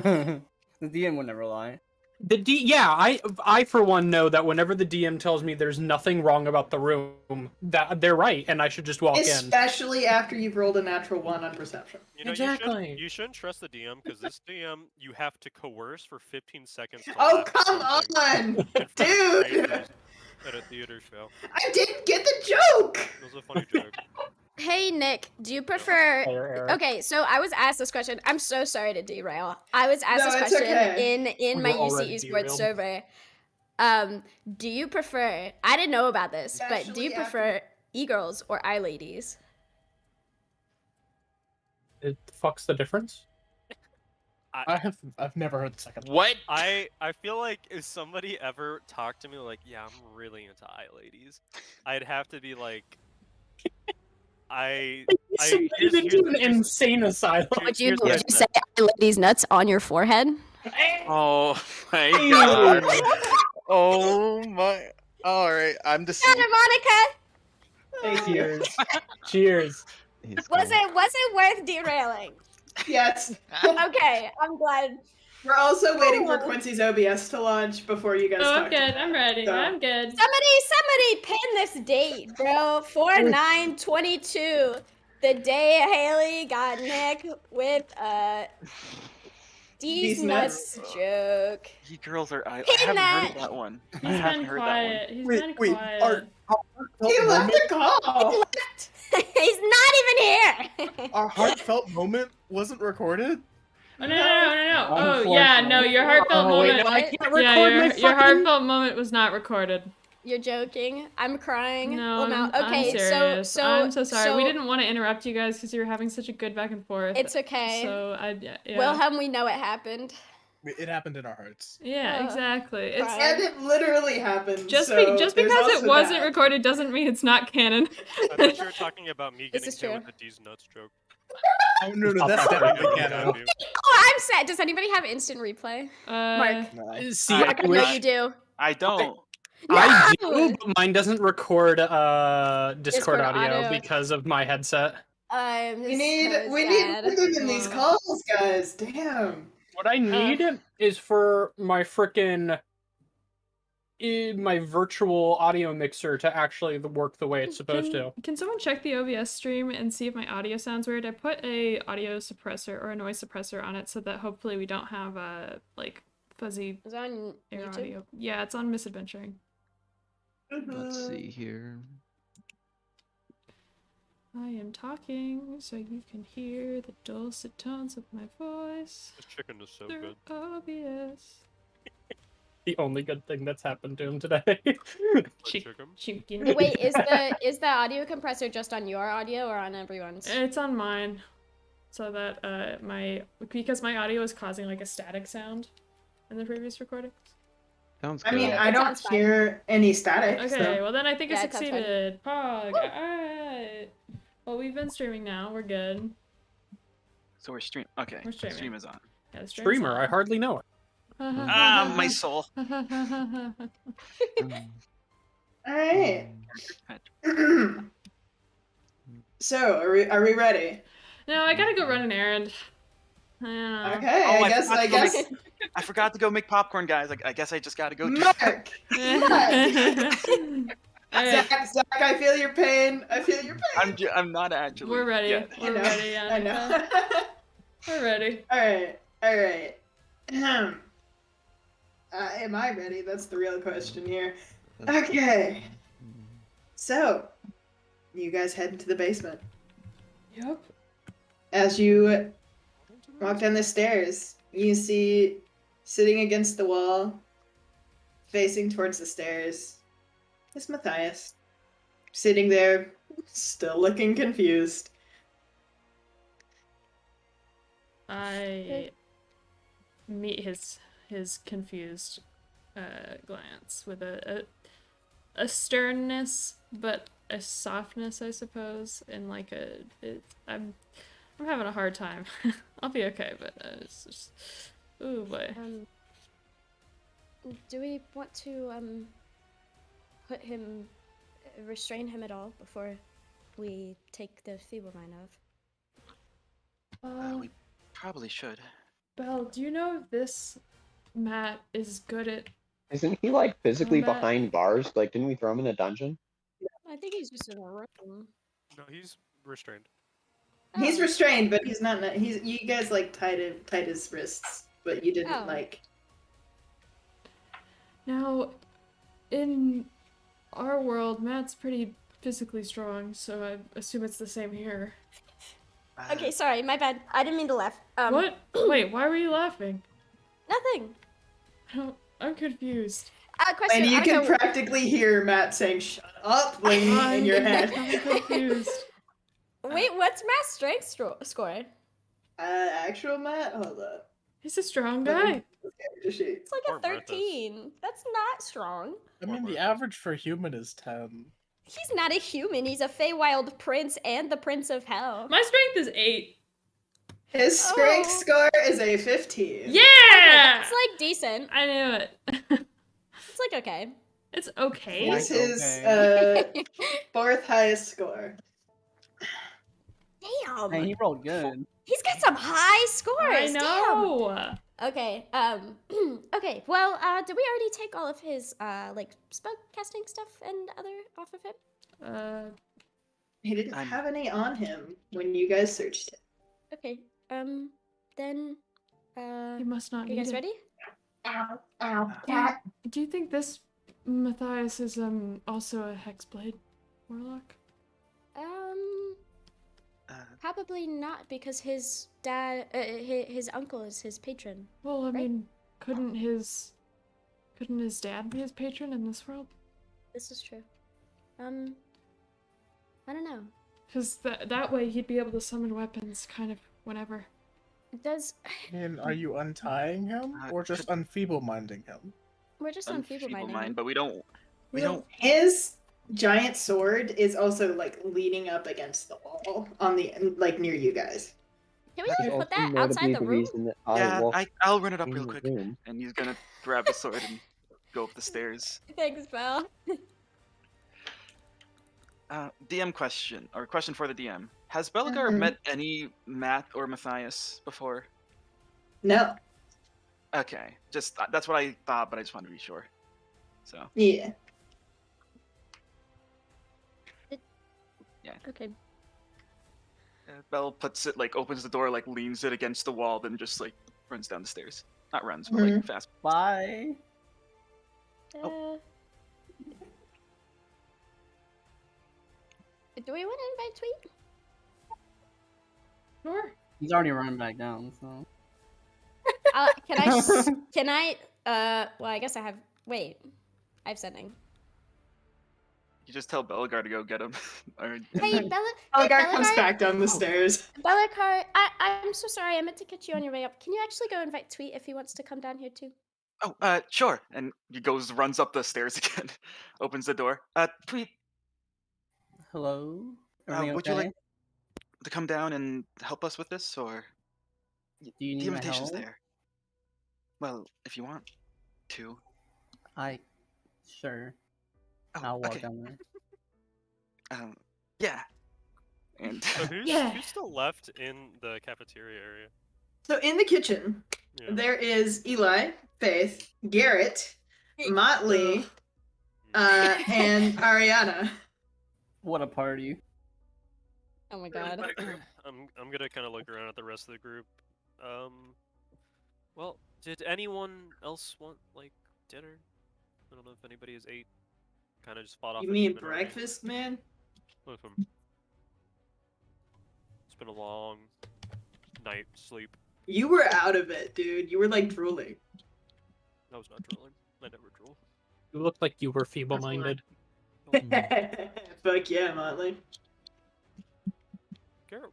The DM would never lie. I for one know that whenever the DM tells me there's nothing wrong about the room, that they're right, and I should just walk in. Especially after you've rolled a natural 1 on perception. You know, exactly. You shouldn't trust the DM, because this DM, you have to coerce for 15 seconds to Oh, laugh at come something on! in front of Dude! strangers at a theater show. I didn't get the joke! It was a funny joke. Hey, Nick, do you prefer... Okay, so I was asked this question. I'm so sorry to derail. I was asked this question in my UC Esports server. Do you prefer... I didn't know about this, but do you prefer e-girls or i-ladies? It fucks the difference? I've never heard the second. What? I feel like if somebody ever talked to me like, yeah, I'm really into i-ladies, I'd have to be like... Here's an insane asylum. Would you say ladies nuts on your forehead? Oh my god. Oh my. Alright, I'm deceived. Santa Monica! Thank you. Cheers. Was it worth derailing? Yes. Okay, I'm glad. We're also waiting for Quincy's OBS to launch before you guys talk. I'm good. I'm ready. I'm good. Somebody pin this date, bro. 4/9/22. The day Haley got Nick with these nuts joke. You girls are. I haven't heard of that one. He's been quiet. He's been quiet. He left the call. He left. He's not even here. Our heartfelt moment wasn't recorded. Oh, no. Oh, yeah, no, your heartfelt moment. I can't record your heartfelt moment was not recorded. You're joking. I'm crying. No, okay, I'm serious. I'm so sorry. So, we didn't want to interrupt you guys because you were having such a good back and forth. It's okay. So yeah. Wilhelm, we know it happened. It happened in our hearts. Yeah, exactly. And it literally happened. Just because it wasn't recorded doesn't mean it's not canon. I thought you were talking about me getting hit with the D's nuts joke. Oh no, that's definitely canon. Oh, I'm sad. Does anybody have instant replay? Mark. See, Mark, I know you do. I don't. I do, but mine doesn't record Discord audio because of my headset. We need rhythm in these calls, guys. Damn. What I need is for my frickin' my virtual audio mixer to actually work the way it's supposed to. Can someone check the OBS stream and see if my audio sounds weird? I put a audio suppressor or a noise suppressor on it so that hopefully we don't have like fuzzy Is it on air YouTube? audio. Yeah, it's on Misadventuring. Let's see here. I am talking so you can hear the dulcet tones of my voice. This chicken is so through good. OBS. The only good thing that's happened to him today. Chicken. Wait, is the audio compressor just on your audio or on everyone's? It's on mine, so that because my audio is causing like a static sound in the previous recordings. Sounds good. I mean, I don't hear any static. Okay, well then I think I Yeah, it sounds succeeded. Pog. Alright. Well, we've been streaming now. We're good. So we're stream. Okay. We're streaming. The stream is on. Yeah, the stream's Streamer, on. I hardly know it. My soul. Alright. So, are we ready? No, I gotta go run an errand. Okay, Oh, I guess. I forgot to go make popcorn, guys. I guess I just gotta go. Mark! Zach, I feel your pain. I feel your pain. I'm not actually. We're ready. Yet. We're ready. I know. We're ready. All right. Am I ready? That's the real question here. Okay. So, you guys head into the basement. Yep. As you walk down the stairs, you see, sitting against the wall, facing towards the stairs, is Matthias. Sitting there, still looking confused. I meet his confused glance with a sternness, but a softness, I suppose, and like I'm having a hard time. I'll be okay, but it's just, ooh boy. Do we want to restrain him at all before we take the feeble mind off? We probably should. Belle, do you know if this Matt is good at... Isn't he like physically combat? behind bars? Like, didn't we throw him in a dungeon? I think he's just in a room. No, he's restrained. He's Oh. restrained, but he's not. He's you guys like tied his wrists, but you didn't Oh. like. Now, in our world, Matt's pretty physically strong, so I assume it's the same here. Okay, sorry, my bad. I didn't mean to laugh. What? Wait, why were you laughing? Nothing. I'm confused. Question. And you I can don't know- practically hear Matt saying "shut up" in your head. I'm confused. Wait, what's Matt's strength score? Actual Matt, hold up. He's a strong guy. It's like Or a 13. That's not strong. I mean, the average for a human is 10. He's not a human. He's a Feywild prince and the Prince of Hell. My strength is 8. His strength score is a 15. Yeah! It's like decent. I knew it. It's like okay. It's okay. It's his fourth highest score. Damn. Hey, he rolled good. He's got some high scores. I know. Damn. Okay. Okay. Well, did we already take all of his like spell casting stuff and other off of him? He didn't have any on him when you guys searched it. Okay. Then. You must not Are you need guys it. ready? Ow! Ow! Cat. Do you think this Matthias is also a Hexblade warlock? Probably not because his dad, his uncle is his patron. Well, I right? mean, couldn't his dad be his patron in this world? This is true. I don't know. Because that way he'd be able to summon weapons kind of whenever. Does I mean, are you untying him or just unfeeble-minding him? we're just on feeble minding him. But we don't. His giant sword is also like leaning up against the wall on the like near you guys. Can we just put that outside the room? Yeah, I'll run it up in real the quick. room. And he's gonna grab the sword and go up the stairs. Thanks, Belle. DM question, or question for the DM. Has Belgar met any Matt or Matthias before? No. Okay, just that's what I thought, but I just wanted to be sure. So. Yeah. Yeah. Okay. Belle puts it, like, opens the door, like, leans it against the wall, then just, like, runs down the stairs. Not runs, but, like, fast. Bye. Do we want to invite Tweet? Sure. He's already running back down, so. Can I, well, I guess I have, wait. I have sending. You just tell Belgar to go get him. Hey, Belgar comes back down the stairs. Belgar, I'm so sorry. I meant to catch you on your way up. Can you actually go invite Tweet if he wants to come down here too? Oh, sure. And he runs up the stairs again, opens the door. Tweet. Hello? Would you like to come down and help us with this, or? Do you need the invitation's my help? there. Well, if you want to. Sure. Oh, I'll walk okay. down there. Yeah. And So who's Yeah. still left in the cafeteria area? So in the kitchen, Yeah. there is Eli, Faith, Garrett, Motley, and Ariana. What a party. Oh my god. I'm gonna kind of look around at the rest of the group. Well, did anyone else want like dinner? I don't know if anybody has ate. Kind of just fought off. You a mean demon already. breakfast, man? Listen, it's been a long night sleep. You were out of it, dude. You were like drooling. I was not drooling. I never drool. You looked like you were feeble-minded. Fuck yeah, Motley. Garrett.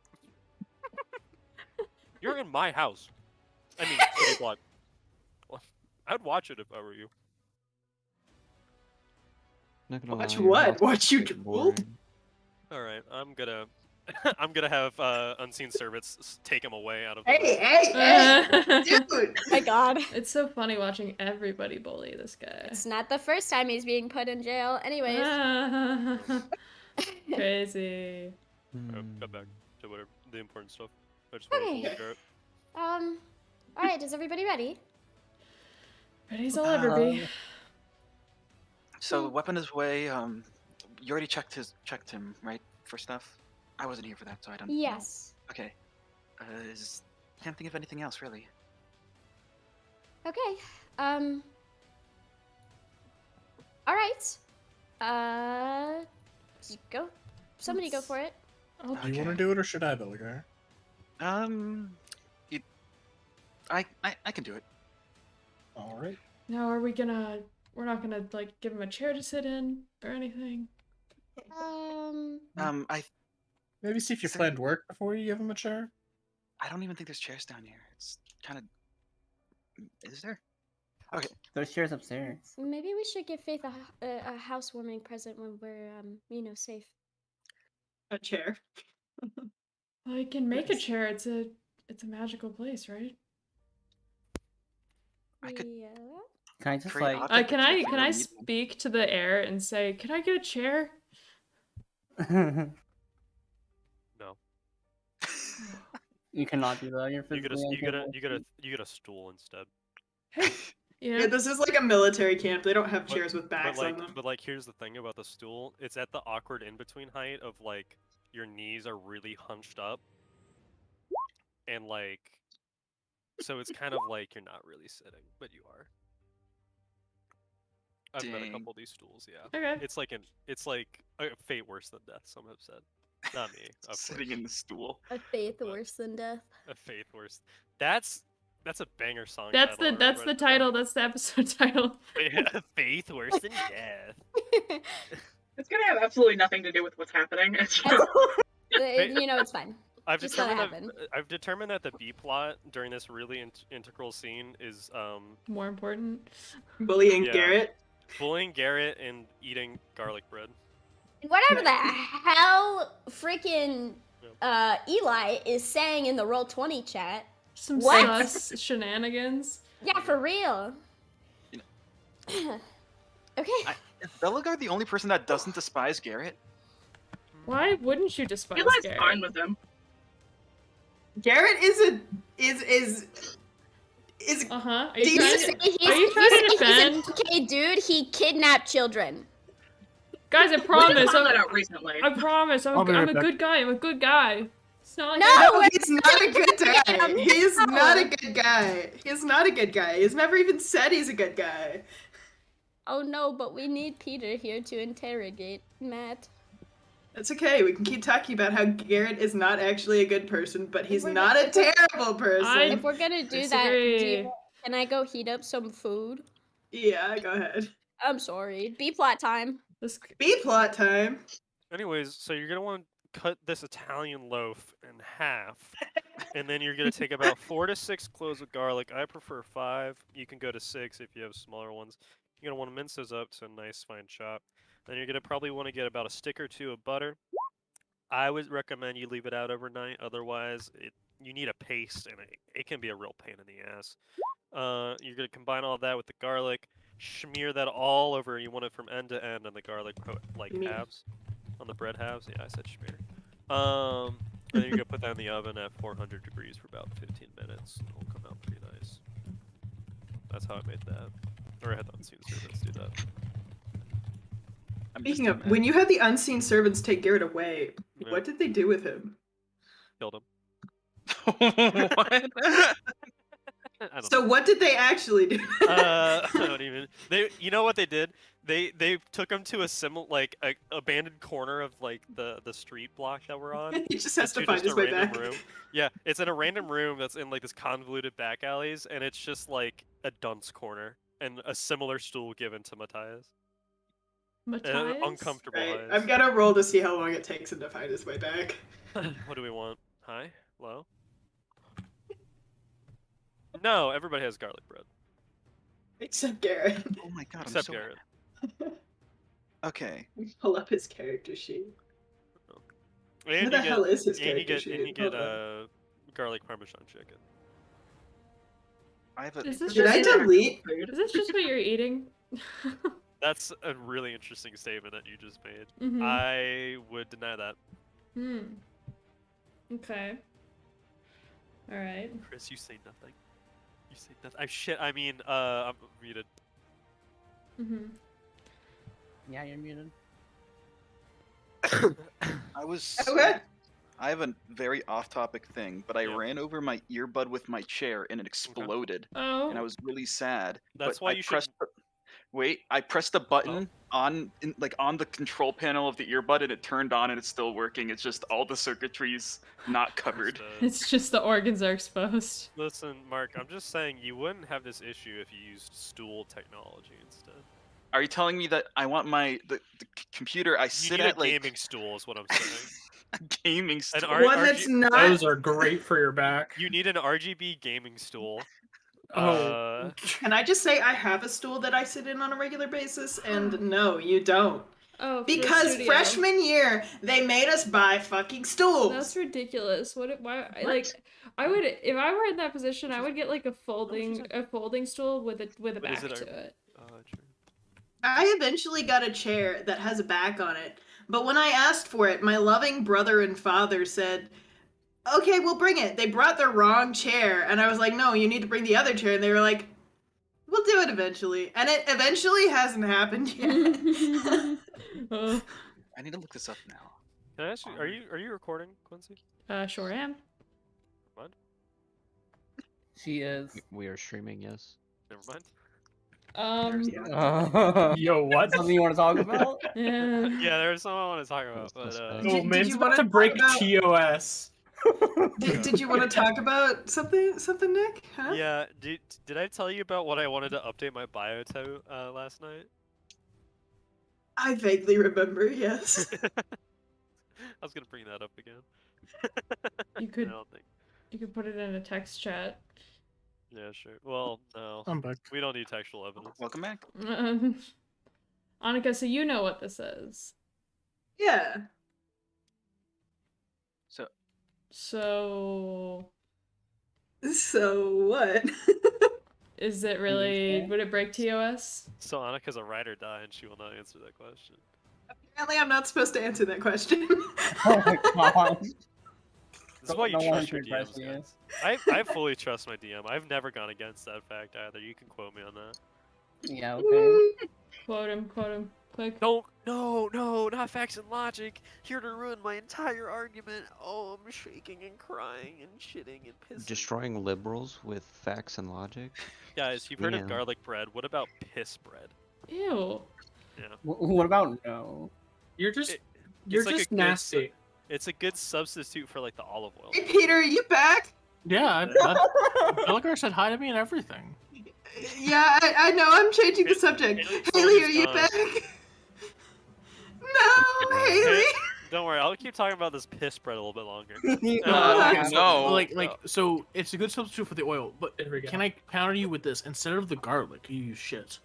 You're in my house. I mean, city block. Well, I'd watch it if I were you. Not gonna Watch lie, your what? house Watch is you getting drool? boring. All right, I'm gonna have unseen servants take him away out of. Hey, dude! My god. It's so funny watching everybody bully this guy. It's not the first time he's being put in jail. Anyways. Crazy. Got back to whatever the important stuff. I just wanted to Okay. look at it. All right, is everybody ready? Ready as I'll ever be. So weapon is way. You already checked him, right, for stuff? I wasn't here for that, so I don't know. Yes. Okay. Can't think of anything else really. Okay. All right. Go. Somebody go for it. Do you want to do it or should I, Belligar? I can do it. All right. Now, we're not gonna like give him a chair to sit in or anything. Maybe see if your plan worked before you give him a chair. I don't even think there's chairs down here. It's kind of. Is there? Okay. There's chairs upstairs. Maybe we should give Faith a housewarming present when we're safe. A chair. Well, you can make a chair. It's a magical place, right? Yeah. Can I just can I speak to the air and say, can I get a chair? No. You cannot do that. You're physically you get a stool instead. Yeah, this is like a military camp. They don't have chairs with backs on them. But like, here's the thing about the stool: it's at the awkward in-between height of like your knees are really hunched up, and like, so it's kind of like you're not really sitting, but you are. I've met a couple of these stools. Yeah. Okay. It's like a fate worse than death. Some have said. Not me. Sitting in the stool. A faith worse than death. A faith worse. That's a banger song. That's the title. That's the episode title. Faith worse than death. It's gonna have absolutely nothing to do with what's happening. It's fine. I've determined that the B plot during this really integral scene is more important. Bullying Garrett. Bullying Garrett and eating garlic bread. Whatever the hell freaking Eli is saying in the Roll20 chat. Some sus shenanigans. Yeah, for real. Okay. Is Belligar the only person that doesn't despise Garrett? Why wouldn't you despise Garrett? Fine with him. Garrett is. Uh-huh. Are you trying to defend? Okay, dude, he kidnapped children. Guys, I promise. I promise. I'm a good guy. I'm a good guy. It's not like no, he's not a good guy. He's not a good guy. He's not a good guy. He's never even said he's a good guy. Oh no, but we need Peter here to interrogate Matt. That's okay. We can keep talking about how Garrett is not actually a good person, but he's not a terrible person. If we're gonna do that, can I go heat up some food? Yeah, go ahead. I'm sorry. B-plot time. B-plot time. Anyways, so you're gonna want to cut this Italian loaf in half, and then you're gonna take about 4 to 6 cloves of garlic. I prefer 5. You can go to 6 if you have smaller ones. You're gonna want to mince those up to a nice fine chop. Then you're gonna probably want to get about a stick or 2 of butter. I would recommend you leave it out overnight. Otherwise, you need a paste, and it can be a real pain in the ass. You're gonna combine all that with the garlic. Smear that all over. You want it from end to end on the garlic, like halves, on the bread halves. Yeah, I said smear. And then you're gonna put that in the oven at 400 degrees for about 15 minutes. It'll come out pretty nice. That's how I made that. Or I had the unseen servants do that. Speaking of, when you had the unseen servants take Garrett away, what did they do with him? Killed him. What? So what did they actually do? I don't even. You know what they did? They took him to a abandoned corner of like the street block that we're on. He just has to find his way back. Room. Yeah, it's in a random room that's in like this convoluted back alleys, and it's just like a dunce corner and a similar stool given to Matthias. Matthias? Uncomfortable eyes. I've got to roll to see how long it takes him to find his way back. What do we want? High? Low? No, everybody has garlic bread. Except Garrett. Oh my god, Except Garrett. Okay. Pull up his character sheet. And Where the hell is his character sheet? And you get garlic parmesan chicken. Did I delete? Is this just what you're eating? That's a really interesting statement that you just made. Mm-hmm. I would deny that. Okay. Alright. Chris, you say nothing. You say nothing. Shit. I mean, I'm muted. Yeah, you're muted. I was. Okay. I have a very off-topic thing, but I ran over my earbud with my chair and it exploded, and I was really sad. That's but why I you pressed. should. Wait, I pressed the button on the control panel of the earbud, and it turned on, and it's still working. It's just all the circuitry's not covered. It's just the organs are exposed. Listen, Mark, I'm just saying you wouldn't have this issue if you used stool technology instead. Are you telling me that I want the computer I You sit need at a gaming stool is what I'm saying. a gaming stool? One that's not. Those are great for your back. You need an RGB gaming stool. Oh. Can I just say I have a stool that I sit in on a regular basis, and no, you don't. Oh, because freshman year they made us buy fucking stools. That's ridiculous. Why? Like, I would, if I were in that position, I would get like a folding stool with a back to it. True. I eventually got a chair that has a back on it, but when I asked for it, my loving brother and father said, "Okay, we'll bring it." They brought the wrong chair, and I was like, "No, you need to bring the other chair." And they were like, "We'll do it eventually," and it eventually hasn't happened yet. I need to look this up now. Can I ask you? Are you recording, Quincy? Sure am. What? She is. We are streaming, yes. Never mind. Yo, what? Something you want to talk about? Yeah, there's something I want to talk about, but Oh, man's about to break TOS. Did you want to talk about something, Nick? Huh? Yeah. Did I tell you about what I wanted to update my bio to last night? I vaguely remember. Yes. I was gonna bring that up again. You could. I don't think. You could put it in a text chat. Yeah, sure. Well, no. I'm back. We don't need textual evidence. Welcome back. Annika, so you know what this is. Yeah. So what? Is it really? Would it break TOS? So Annika's a ride or die, and she will not answer that question. Apparently, I'm not supposed to answer that question. Oh my god. This is why you trust your DMs, guys. I fully trust my DM. I've never gone against that fact either. You can quote me on that. Yeah, okay. Quote him. Click. No, not facts and logic. Here to ruin my entire argument. Oh, I'm shaking and crying and shitting and pissing. Destroying liberals with facts and logic? Guys, you've heard Yeah. of garlic bread. What about piss bread? Ew. Yeah. What about no? You're just It's like a good nasty. It's a good substitute for like the olive oil. Hey, Peter, are you back? Yeah, Belgar said hi to me and everything. Yeah, I know. I'm changing the subject. Haley, are you back? No, Haley. Don't worry, I'll keep talking about this piss bread a little bit longer. No. So it's a good substitute for the oil, but There we go. can I counter you with this? Instead of the garlic, you use shit.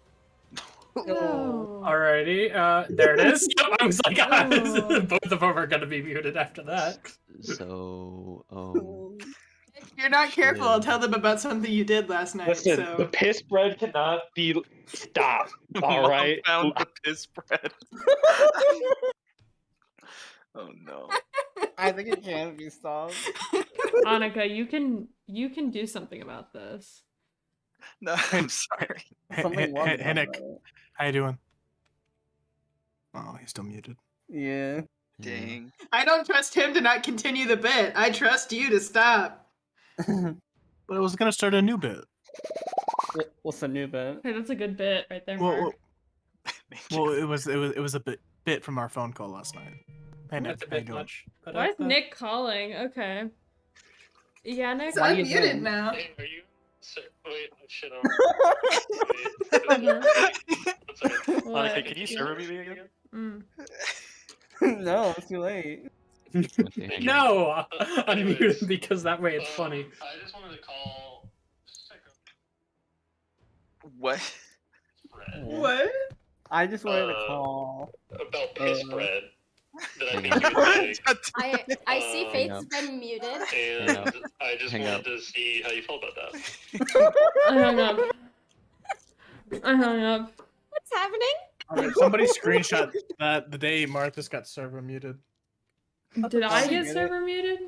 Oh. Alrighty, there it is. I was like, both of them are gonna be muted after that. So, If you're not careful, I'll tell them about something you did last night. Listen, so. the piss bread cannot be stopped. All Mom right. found the piss bread. Oh no. I think it can be stopped. Annika, you can do something about this. No, I'm sorry. Something was Hey, about Nick, that. how you doing? Oh, he's still muted. Yeah. Dang. I don't trust him to not continue the bit. I trust you to stop. But I was gonna start a new bit. What's the new bit? Hey, that's a good bit right there, Well, Mark. it was a bit from our phone call last night. Hey, Nick, That's a how you bit doing? much. But Why is Nick calling? Okay. Yeah, Nick. So I'm muted now. Hey, are you? Wait, shit. Annika, can you serve me again? Mm. No, it's too late. No, unmute because that way it's funny. I just wanted to call. What? What? I just wanted to call. About piss bread. That I Hang think you would I see Hang Faith's up. been muted. and I just Hang wanted up. to see how you felt about that. I hung up. What's happening? Somebody screenshot that the day Martha's got server muted. Did I you get get server muted?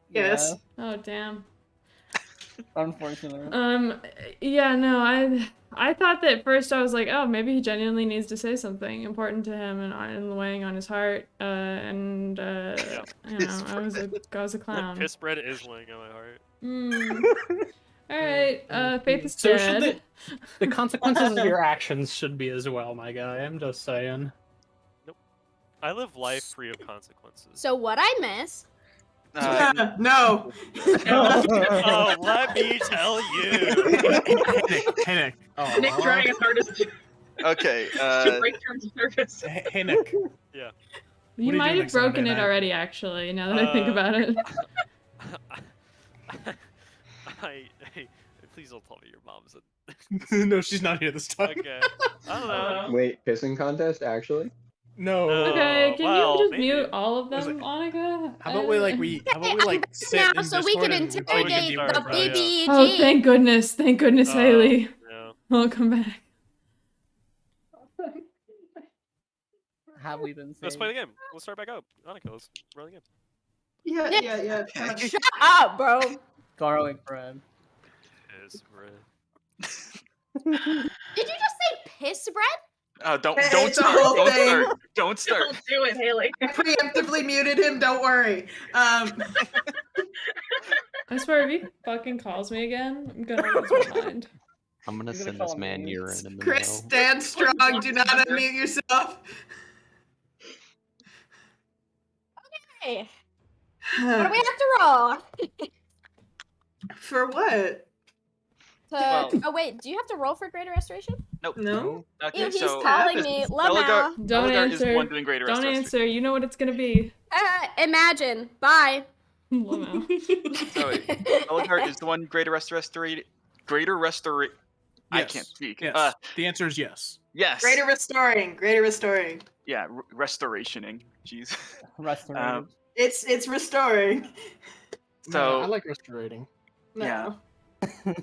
Yes. Oh, damn. Unfortunately. Yeah, no, I thought that at first I was like, oh, maybe he genuinely needs to say something important to him and weighing on his heart. I was a clown. Piss bread is weighing on my heart. All right, Faith is So dead. should the consequences of your actions should be as well, my guy. I'm just saying. Nope. I live life free of consequences. So what I miss? No. Oh, let me tell you. Hey, Nick. Oh, Nick trying his hardest to Okay. break terms of service. Hey, Nick. Yeah. You might have broken it already, actually, now that I think about it. Hey, please don't tell me your mom's No, she's not here this time. Okay. I don't know. Wait, pissing contest, actually? No. Okay, can well, you just maybe. mute all of them, Annika? How about we sit Now, in so we Discord can and we play interrogate D&D the with friends? BBG. Oh, thank goodness, Haley. Yeah. Welcome back. Have we been Let's saved? play the game. Let's start back up. Annika, let's run the game. Yeah. Shut up, bro. Garlic bread. Piss bread. Did you just say piss bread? Don't Hey, don't it's a start. whole Don't thing. start. Don't start. Don't do it, Haley. I preemptively muted him. Don't worry. I swear, if he fucking calls me again, I'm gonna lose my mind. I'm gonna send this man urine in the Chris, mail. stand strong. Do not unmute yourself. Okay. What do we have to roll? For what? Oh wait, do you have to roll for greater restoration? Nope. No. Okay, Ew, he's so calling me. Lamau. Don't Belligar answer. is one doing greater Don't restoration. answer. You know what it's gonna be. Imagine. Bye. Lamau. So wait, Belligar is the one greater restoration. Greater restoration. I Yes. can't speak. Yes. The answer is yes. Yes. Greater restoring. Yeah, restorationing. Jeez. Restorated. It's restoring. So I like restorating. No. Yeah.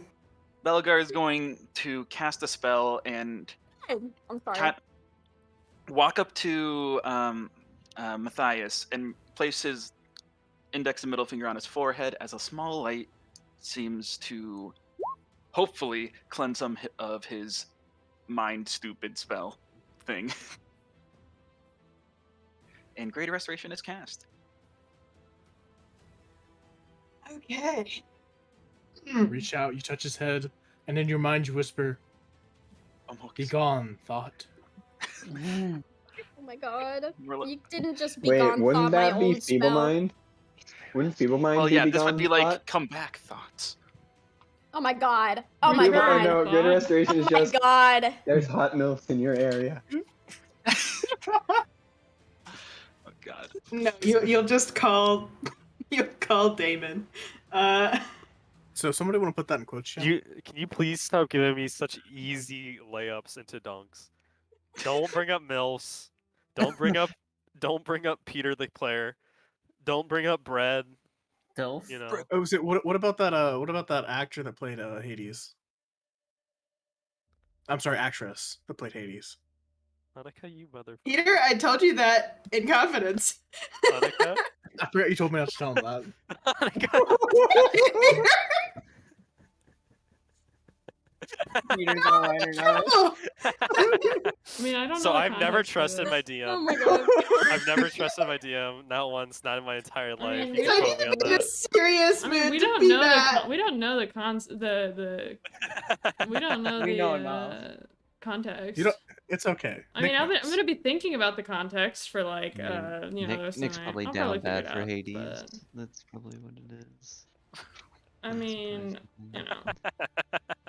Belligar is going to cast a spell and I'm sorry. walk up to Matthias and place his index and middle finger on his forehead as a small light seems to hopefully cleanse some of his mind stupid spell thing. And Greater Restoration is cast. Okay. Reach out, you touch his head, and in your mind you whisper, "Be gone, thought." Oh my god. You didn't just be Wait, gone wouldn't thought my that be old feeble spell. mind? Wouldn't feeble mind Well, be yeah, be this would gone be like thought? come back thoughts. Oh my god. Oh my Feeble- god. No, Greater Restoration Oh is my just god. there's hot milfs in your area. Oh god. No, you'll just call Damon. So somebody want to put that in quotes? Sean? Can you please stop giving me such easy layups into dunks? Don't bring up Mills. Don't bring up Peter the player. Don't bring up Brad. Dilf. You know. Oh, was it, what about that? What about that actor that played Hades? I'm sorry, actress that played Hades. Annika, you mother. Peter, I told you that in confidence. Annika. I forgot you told me not to tell him that. Peter's a writer now. I mean, I don't know. So the I've never context for trusted this. my DM. Oh my god. I've never trusted my DM, not once, not in my entire life. mean, You we can don't- quote me on In a that. serious I mood mean, we to don't be know mad. we don't know the we don't know We know the enough. context. You don't. It's okay. I mean, Nick I'm knows. gonna be thinking about the context for like, I mean, you know, the rest of Nick's the night. probably I'll down figure bad it for out, Hades. but, That's probably what it is. I mean, you know.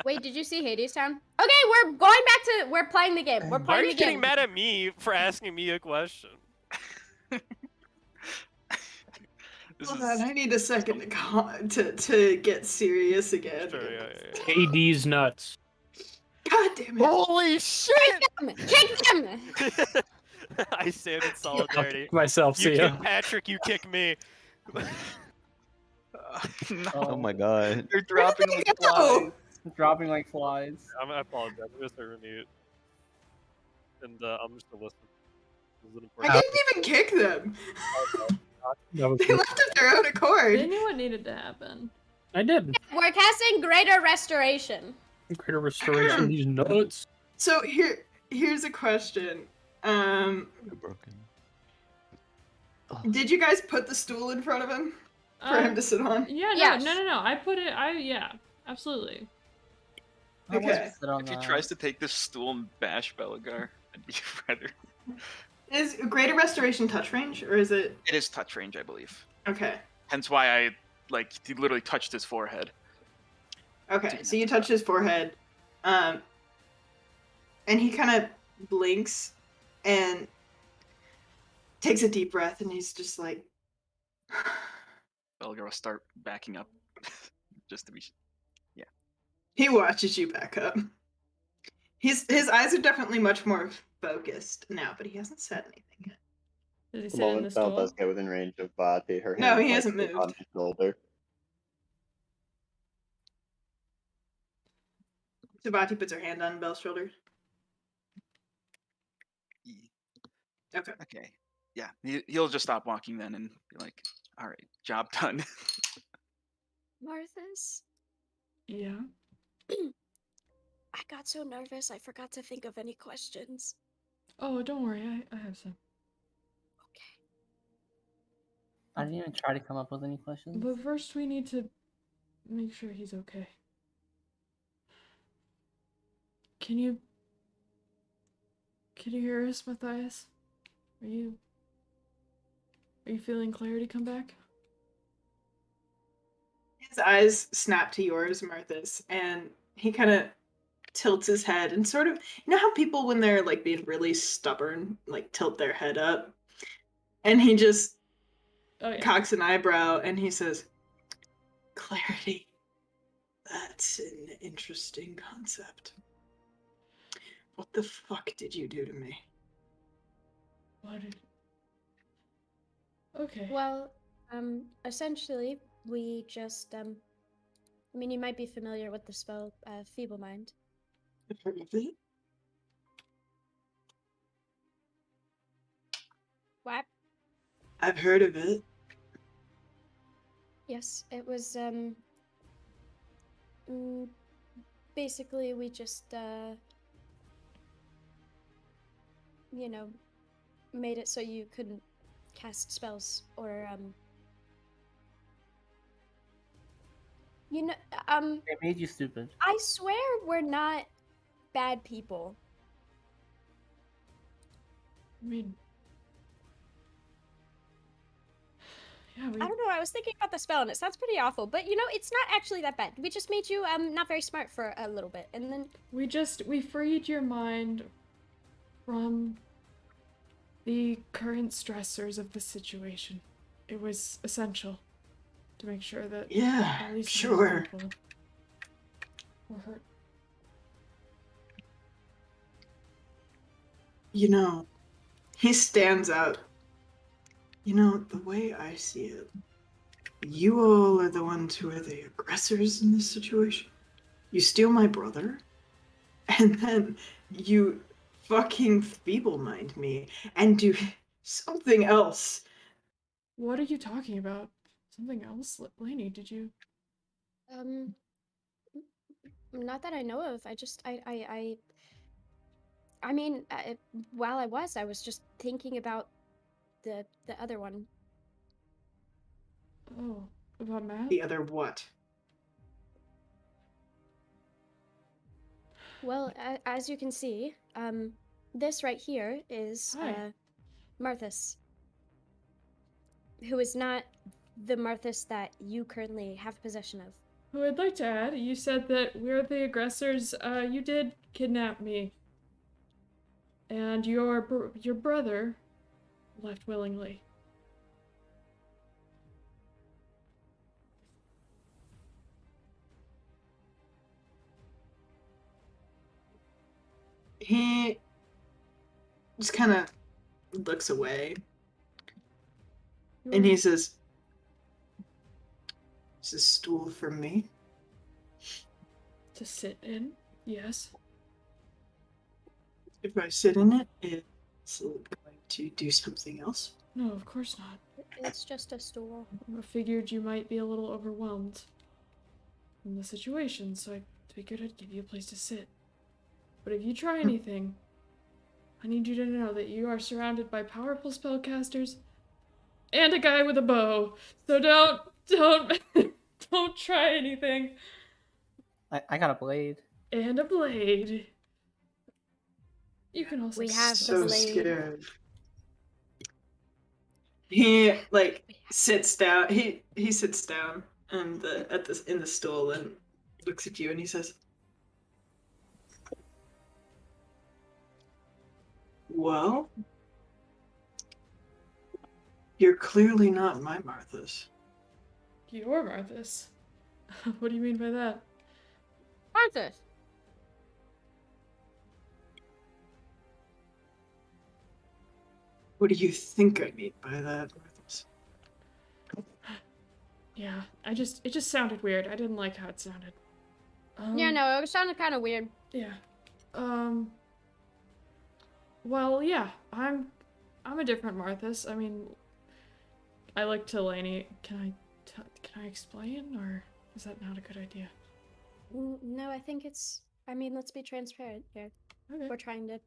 Wait, did you see Hades Town? Okay, we're going back to we're playing the game. We're Why are playing you the getting game. mad at me for asking me a question? Hold on, I need a second to get serious again. Sure, yeah. KD's nuts. God damn it. Holy shit! Kick them! I stand in solidarity. Myself, You see ya. kick Patrick, you kick me. No, Oh my god. they're dropping like go? flies. Dropping like flies. I apologize. I'm gonna start mute. And I'm just gonna listen. This is an I important- didn't even kick them. That was They left of their own They accord. knew what needed to happen. I did. We're casting Greater Restoration. Greater Restoration, these nuts. So here's a question. Broken. Did you guys put the stool in front of him for him to sit on? Yeah, Yes. no. I put it. Yeah, absolutely. Okay. If he tries to take this stool and bash Belgar, I'd be rather. Is Greater Restoration touch range, or is it? It is touch range, I believe. Okay. Hence why he literally touched his forehead. Okay, so you touch his forehead, and he kind of blinks and takes a deep breath, and he's just like, Belgar will start backing up, just to be. Yeah. He watches you back up. His eyes are definitely much more focused now, but he hasn't said anything yet. Does he The sit in the moment Belle stool? does get within range of Vati, her No, hand he hasn't lightly moved. on his shoulder. Sabati puts her hand on Belle's shoulder. Okay. Okay. Yeah, he'll just stop walking then and be like, "All right, job done." Marthas? Yeah. I got so nervous I forgot to think of any questions. Oh, don't worry. I have some. I didn't even try to come up with any questions. But first, we need to make sure he's okay. Can you hear us, Matthias? Are you feeling clarity come back? His eyes snap to yours, Marthas, and he kind of tilts his head and sort of, you know how people when they're like being really stubborn, like tilt their head up, and he just cocks an eyebrow and he says, "Clarity. That's an interesting concept. What the fuck did you do to me?" What did... Okay. Well, essentially, we just, I mean, you might be familiar with the spell, Feeble Mind. I've heard of it. What? I've heard of it. Yes, it was, basically, we just, you know, made it so you couldn't cast spells or, you know, It made you stupid. I swear we're not bad people. I mean... Yeah, I don't know, I was thinking about the spell and it sounds pretty awful, but you know, it's not actually that bad. We just made you, not very smart for a little bit, and then... We freed your mind from the current stressors of the situation. It was essential to make sure that Yeah, at least sure. people were hurt. You know, he stands out. You know, the way I see it, you all are the ones who are the aggressors in this situation. You steal my brother, and then you fucking feeble-mind me and do something else. What are you talking about? Something else? Lainey, did you... Not that I know of. I just, I mean, while I was just thinking about the other one. Oh, about Matt? The other what? Well, as you can see, this right here is, Marthas. Who is not the Marthas that you currently have possession of. Who I'd like to add, you said that we're the aggressors. You did kidnap me. And your brother left willingly. He just kind of looks away. And he says, "Is this stool for me?" To sit in? Yes. If I sit in it, it's going to do something else. No, of course not. It's just a stool. I figured you might be a little overwhelmed. in the situation, so I figured I'd give you a place to sit. But if you try anything, I need you to know that you are surrounded by powerful spellcasters and a guy with a bow. So don't don't try anything. I got a blade. And a blade. You can also We have so a blade. scared. He like sits down. He sits down and in the stool and looks at you and he says, "Well, you're clearly not my Marthas." Your Marthas? What do you mean by that? Marthas. What do you think I mean by that, Marthas? Yeah, it just sounded weird. I didn't like how it sounded. Yeah, no, it sounded kind of weird. Yeah. Well, yeah, I'm a different Marthas. I mean, I like Delaney. Can I explain, or is that not a good idea? No, I think it's. I mean, let's be transparent here. Okay. We're trying to,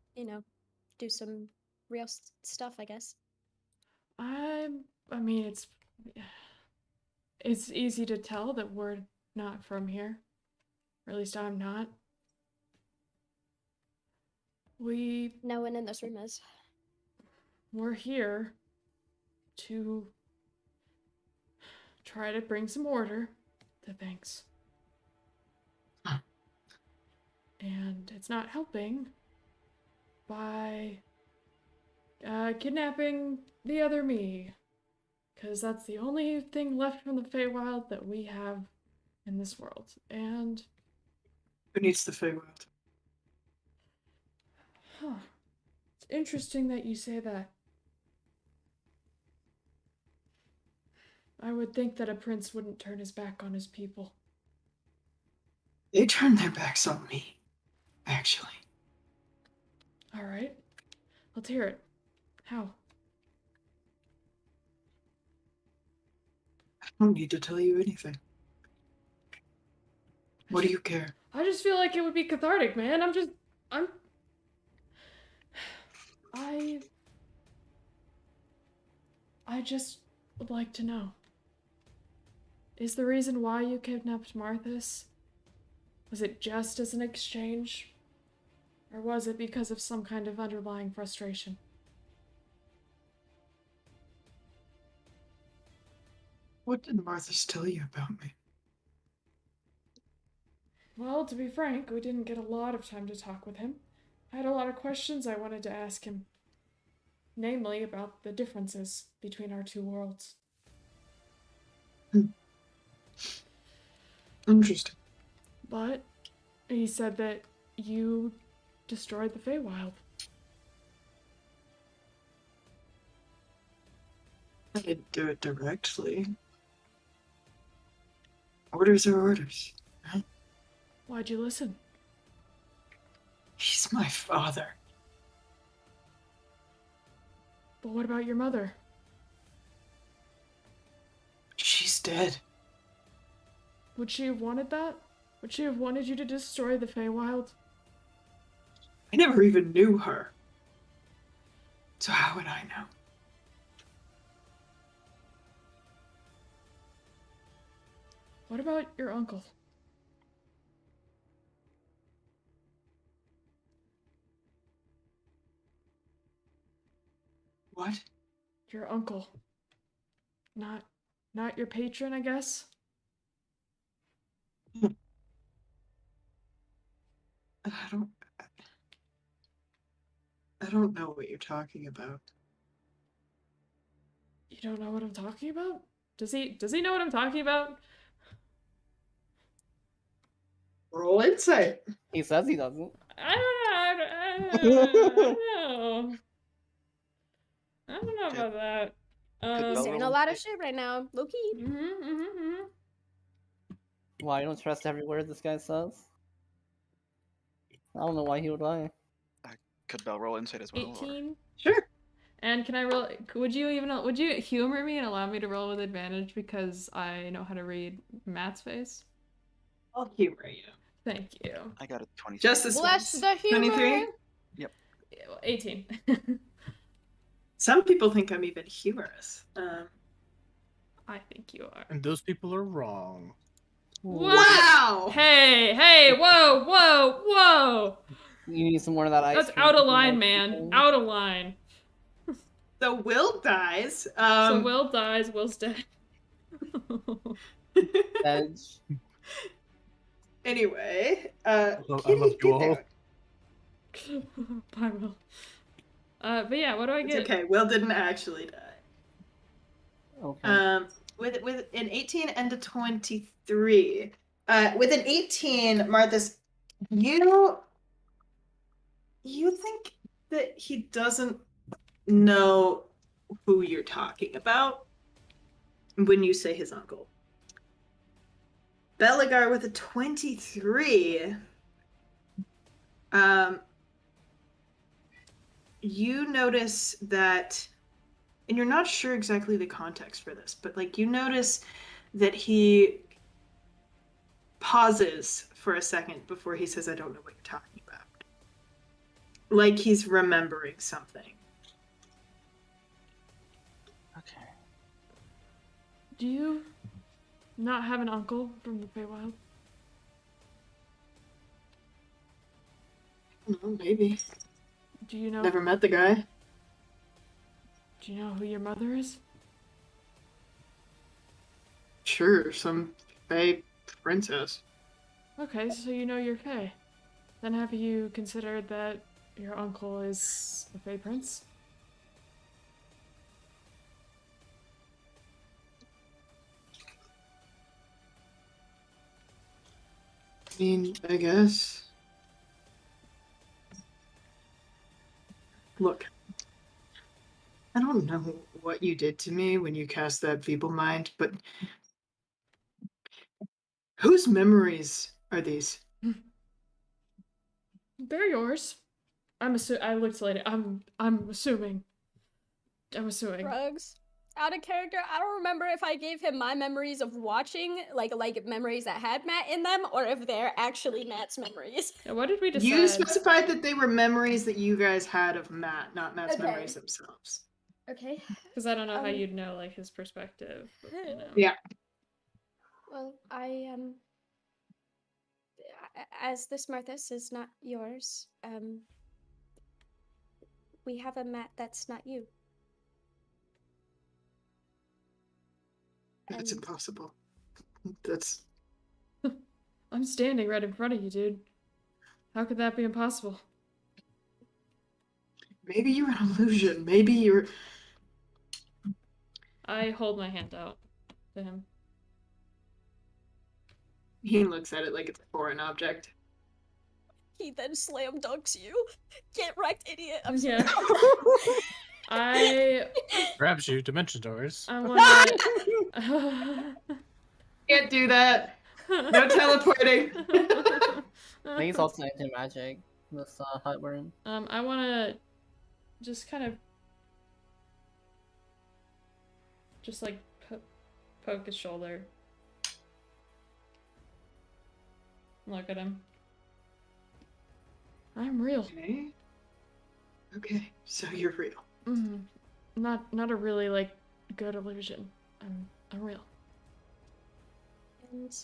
do some real stuff, I guess. I mean, it's easy to tell that we're not from here. Or at least I'm not. No one in this room is. We're here to try to bring some order to things. And it's not helping by kidnapping the other me. Because that's the only thing left from the Feywild that we have in this world. And... Who needs the Feywild? Huh. It's interesting that you say that. I would think that a prince wouldn't turn his back on his people. They turned their backs on me, actually. Alright. Let's hear it. How? I don't need to tell you anything. What do you care? I just feel like it would be cathartic, man. I just would like to know. Is the reason why you kidnapped Marthas, was it just as an exchange? Or was it because of some kind of underlying frustration? What did Marthas tell you about me? Well, to be frank, we didn't get a lot of time to talk with him. I had a lot of questions I wanted to ask him. Namely, about the differences between our two worlds. Interesting. But he said that you destroyed the Feywild. I didn't do it directly. Orders are orders. Right? Why'd you listen? He's my father. But what about your mother? She's dead. Would she have wanted that? Would she have wanted you to destroy the Feywild? I never even knew her. So how would I know? What about your uncle? What? Your uncle. Not your patron, I guess? I don't know what you're talking about. You don't know what I'm talking about? Does he know what I'm talking about? Roll insight. He says he doesn't. I don't know. I don't know about that. He's saying a lot of shit right now. Low-key. Why, you don't trust every word this guy says? I don't know why he would lie. Could Bell roll insight as well? 18? Or... Sure. And can I roll? Would you humor me and allow me to roll with advantage because I know how to read Matt's face? I'll humor you. Thank you. I got a 23. Just this Bless once. the humor. 23? Yep. Yeah, well, 18. Some people think I'm even humorous. I think you are. And those people are wrong. Wow! Hey, whoa! You need some more of that ice That's cream. out of line, man. Out of line. So Will dies. So Will dies, Will's dead. Anyway, I love you all. Bye, Will. But yeah, what do I get? It's okay. Will didn't actually die. Okay. With an 18 and a 23. With an 18, Marthas, you think that he doesn't know who you're talking about when you say his uncle. Belagar with a 23. You notice that, and you're not sure exactly the context for this, but like you notice that he pauses for a second before he says, I don't know what you're talking about. Like he's remembering something. Okay. Do you not have an uncle from the Feywild? No, maybe. Do you know? Never met the guy. Do you know who your mother is? Sure, some Fey princess. Okay, so you know you're Fey. Then have you considered that your uncle is a Fey prince? I mean, I guess. Look, I don't know what you did to me when you cast that feeble mind, but whose memories are these? They're yours. I looked later. I'm assuming. Drugs. Out of character, I don't remember if I gave him my memories of watching, like memories that had Matt in them, or if they're actually Matt's memories. Yeah, what did we decide? You specified that they were memories that you guys had of Matt, not Matt's Okay. memories themselves. Okay. Because I don't know how you'd know like his perspective. But, you know. Yeah. Well, as this Marthas is not yours, we have a Matt that's not you. That's impossible. That's... I'm standing right in front of you, dude. How could that be impossible? Maybe you're an illusion. Maybe you're... I hold my hand out to him. He looks at it like it's a foreign object. He then slam dunks you. Get wrecked, idiot. I'm sorry. Yeah. I grabs you, dimension doors. I want Can't do that. No teleporting. I think it's also anti-magic. This hut we're in. I want to just kind of just like poke his shoulder. Look at him. I'm real. Okay, so you're real. Not a really like good illusion. I'm real. And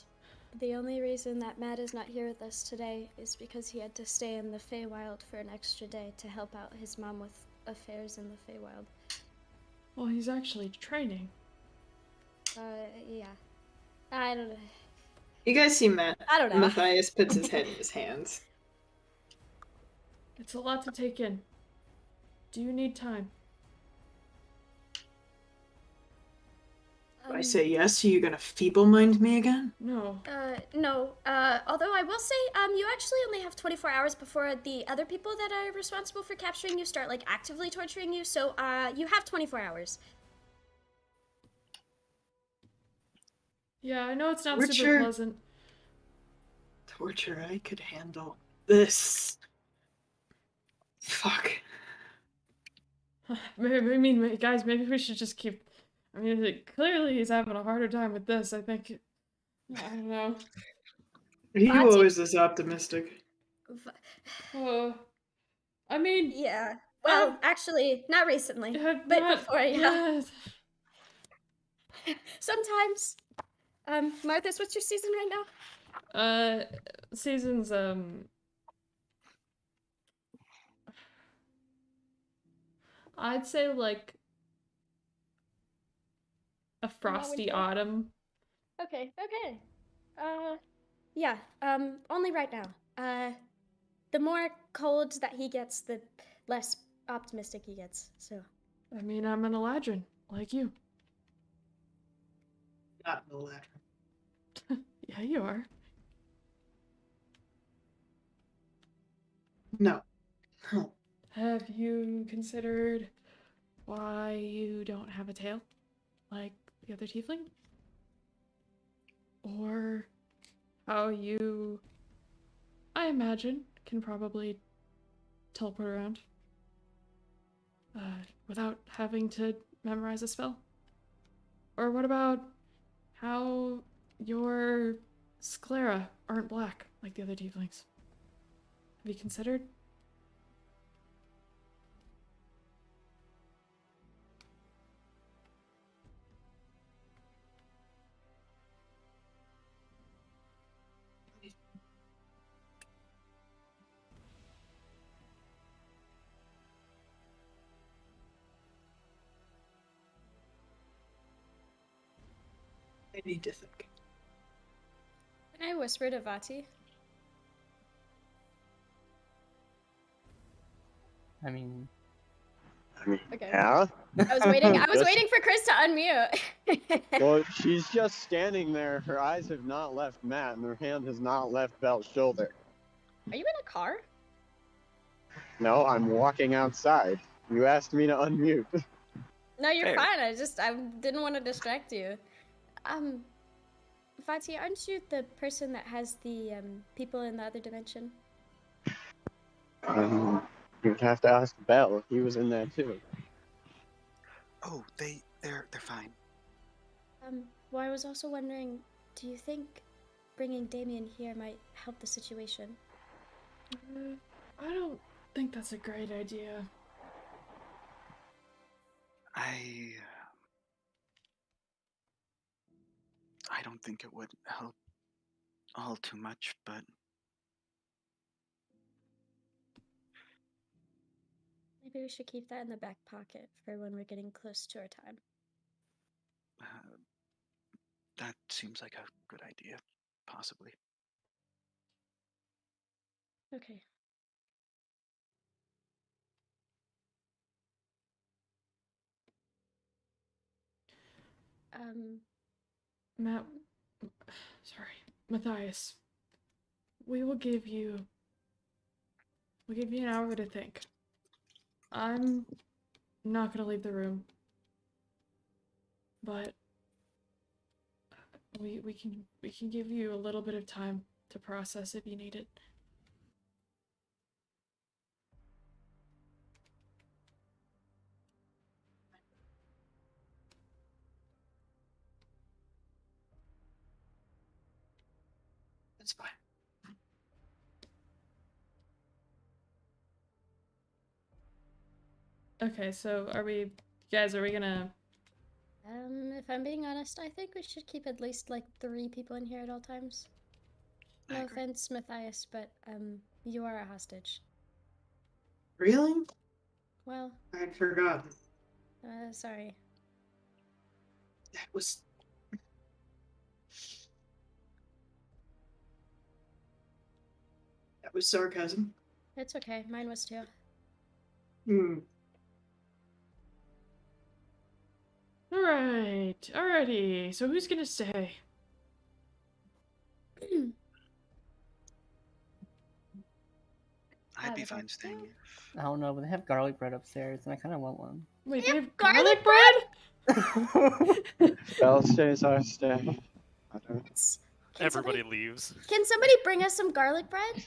the only reason that Matt is not here with us today is because he had to stay in the Feywild for an extra day to help out his mom with affairs in the Feywild. Well, he's actually training. Yeah. I don't know. You guys see Matt? I don't know. Matthias puts his head in his hands. It's a lot to take in. Do you need time? I say yes, are you gonna feeble mind me again? No. No. Although I will say, you actually only have 24 hours before the other people that are responsible for capturing you start, like, actively torturing you, so, you have 24 hours. Yeah, I know it's not Torture. super pleasant. Torture, I could handle this. Fuck. Maybe, guys, maybe we should just keep... I mean, clearly he's having a harder time with this, I think... I don't know. You always this optimistic. I mean... Yeah. Well, actually, not recently. But before, yeah. Sometimes. Marthas, what's your season right now? Season's, I'd say, like, a frosty autumn. Okay. Yeah, only right now. The more colds that he gets, the less optimistic he gets, so. I mean, I'm an Eladrin, like you. Not an Eladrin. Yeah, you are. No. Have you considered why you don't have a tail, like the other tiefling? Or how you, I imagine, can probably teleport around without having to memorize a spell? Or what about how your sclera aren't black like the other tieflings? Have you considered? I need to think. Can I whisper to Vati? I mean, Okay. Yeah? I was waiting for Chris to unmute. Well, she's just standing there. Her eyes have not left Matt, and her hand has not left Belle's shoulder. Are you in a car? No, I'm walking outside. You asked me to unmute. No, you're Fair. fine. I didn't want to distract you. Vati, aren't you the person that has the people in the other dimension? You'd have to ask Belle. He was in there too. Oh, they're fine. Well, I was also wondering, do you think bringing Damien here might help the situation? I don't think that's a great idea. I don't think it would help all too much, but Maybe we should keep that in the back pocket for when we're getting close to our time. that seems like a good idea, possibly. Okay. Matt, sorry, Matthias. We'll give you an hour to think. I'm not gonna leave the room, but we can give you a little bit of time to process if you need it. That's fine. Okay, so are we gonna... If I'm being honest, I think we should keep at least like 3 people in here at all times. No offense, Matthias, but you are a hostage. Really? Well, I'd forgotten. Sorry. That was sarcasm. It's okay. Mine was too. Alright, alrighty. So who's gonna stay? I'd be fine staying here. I don't know, but they have garlic bread upstairs, and I kind of want one. Wait, they have garlic bread? Belle stays, I stay. Everybody leaves. Can somebody bring us some garlic bread?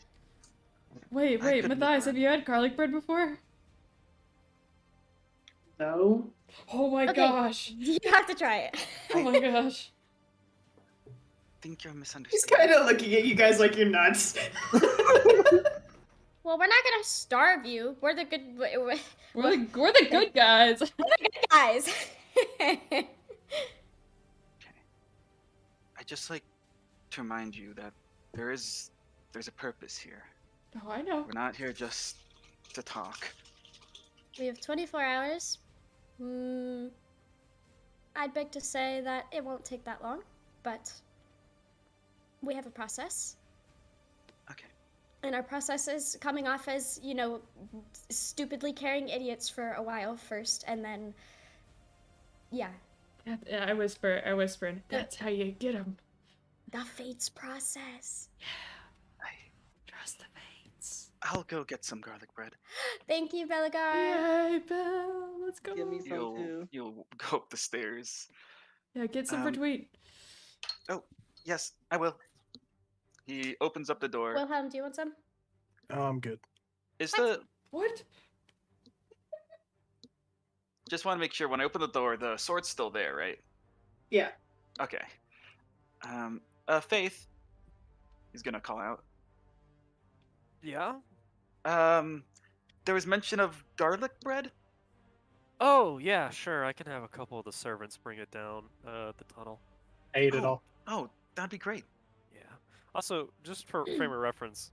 Wait, Matthias, have you had garlic bread before? No. Oh my gosh. You have to try it. Oh my gosh. think you're He's misunderstanding. kind of looking at you guys like you're nuts. Well, we're not gonna starve you. We're the good. We're the good guys. We're the good guys. I just like to remind you that there's a purpose here. Oh, I know. We're not here just to talk. We have 24 hours. I'd beg to say that it won't take that long, but we have a process. Okay. And our process is coming off as, you know, stupidly caring idiots for a while first, and then, yeah. Yeah, I whisper, and that's how you get them. The fates process. Trust the fates. I'll go get some garlic bread. Thank you, Belagar. Yay, Belle. Let's go. Give me some too. You'll go up the stairs. Yeah, get some for Tweet. Oh, yes, I will. He opens up the door. Wilhelm, do you want some? Oh, I'm good. What? Just want to make sure when I open the door, the sword's still there, right? Yeah. Okay. Faith. He's gonna call out. Yeah? There was mention of garlic bread? Oh, yeah, sure. I can have a couple of the servants bring it down the tunnel. I ate it all. Oh, that'd be great. Yeah. Also, just for frame of reference,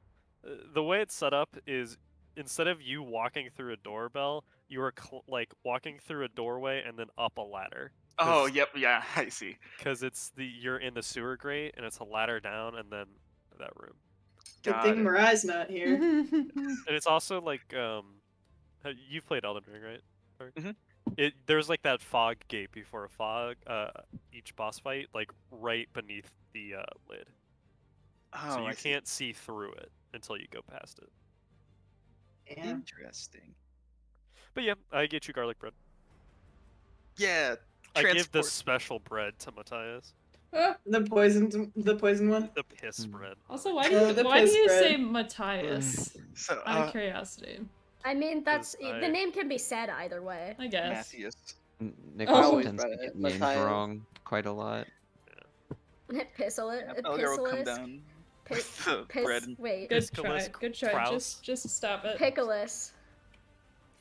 the way it's set up is instead of you walking through a doorbell, you are like walking through a doorway and then up a ladder. Oh, yep, yeah, I see. Because you're in the sewer grate and it's a ladder down and then that room. Good thing Mirai's not here. And it's also like you've played Elden Ring, right? There's like that fog gate before each boss fight, like right beneath the lid. Oh, so you I see. can't see through it until you go past it. Yeah. Interesting. But yeah, I get you garlic bread. Yeah. I give the special bread to Matthias. The poison one. The piss bread. Also, why do you say Matthias? So, out of curiosity. I mean, the name can be said either way. I guess. Matthias. Nicholas tends to get names wrong quite a lot. Elgar will come down with the bread. Wait. Good try. Just stop it. Pickles.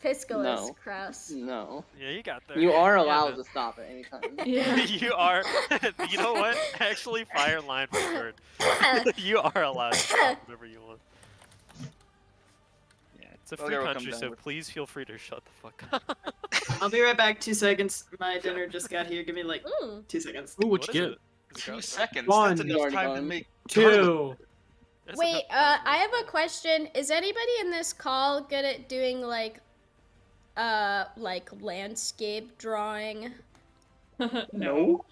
Fiscalus, No. Kraus. No. Yeah, you got there. You are allowed to stop at any time. Yeah. You are. You know what? Actually, fire line for word. You are allowed to stop whenever you want. Yeah, it's a free country, so please feel free to shut the fuck up. I'll be right back. 2 seconds. My dinner just got here. Give me like 2 seconds. Ooh, what you get? 2 seconds. One. That's enough time to make 2. Wait, I have a question. Is anybody in this call good at doing like landscape drawing? No.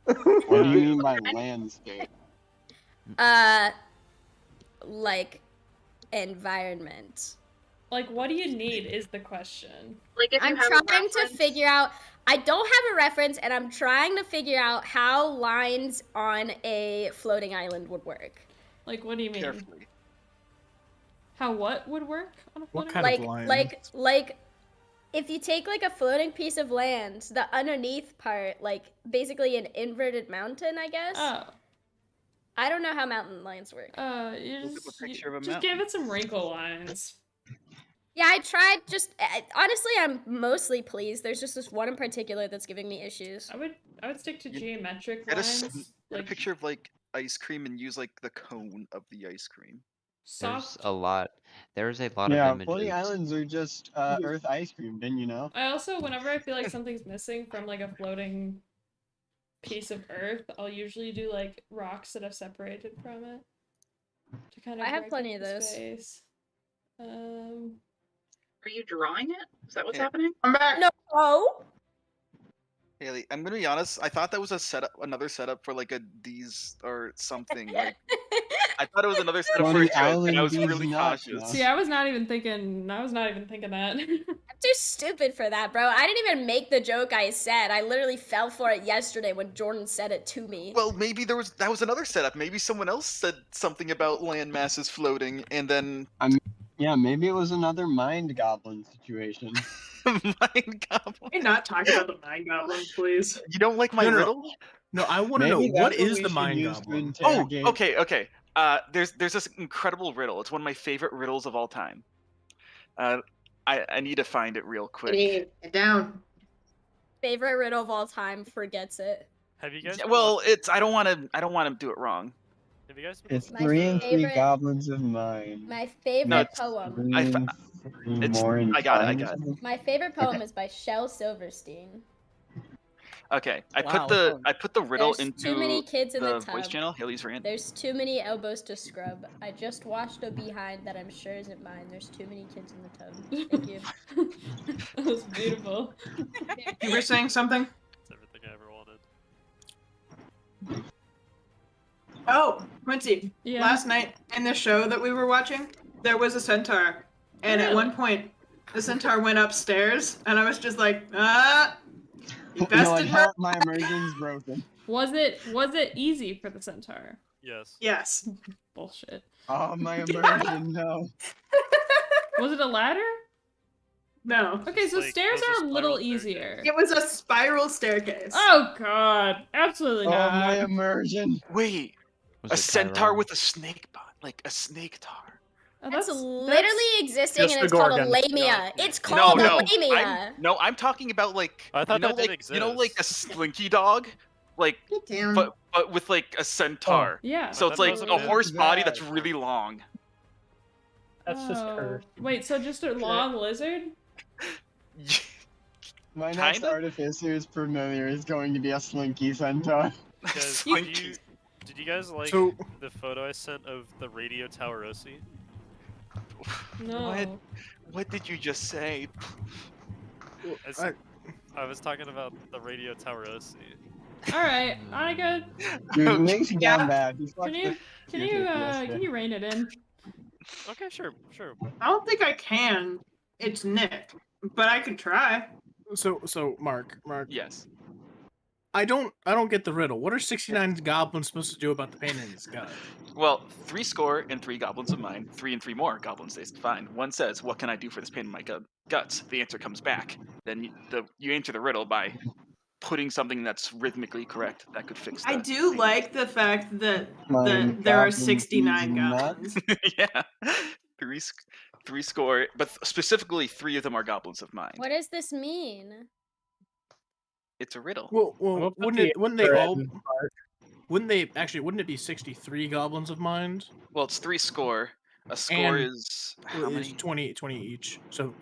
What do you mean by landscape? Like environment. Like, what do you need is the question. Like, if you I'm have trying to figure out. I don't have a reference, and I'm trying to figure out how lines on a floating island would work. Like, what do you mean? Carefully. How what would work on a floating island? Like, if you take like a floating piece of land, the underneath part, like basically an inverted mountain, I guess. Oh. I don't know how mountain lines work. You just give it some wrinkle lines. Yeah, I tried. Honestly, I'm mostly pleased. There's just this one in particular that's giving me issues. I would stick to geometric Get lines. a picture of like ice cream and use like the cone of the ice cream. There's a lot. There's a lot of images. Floating islands are just Earth ice cream. Didn't you know? I also, whenever I feel like something's missing from like a floating piece of Earth, I'll usually do like rocks that have separated from it to kind of. I have break plenty up of the those. space. Are you drawing it? Is that what's happening? I'm back. No. Haley, I'm gonna be honest. I thought that was another setup for like a D's or something. Like, I thought it was another setup for a joke, and I was really cautious. See, I was not even thinking that. I'm too stupid for that, bro. I didn't even make the joke I said. I literally fell for it yesterday when Jordan said it to me. Well, maybe that was another setup. Maybe someone else said something about land masses floating, and then yeah, maybe it was another mind goblin situation. Mind goblin. Can we not talk about the mind goblin, please? You don't like my riddle? No, I want to know what is the mind use to goblin. Oh, interrogate. okay. There's this incredible riddle. It's one of my favorite riddles of all time. I need to find it real quick. Get down. Favorite riddle of all time, forgets it. Have you guys? Yeah, well, it's I don't want to do it wrong. Have you guys? Been It's My 3 and 3 favorite- goblins of mine. My favorite poem. 3 and 3 more and I got it. five. My favorite poem is by Shel Silverstein. Okay, I Wow. put the riddle There's into too many kids in the voice tub. channel. Haley's rant. There's too many elbows to scrub. I just washed a behind that I'm sure isn't mine. There's too many kids in the tub. Thank you. That was beautiful. You were saying something? It's everything I ever wanted. Oh, Quincy. Yeah. Last night in the show that we were watching, there was a centaur. And at one point, the centaur went upstairs, and I was just like, you bested her. My immersion's broken. Was it easy for the centaur? Yes. Yes. Bullshit. Oh, my immersion, no. Was it a ladder? No. Okay, so Like, stairs it was are a a little spiral easier. It was a spiral staircase. Oh god, absolutely Oh, not. my immersion. Wait, Was a it centaur Tyrone? with a snake bot, like a snake tar. Oh, That's literally existing, just and a it's called a gorgon. lamia. No. It's called No, a lamia. I'm talking about like I thought you know, that did like you know, like a exist. slinky dog, like Get down. but with like a centaur. Yeah. So I it's thought like that a was a horse bit. body that's really long. That's just Oh. cursed. Wait, so just a long lizard? My next Kinda? artificer is familiar is going to be a slinky centaur. Guys, Slinky. did you guys like So- the photo I sent of the Radio Tower OC? No. What did you just say? I was talking about the Radio Tower OC. Alright, Annika, Dude, Nick's Yeah. down bad. He's can you can you rein it in? Okay, sure. I don't think I can. It's Nick. But I could try. So Mark, Yes. I don't get the riddle. What are 69 goblins supposed to do about the pain in his gut? Well, 3 score and 3 goblins of mine. 3 and 3 more goblins they find. One says, "What can I do for this pain in my guts?" The answer comes back. Then you answer the riddle by putting something that's rhythmically correct that could fix. I the do pain. like the fact that Mine there are goblins 69 easy goblins. Yeah, three score, but specifically 3 of them are goblins of mine. What does this mean? It's a riddle. Well, We'll put wouldn't they answer all? in part. Wouldn't it be 63 goblins of mind? Well, it's 3 score. A score And is how Is many? 20 each. So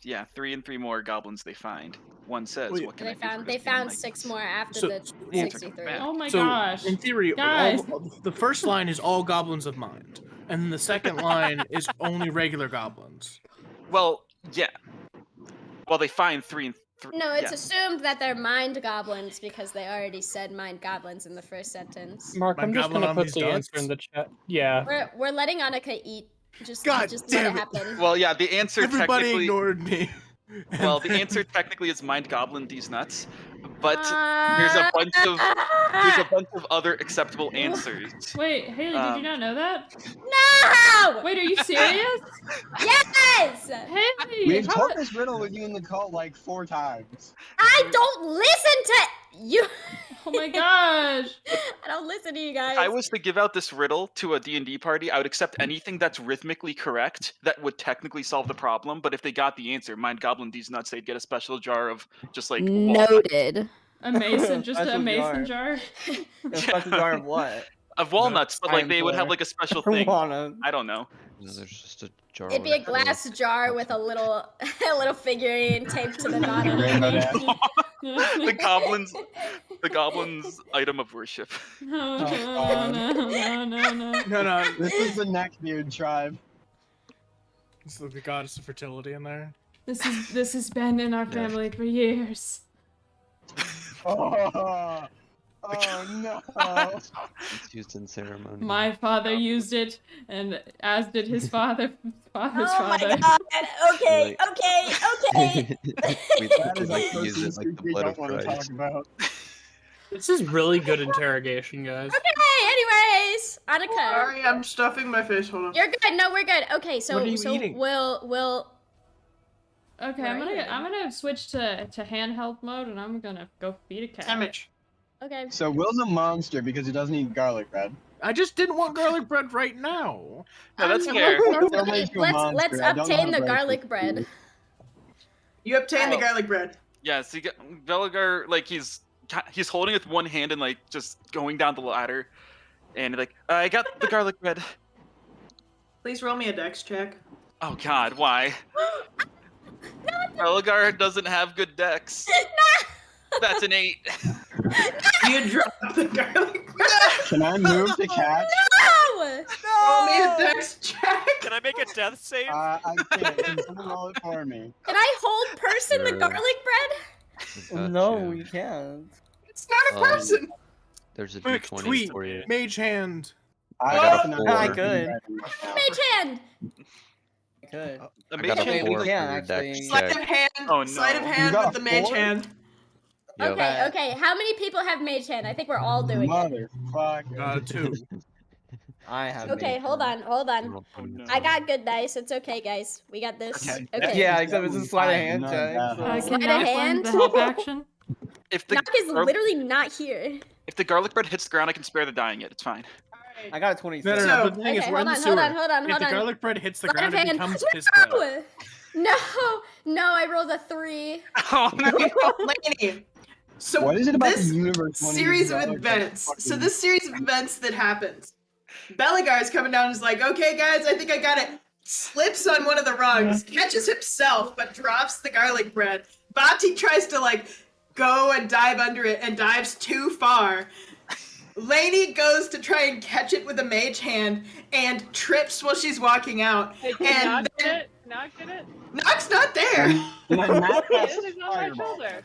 Yeah, 3 and 3 more goblins they find. One says, Wait. "What can I do for They this pain in found my 6 guts?" more after So- the well, 63. back. Oh my so gosh. in theory, Guys. the first line is all goblins of mind, and then the second line is only regular goblins. Well, yeah. Well, they find 3 and 3. No, it's yeah. assumed that they're mind goblins because they already said mind goblins in the first sentence. Mark, My I'm just goblin gonna on put these the dots? answer in the chat. Yeah. We're letting Annika eat. Just God let damn it it. happen. Well, yeah, the answer Everybody technically. ignored me. Well, the answer technically is mind goblin these nuts, but there's a bunch of other acceptable answers. Wait, Haley, did you not know that? No! Wait, are you serious? Yes! Haley, We've how- told this riddle with you in the call like 4 times. I don't listen to you. Oh my gosh. I don't listen to you guys. If I was to give out this riddle to a D&D party, I would accept anything that's rhythmically correct that would technically solve the problem. But if they got the answer, mind goblin these nuts, they'd get a special jar of just like walnuts. Noted. A mason, just a Special mason jar. A special jar of what? of walnuts, but like they would have Player. like a special thing. Walnut. I don't know. No, there's just a jar. It'd be a with glass jar with a little figurine taped to the bottom. The goblins item of worship. No, no. No. This is the Neckbeard tribe. It's the goddess of fertility in there. This has been in our family for years. Oh no. It's used in ceremony. My father used it, and as did his father's Oh father. my god. Okay, Like- okay. we That is like like use it like the we blood don't of want to talk Christ. about. This is really good interrogation, guys. Okay, anyways. Annika. Sorry, I'm stuffing my face. Hold on. You're good. No, we're good. Okay, so What are you eating? we'll Okay, I'm gonna switch to handheld mode, and I'm gonna go feed a cat. Sandwich. Okay. So Will's a monster because he doesn't eat garlic bread. I just didn't want garlic bread right now. No, that's fair. Let's obtain the garlic bread. You obtain the garlic bread. Yeah, so you get Veligar, like he's holding it with one hand and like just going down the ladder, and like I got the garlic bread. Please roll me a dex check. Oh God, why? Veligar doesn't have good dex. That's an 8. You dropped the garlic bread. Can I move to catch? No! Roll me a dex check. Can I make a death save? I can't. Can someone roll it for me? Can I hold person the garlic bread? No, you can't. It's not a person. There's a Quick D20 tweet, for you. mage hand. I got a got 4. I could. Mage hand. I could. The I mage got a hand. 4 we for can, your actually. dex Sleight of check. hand. Oh, no. Sleight of You hand got with the mage 4? hand. Yep. Okay. How many people have mage hand? I think we're all doing it. Motherfucker. 2. I have. Okay, hold on. Oh, no. I got good dice. It's okay, guys. We got this. Okay. Okay. Yeah, except it's a sleight of hand check. Can So. Sleight of Knock hand? lend the help action? If the Knock is literally not here. if the garlic bread hits the ground, I can spare the dying it. It's fine. I got a 26. No. So- But the thing is, Okay, we're in the sewer. hold on. If the garlic bread hits the Sleight of ground, it hand. becomes piss bread. No, I rolled a 3. Oh no. Laney. So What is it about this the universe? when series you of garlic events? bread So fucking- this series of events that happens. Beligar is coming down and is like, okay guys, I think I got it. Slips on one of the rungs, catches himself, but drops the garlic bread. Bati tries to like go and dive under it and dives too far. Laney goes to try and catch it with a mage hand and trips while she's walking out. Hey, And can Knock get it? Knock's not there. And then Matt He casts is, he's on my Fireball. shoulder.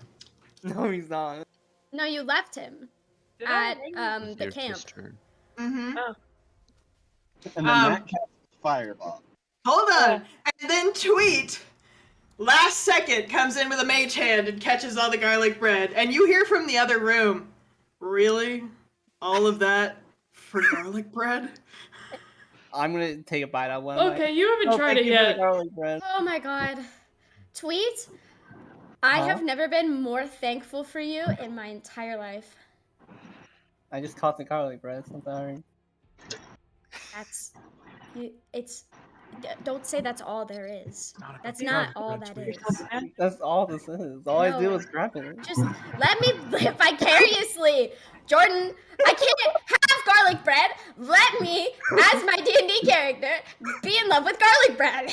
No, he's not. No, you left him Did I? at It's the your camp. turn. Mm-hmm. And then Matt casts Fireball. Hold on. And then Tweet, last second, comes in with a mage hand and catches all the garlic bread. And you hear from the other room, really? All of that for garlic bread? I'm gonna take a bite out of one. Okay, you haven't tried it yet. Garlic bread. Oh my god. Tweet, I Huh? have never been more thankful for you in my entire life. I just caught the garlic bread. I'm sorry. That's don't say that's all there is. That's garlic not all bread, that Tweet. is. That's all this is. All I do No. is grab it. Just let me live vicariously. Jordan, I can't have garlic bread. Let me, as my D&D character, be in love with garlic bread.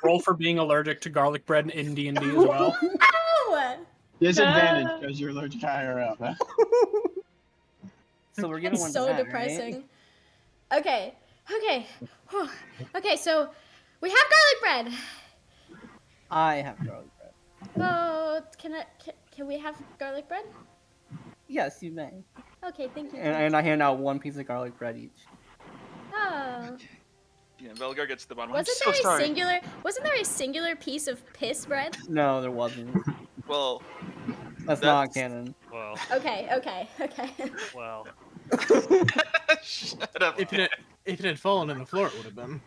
Roll for being allergic to garlic bread in D&D as well. Ow! Disadvantage because you're allergic to IRL. So we're giving That's one so to Matt, depressing. Okay. Whew. Okay, so we have garlic bread. I have garlic bread. Oh, can we have garlic bread? Yes, you may. Okay, thank you. And I hand out one piece of garlic bread each. Oh. Yeah, Veligar gets to the bottom. Wasn't I'm so there a sorry. singular piece of piss bread? No, there wasn't. Well, That's not canon. Well, Okay. well. Shut up. If it had fallen on the floor, it would have been.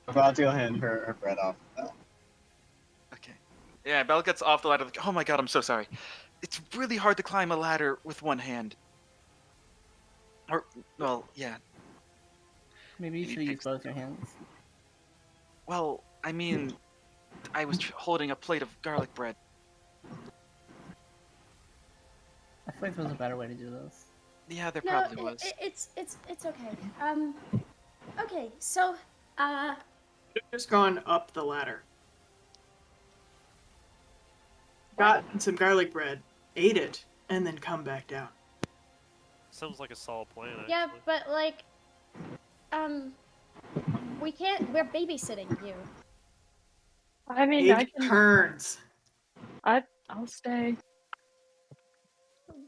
About to hand her bread off. Okay. Yeah, Belle gets off the ladder like, oh my god, I'm so sorry. It's really hard to climb a ladder with one hand. Or, well, yeah. Maybe you should use both your hands. Well, I mean, I was holding a plate of garlic bread. I feel like there was a better way to do this. Yeah, there No, probably was. it's okay. Okay, so Just gone up the ladder. Got some garlic bread, ate it, and then come back down. Sounds like a solid plan. yeah, Actually. but like, we can't. We're babysitting you. I mean, I Take can. turns. I'll stay.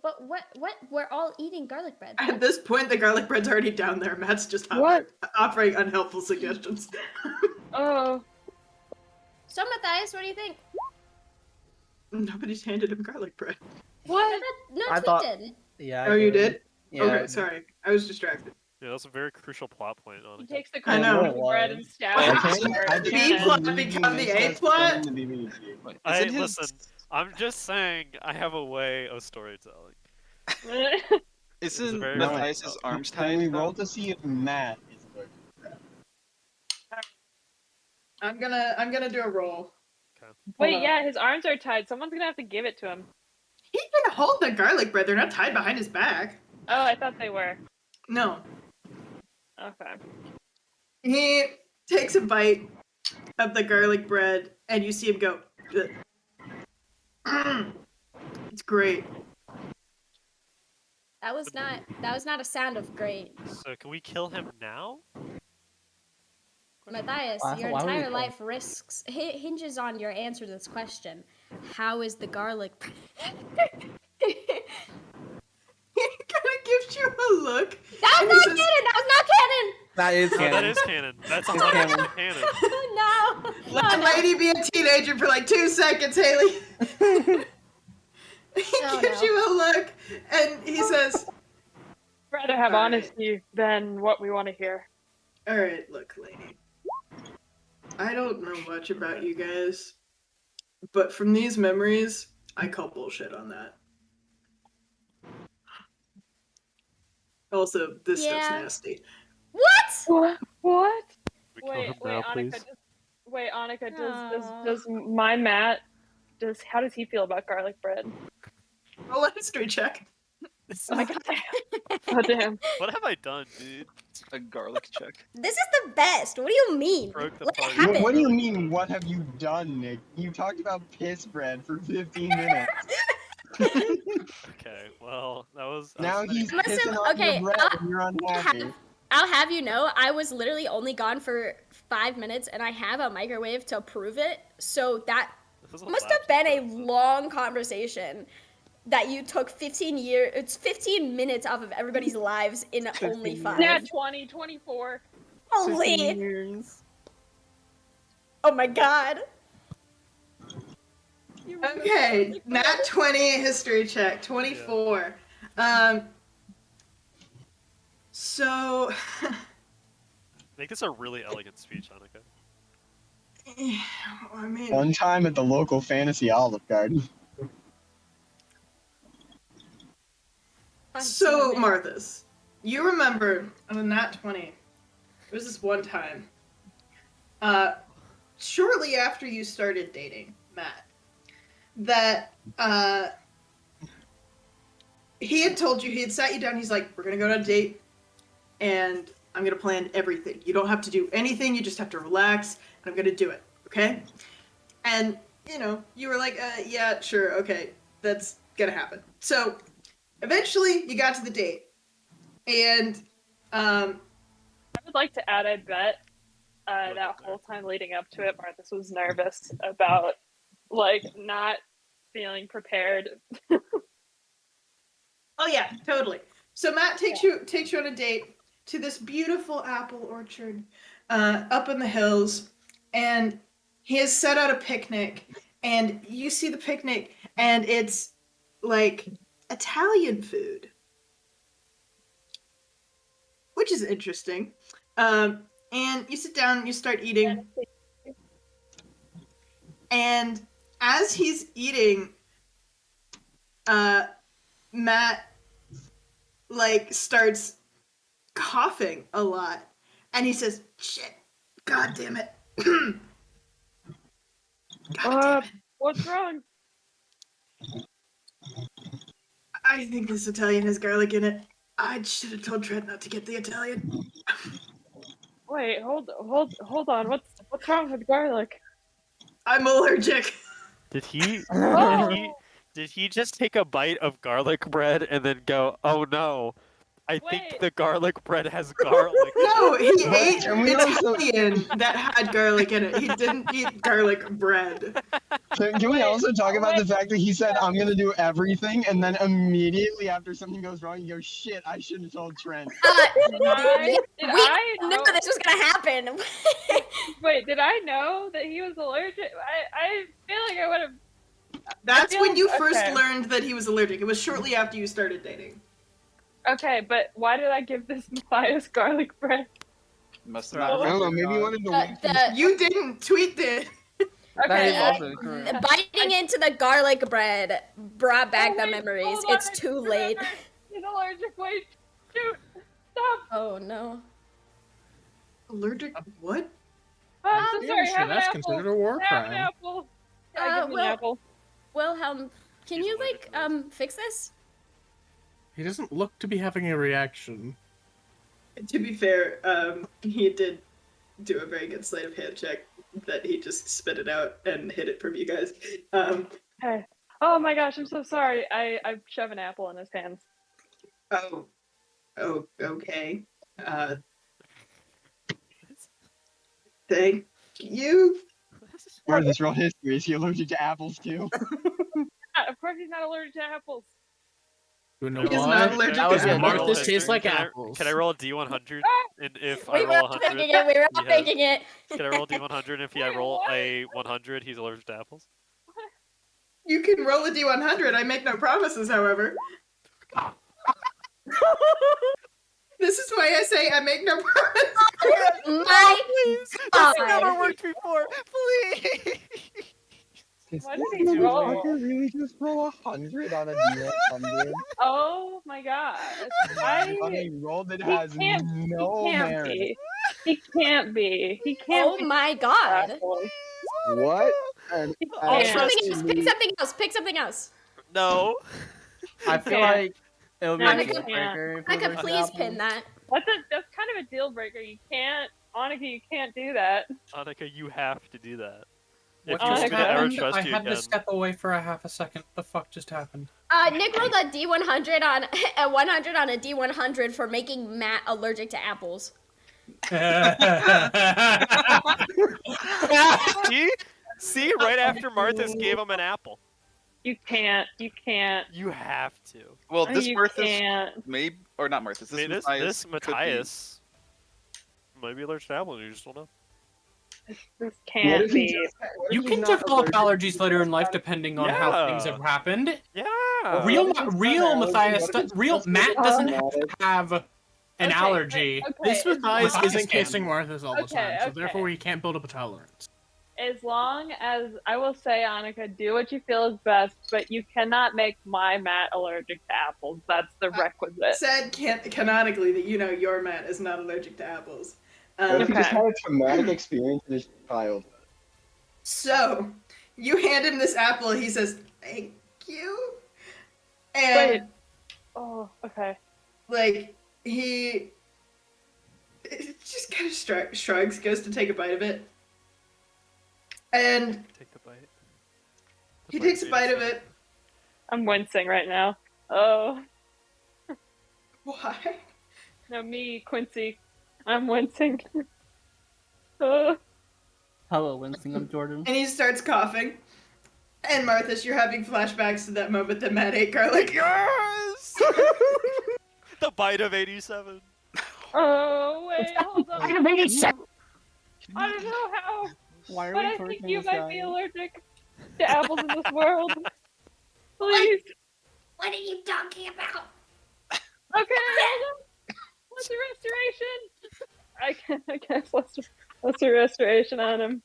But what? We're all eating garlic bread. At this point, the garlic bread's already down there. Matt's just What? offering unhelpful suggestions. Oh. So Matthias, what do you think? Nobody's handed him garlic bread. No, What? no, I Tweet thought- did. Yeah. Oh, you did? Yeah. Okay, sorry. I was distracted. Yeah, that's a very crucial plot point. He Annika. takes the I know. cold bread and stabs I it. can't- I The can't B plot believe become you the missed A us plot? defending the BBG. Hey, Isn't his- listen, I'm just saying I have a way of storytelling. Isn't very Matthias's arms tied? Can we though? roll to see if Matt is I'm gonna do a roll. Wait, Hold yeah, his arms are tied. Someone's gonna have to give it to him. He can hold the garlic bread. They're not tied behind his back. Oh, I thought they were. No. Okay. He takes a bite of the garlic bread, and you see him go. It's great. That was not a sound of great. So can we kill him now? Matthias, Why- your why would we entire kill life hinges on your answer to this question. How is the garlic? He kind of gives you a look. That and was he not says, canon! That was not canon! That is No, canon. that is canon. That's It's 100% canon. canon. No! Let the lady be a teenager for like 2 seconds, Haley. He gives you a look, and he says, Rather have All right. honesty than what we want to hear. all right, look, lady. I don't know much about you guys, but from these memories, I call bullshit on that. Also, this stuff's Yeah. nasty. What? What? We kill Wait, him wait, now, Annika. please. Annika. Aw. Does my Matt? How does he feel about garlic bread? Roll a history check. Oh my god. Oh damn. What have I done, dude? A garlic check. This is the best. What do you mean? Broke the What party. happened? What do you mean, what have you done, Nick? You talked about piss bread for 15 minutes. Okay, well, that was. Now funny. he's Listen, pissing on okay, your bread and you're unhappy. I'll have you know, I was literally only gone for 5 minutes, and I have a microwave to prove it. So that This was must have been a long conversation that you took 15 years. It's 15 minutes off of everybody's lives in only 5. Yeah, 20, 24. Holy! Years. Oh my god! Okay, Nat 20 history check, 24. So, Make this a really elegant speech, Annika. I mean, One time at the local fantasy Olive Garden. so Marthas, you remember on a Nat 20, it was this one time, shortly after you started dating Matt, that he had told you, he had sat you down, he's like, we're gonna go on a date, and I'm gonna plan everything. You don't have to do anything, you just have to relax, and I'm gonna do it, okay? And, you know, you were like, yeah, sure, okay, that's gonna happen. So, eventually, you got to the date, and, I would like to add, I bet that whole time leading up to it, Marthas was nervous about, like, not feeling prepared. oh yeah, totally. So Matt takes you on a date to this beautiful apple orchard up in the hills, and he has set out a picnic, and you see the picnic, and it's like Italian food, which is interesting. And you sit down, you start eating, and as he's eating, Matt like starts coughing a lot, and he says, "Shit, god damn it." God damn it. What's wrong? I think this Italian has garlic in it. I should have told Trent not to get the Italian. Wait, hold on. What's wrong with garlic? I'm allergic. Did he? Oh. Did he just take a bite of garlic bread and then go, "Oh no, I think the garlic bread has garlic"? No, he But ate can we also- Italian that had garlic in it. He didn't eat garlic bread. Can we also talk about the fact that he said, I'm gonna do everything, and then immediately after something goes wrong, you go, shit, I should have told Trent. Did I knew know this was gonna happen. Wait, did I know that he was allergic? I feel like I would have. That's when you first okay. learned that he was allergic. It was shortly after you started dating. Okay, but why did I give this Matthias garlic bread? Must I not. don't know. Maybe you wanted to. You didn't tweet it. Okay, biting into the garlic bread brought back the memories. hold on, It's I too late. He's allergic. Wait, shoot, stop. Oh no. Allergic? What? Oh, I'm so sorry. Sure, Have an that's apple. considered a war Have an crime. apple. Give me an apple. Wilhelm, can you fix this? He doesn't look to be having a reaction. To be fair, he did do a very good sleight of hand check that he just spit it out and hid it from you guys. Hey. Oh my gosh, I'm so sorry. I shove an apple in his hands. Oh, okay. Thank you. Where this real history? Is he allergic to apples too? Of course he's not allergic to apples. You know He's what? not allergic to apples. Martha's taste like apples. Can I roll a D100? And if We I were roll all 100, thinking it. We were all thinking it. Can I roll a D100? If I roll a 100, he's allergic to apples. You can roll a D100. I make no promises, however. This is why I say I make no promises. My please. That's never worked before. Please. Why did he roll? Really just roll 100 on a D100? Oh my god. On a roll that has no merit. He can't be. He can't be. Oh my god. What? Pick something else. Pick something else. Pick something else. No. I feel like it would be a deal Annika, breaker. if it Annika, was please apples. pin that. That's kind of a deal breaker. You can't, Annika, you can't do that. Annika, you have to do that. What If you're just gonna ever happened? trust I you had again. to step away for a half a second. The fuck just happened? Nick rolled a D100 on a 100 on a D100 for making Matt allergic to apples. See, right after Martha's gave him an apple. You can't. You have to. Well, this You Martha's can't. maybe or not Martha's. This This Matthias. Matthias might be allergic to apples. You just don't know. This can't be. You can develop allergies later in life depending on how things have happened. Yeah. Real Matthias, real Matt doesn't have an allergy. This Matthias Matthias isn't can. kissing Martha's all the time, so okay. therefore he can't build up a tolerance. As long as I will say, Annika, do what you feel is best, but you cannot make my Matt allergic to apples. That's the requisite. Said canonically that your Matt is not allergic to apples. What if he just had a traumatic experience in his childhood? So, you hand him this apple, he says, "Thank you." And Wait. Oh, okay. like he just kind of shrugs, goes to take a bite of it, and Take the bite. he takes a bite of it. I'm wincing right now. Oh. Why? No, me, Quincy. I'm wincing. Oh. Hello, wincing. I'm Jordan. And he starts coughing. And Marthas, you're having flashbacks to that moment that Matt ate garlic. Yes! The bite of 87. Oh, wait, hold on. I'm 87. I don't know how, Why are but we I torturing think you this might guy? be allergic to apples in this world. Please. What are you talking about? Okay, hold on. What's the restoration? I guess let's do restoration on him.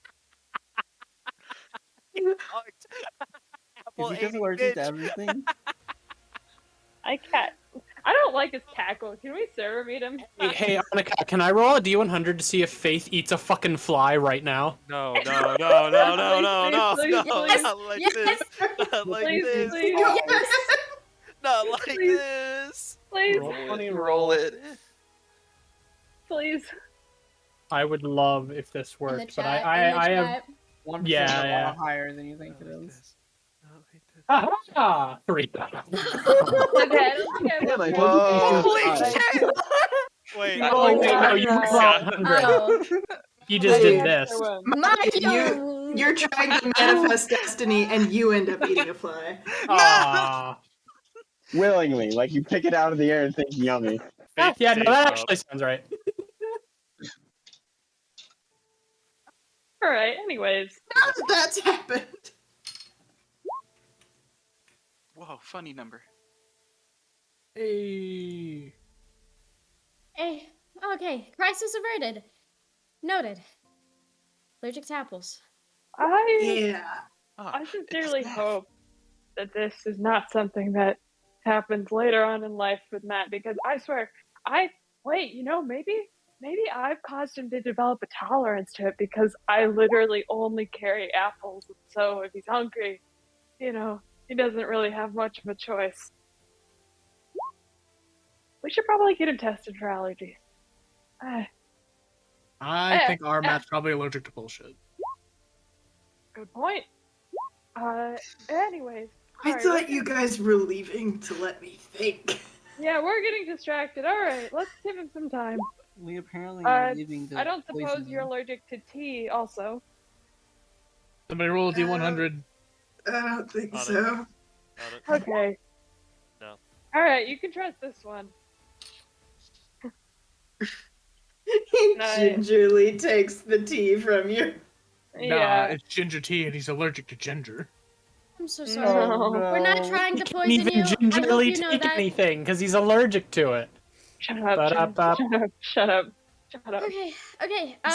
Is he just allergic to everything? I don't like his cackle. Can we server meet him? Hey, Annika, can I roll a D100 to see if Faith eats a fucking fly right now? No. Please, Yes, Not like yes. this. Not like Please, this. please. Yes! Not like Please. this. Please, Roll it. please. I would love if this In the worked, but chat, I in the have... chat. 1% Yeah. a lot higher than you think it is. Ah, 3. Okay, I don't think Damn, I I told you these Holy things shit! Wait. Oh, wait, no, you rolled God. 100. Oh, He just did this. Matthew! You're trying to manifest destiny and you end up eating a fly. Aww. Willingly, like you pick it out of the air and think yummy. Yeah, no, that actually sounds right. Alright, anyways. Now that that's happened. Whoa, funny number. Hey. Hey, okay. Crisis averted. Noted. Allergic to apples. Yeah. I sincerely hope that this is not something that happens later on in life with Matt, because I swear, maybe I've caused him to develop a tolerance to it because I literally only carry apples. And so if he's hungry, he doesn't really have much of a choice. We should probably get him tested for allergies. I think our Matt's probably allergic to bullshit. Good point. Anyways. I thought you guys were leaving to let me think. Yeah, we're getting distracted. All right, let's give him some time. We apparently are leaving the I don't suppose poison you're allergic to tea also. Somebody roll a D100. I don't think so. Okay. No. All right, you can trust this one. He gingerly takes the tea from you. Nah, it's ginger tea and he's allergic to ginger. I'm so sorry. No. We're not trying to He poison can't you. even I hope gingerly you know take that. anything because he's allergic to it. Shut up. Shut up. Okay.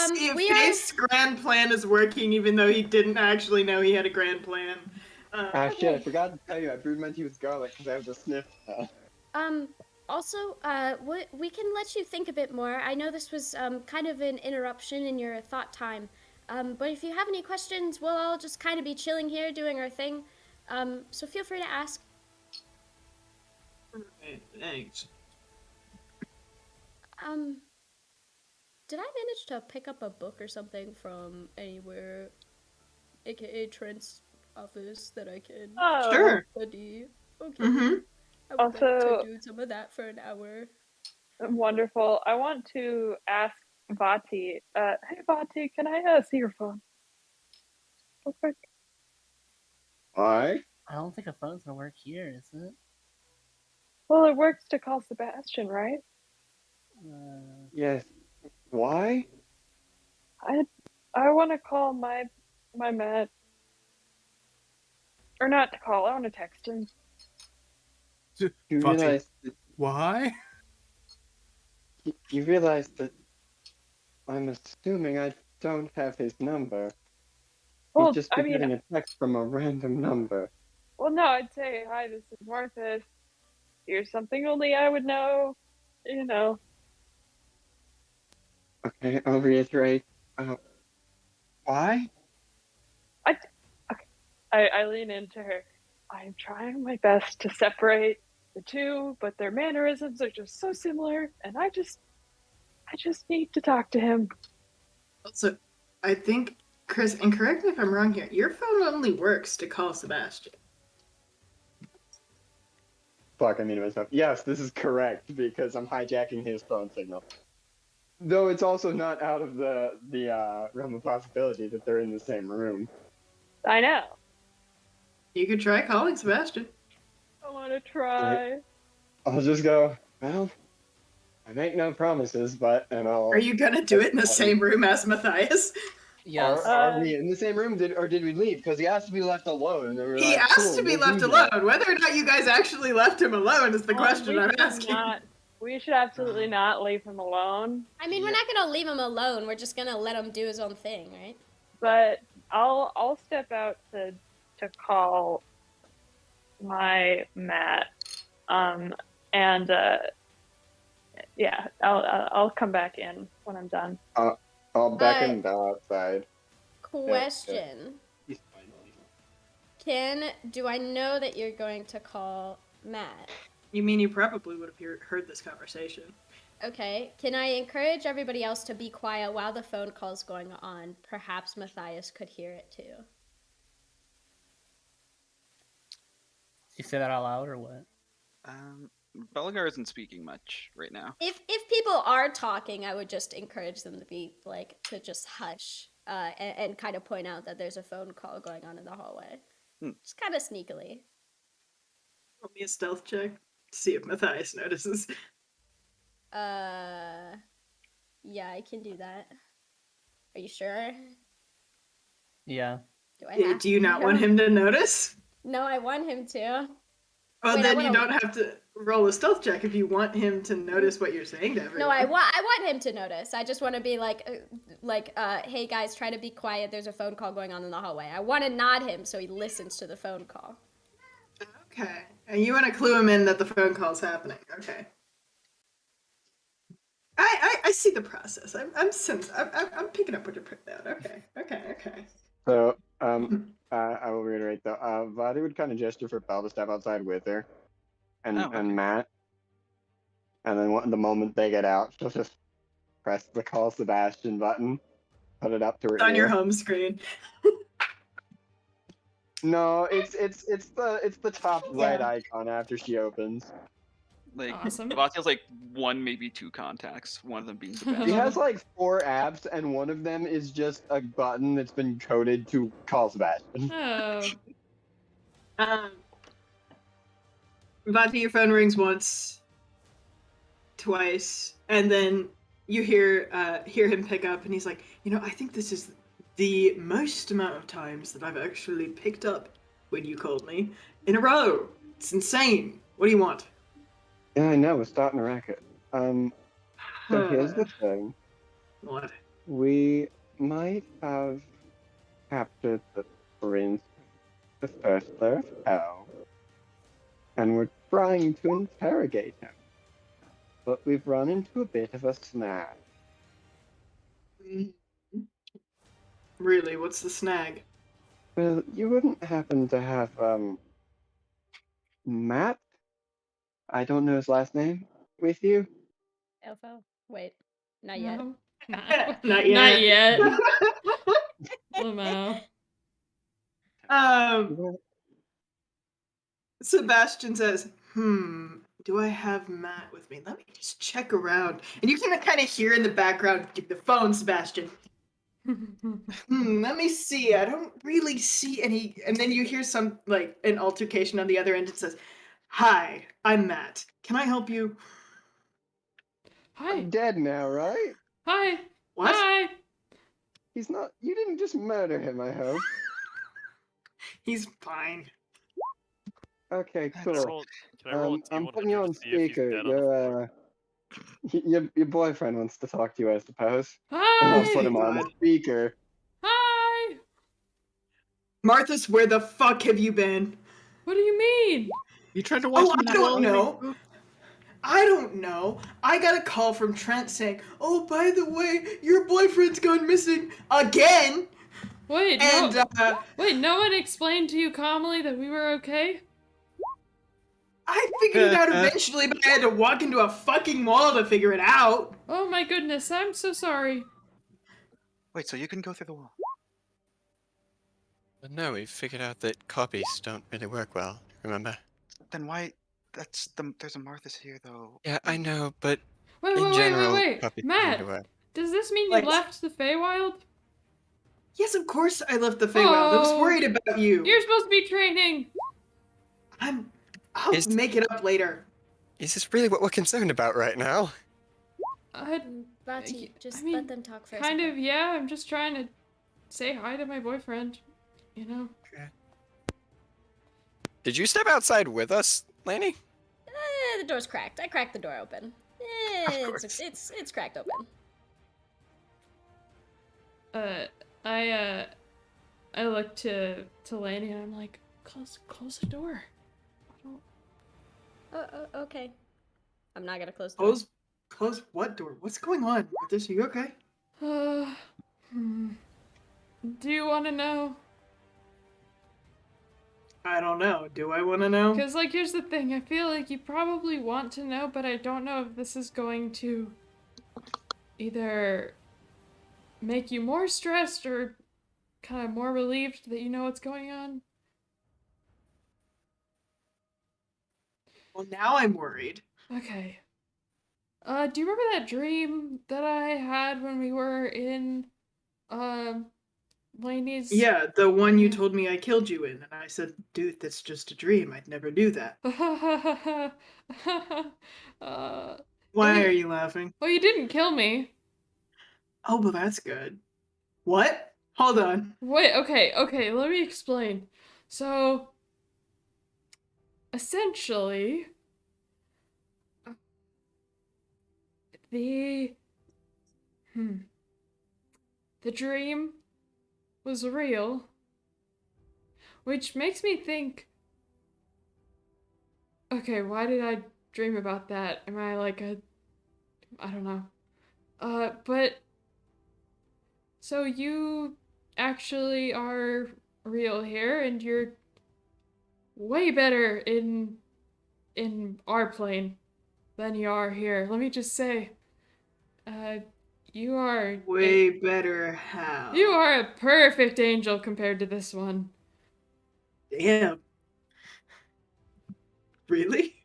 See if we Faith's grand plan is working, even though he didn't actually know he had a grand plan. Shit, I forgot to tell you, I brewed my tea with garlic because I have the sniff. Also, we can let you think a bit more. I know this was kind of an interruption in your thought time. But if you have any questions, we'll all just kind of be chilling here doing our thing. So feel free to ask. Thanks. Did I manage to pick up a book or something from anywhere, aka Trent's office, that I can Sure. study? Okay. Mm-hmm. I would like to do some of that for an hour. Wonderful. I want to ask Vati. Hey Vati, can I see your phone? Real quick. Why? I don't think a phone's gonna work here, is it? Well, it works to call Sebastian, right? Yes. Why? I want to call my Matt. Or not to call. I want to text him. You realize that, why? You realize that I'm assuming I don't have his number. Well, He'd just be getting a text from a random number. Well, no, I'd say, hi, this is Martha. Here's something only I would know. Okay, I'll reiterate. Why? I lean into her. I'm trying my best to separate the two, but their mannerisms are just so similar, and I just need to talk to him. Also, I think, Chris, and correct me if I'm wrong here, your phone only works to call Sebastian. Fuck, I mean to myself. Yes, this is correct, because I'm hijacking his phone signal. Though it's also not out of the realm of possibility that they're in the same room. I know. You could try calling Sebastian. I want to try. I'll just go, well, I make no promises, but, and I'll... Are you gonna do it in the same room as Matthias? Yes. Are we in the same room, or did we leave? Because he asked to be left alone. And He asked to be left alone. Whether or not you guys actually left him alone is the question I'm asking. We should absolutely not leave him alone. I mean, we're not gonna leave him alone. We're just gonna let him do his own thing, right? But I'll step out to call my Matt, yeah, I'll come back in when I'm done. I'll beckon Bell outside. Question. Do I know that you're going to call Matt? You mean you probably would have heard this conversation. Okay. Can I encourage everybody else to be quiet while the phone call's going on? Perhaps Matthias could hear it too. Did you say that out loud or what? Belgar isn't speaking much right now. If people are talking, I would just encourage them to be to just hush and kind of point out that there's a phone call going on in the hallway. Just kind of sneakily. Roll me a stealth check to see if Matthias notices. Yeah, I can do that. Are you sure? Yeah. Do you not want him to notice? No, I want him to. Oh, then you don't have to roll a stealth check if you want him to notice what you're saying to everyone. No, I want him to notice. I just want to be like, hey guys, try to be quiet. There's a phone call going on in the hallway. I want to nod him so he listens to the phone call. Okay, and you want to clue him in that the phone call's happening. Okay. I see the process. I'm picking up what you're putting down. Okay. So, I will reiterate though. Vadi would kind of gesture for Belle to step outside with her, and Matt. And then the moment they get out, she'll just press the call Sebastian button, put it up to her ear. On your home screen. No, it's the top right icon after she opens. Like, awesome. Vati has like 1, maybe 2 contacts. One of them being Sebastian. He has like 4 apps, and one of them is just a button that's been coded to call Sebastian. Oh. Vati, your phone rings once, twice, and then you hear him pick up, and he's like, I think this is the most amount of times that I've actually picked up when you called me in a row. It's insane. What do you want? Yeah, I know. We're starting a racket. So here's the thing. What? We might have captured the prince, the first layer of hell, and we're trying to interrogate him. But we've run into a bit of a snag. Really? What's the snag? Well, you wouldn't happen to have, Matt? I don't know his last name. With you? Elfo? Wait. Not yet. No. Not yet. Not yet. Sebastian says, do I have Matt with me? Let me just check around. And you can kind of hear in the background, get the phone, Sebastian. Let me see. I don't really see any. And then you hear some, like, an altercation on the other end. It says, hi, I'm Matt. Can I help you? Hi. I'm dead now, right? Hi. What? Hi. He's not. You didn't just murder him, I hope. He's fine. Okay, Can cool. I roll a I'm D100 putting you on to see if he's speaker. dead on the floor? Your boyfriend wants to talk to you, I suppose. Hi. And I'll put him on speaker. Hi. Marthas, where the fuck have you been? What do you mean? You tried to watch me. I don't know. I don't know. I got a call from Trent saying, "Oh, by the way, your boyfriend's gone missing again." Wait, no one explained to you calmly that we were okay? I figured it out eventually, but I had to walk into a fucking wall to figure it out. Oh my goodness, I'm so sorry. Wait, so you can go through the wall? But no, we figured out that copies don't really work well, remember? Then why... There's a Martha's here, though. Yeah, I know, but Wait, copies Matt, seem to work. does this mean you left the Feywild? Yes, of course I left the Feywild. I was worried about you. You're supposed to be training. I'll make it up later. Is this really what we're concerned about right now? Vati, just let them talk first. Kind of, yeah. I'm just trying to say hi to my boyfriend, you know? Okay. Did you step outside with us, Lanny? The door's cracked. I cracked the door open. It's cracked open. I look to Lanny and I'm like, close the door. Okay. I'm not gonna close the door. Close what door? What's going on? Marthas, are you okay? Do you want to know? I don't know. Do I want to know? Because, like, here's the thing. I feel like you probably want to know, but I don't know if this is going to either make you more stressed or kind of more relieved that you know what's going on. Well, now I'm worried. Okay. Do you remember that dream that I had when we were in, Laney's? Yeah, the one you told me I killed you in, and I said, dude, that's just a dream. I'd never do that. Why are you laughing? Well, you didn't kill me. Oh, well, that's good. What? Hold on. Wait, okay, let me explain. So, essentially, the dream was real, which makes me think, okay, why did I dream about that? Am I like I don't know. But so you actually are real here, and you're way better in our plane than you are here. Let me just say, you are way better. How? You are a perfect angel compared to this one. Damn. Really?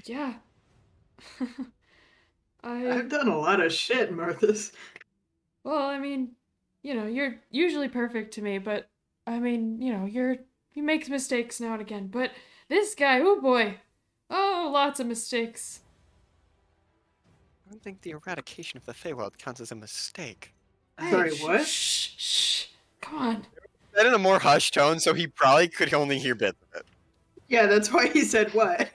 Yeah. I've done a lot of shit, Marthas. Well, I mean, you're usually perfect to me, but I mean, he makes mistakes now and again. But this guy, oh boy. Oh, lots of mistakes. I don't think the eradication of the Feywild counts as a mistake. Hey, sorry, what? Shh. Come on. Said in a more hushed tone, so he probably could only hear bits of it. Yeah, that's why he said what.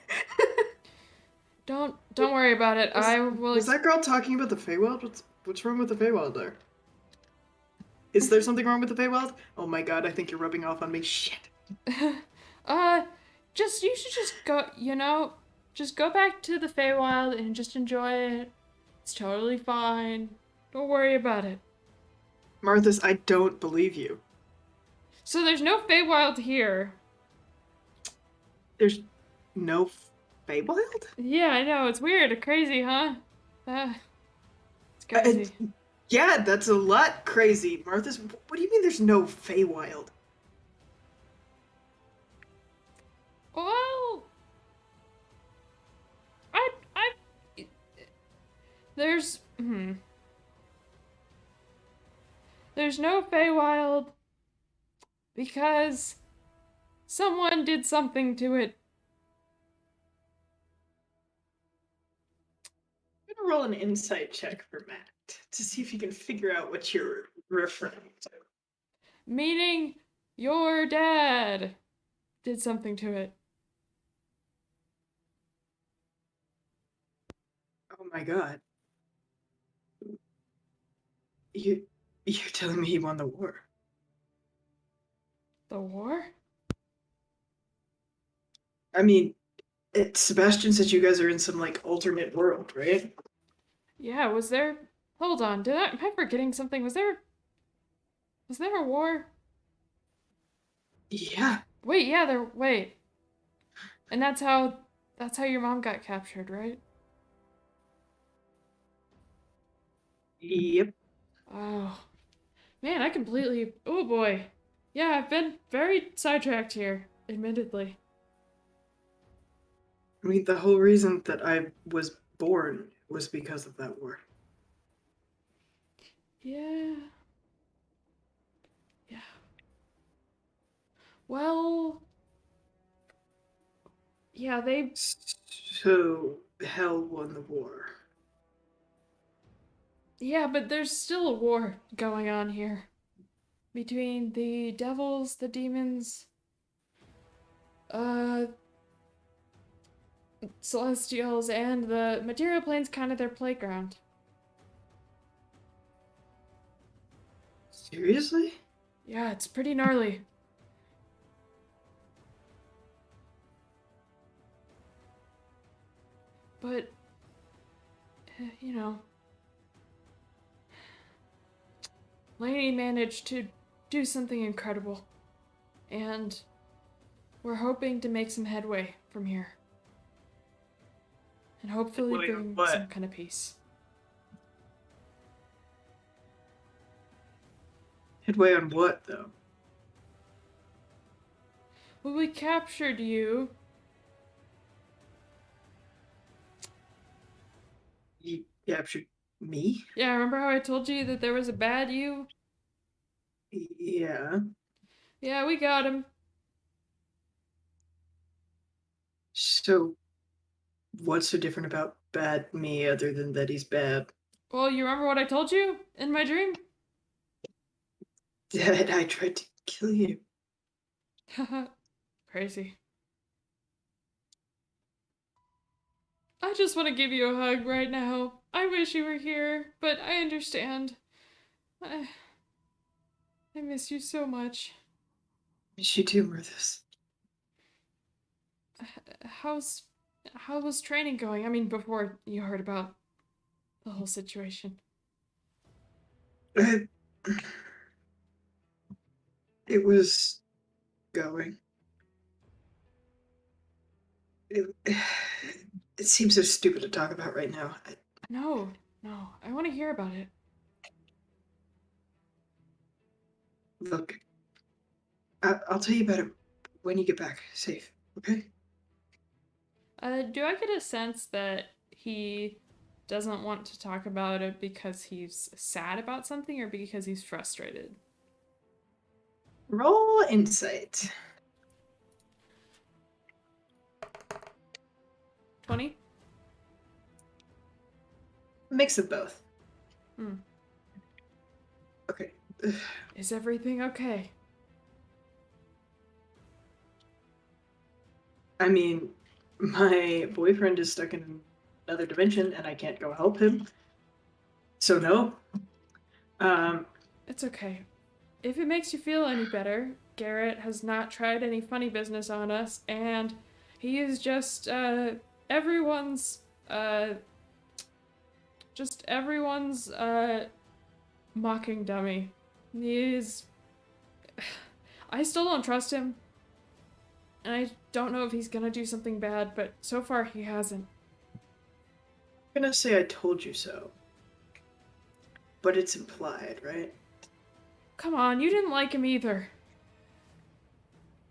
Don't worry about it. I will. Was that girl talking about the Feywild? What's wrong with the Feywild there? Is there something wrong with the Feywild? Oh my god, I think you're rubbing off on me. Shit. You should just go, just go back to the Feywild and just enjoy it. It's totally fine. Don't worry about it. Marthas, I don't believe you. So there's no Feywild here. There's no Feywild? Yeah, I know. It's weird. Crazy, huh? It's crazy. Yeah, that's a lot crazy. Marthas, what do you mean there's no Feywild? Well, there's no Feywild because someone did something to it. I'm gonna roll an insight check for Matt to see if you can figure out what you're referring to. Meaning your dad did something to it. Oh my god. You're telling me he won the war? The war? I mean, Sebastian said you guys are in some, like, alternate world, right? Yeah, was there... Hold on, am I forgetting something? Was there a war? Yeah. Wait, yeah, wait. And that's how your mom got captured, right? Yep. Oh. Man, oh boy. Yeah, I've been very sidetracked here, admittedly. I mean, the whole reason that I was born was because of that war. Yeah. Well... Yeah, So, Hell won the war. Yeah, but there's still a war going on here. Between the devils, the demons, celestials, and the material plane's kind of their playground. Seriously? Yeah, it's pretty gnarly. But, Lainey managed to do something incredible. And we're hoping to make some headway from here. And hopefully bring some kind of peace. Headway on what, though? Well, we captured you. You captured me? Yeah, remember how I told you that there was a bad you? Yeah. Yeah, we got him. So, what's so different about bad me other than that he's bad? Well, you remember what I told you in my dream? That I tried to kill you. Crazy. I just want to give you a hug right now. I wish you were here, but I understand. I miss you so much. Miss you too, Mirthus. How was training going? I mean, before you heard about the whole situation. It was going. It seems so stupid to talk about right now. No, I want to hear about it. Look, I'll tell you about it when you get back safe, okay? Do I get a sense that he doesn't want to talk about it because he's sad about something or because he's frustrated? Roll insight. 20? Mix of both. Okay. Is everything okay? I mean, my boyfriend is stuck in another dimension and I can't go help him. So no. It's okay. If it makes you feel any better, Garrett has not tried any funny business on us, and he is just everyone's mocking dummy. He is. I still don't trust him, and I don't know if he's gonna do something bad, but so far he hasn't. I'm gonna say I told you so, but it's implied, right? Come on, you didn't like him either.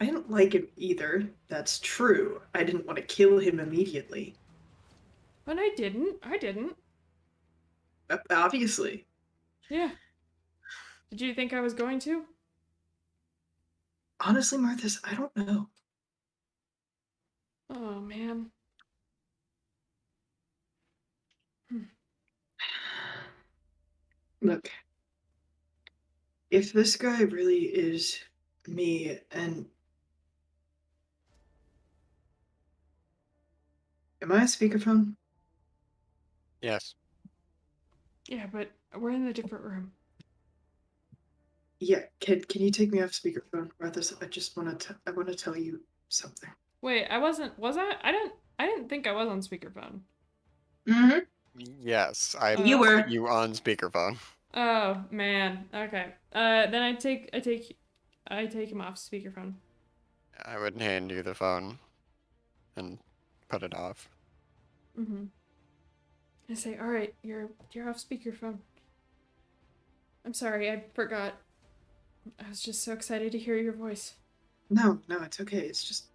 I didn't like him either. That's true. I didn't want to kill him immediately. But I didn't. Obviously. Yeah. Did you think I was going to? Honestly, Marthas, I don't know. Oh, man. Look, if this guy really is me and... Am I a speakerphone? Yes. Yeah, but we're in a different room. Yeah, can you take me off speakerphone, Marthas? I want to tell you something. Wait, was I? I didn't think I was on speakerphone. Mm-hmm. Yes, I You were. put you on speakerphone. Oh man. Okay. Then I take him off speakerphone. I would hand you the phone and put it off. I say, all right, you're off speakerphone. I'm sorry, I forgot. I was just so excited to hear your voice. No, it's okay. It's just...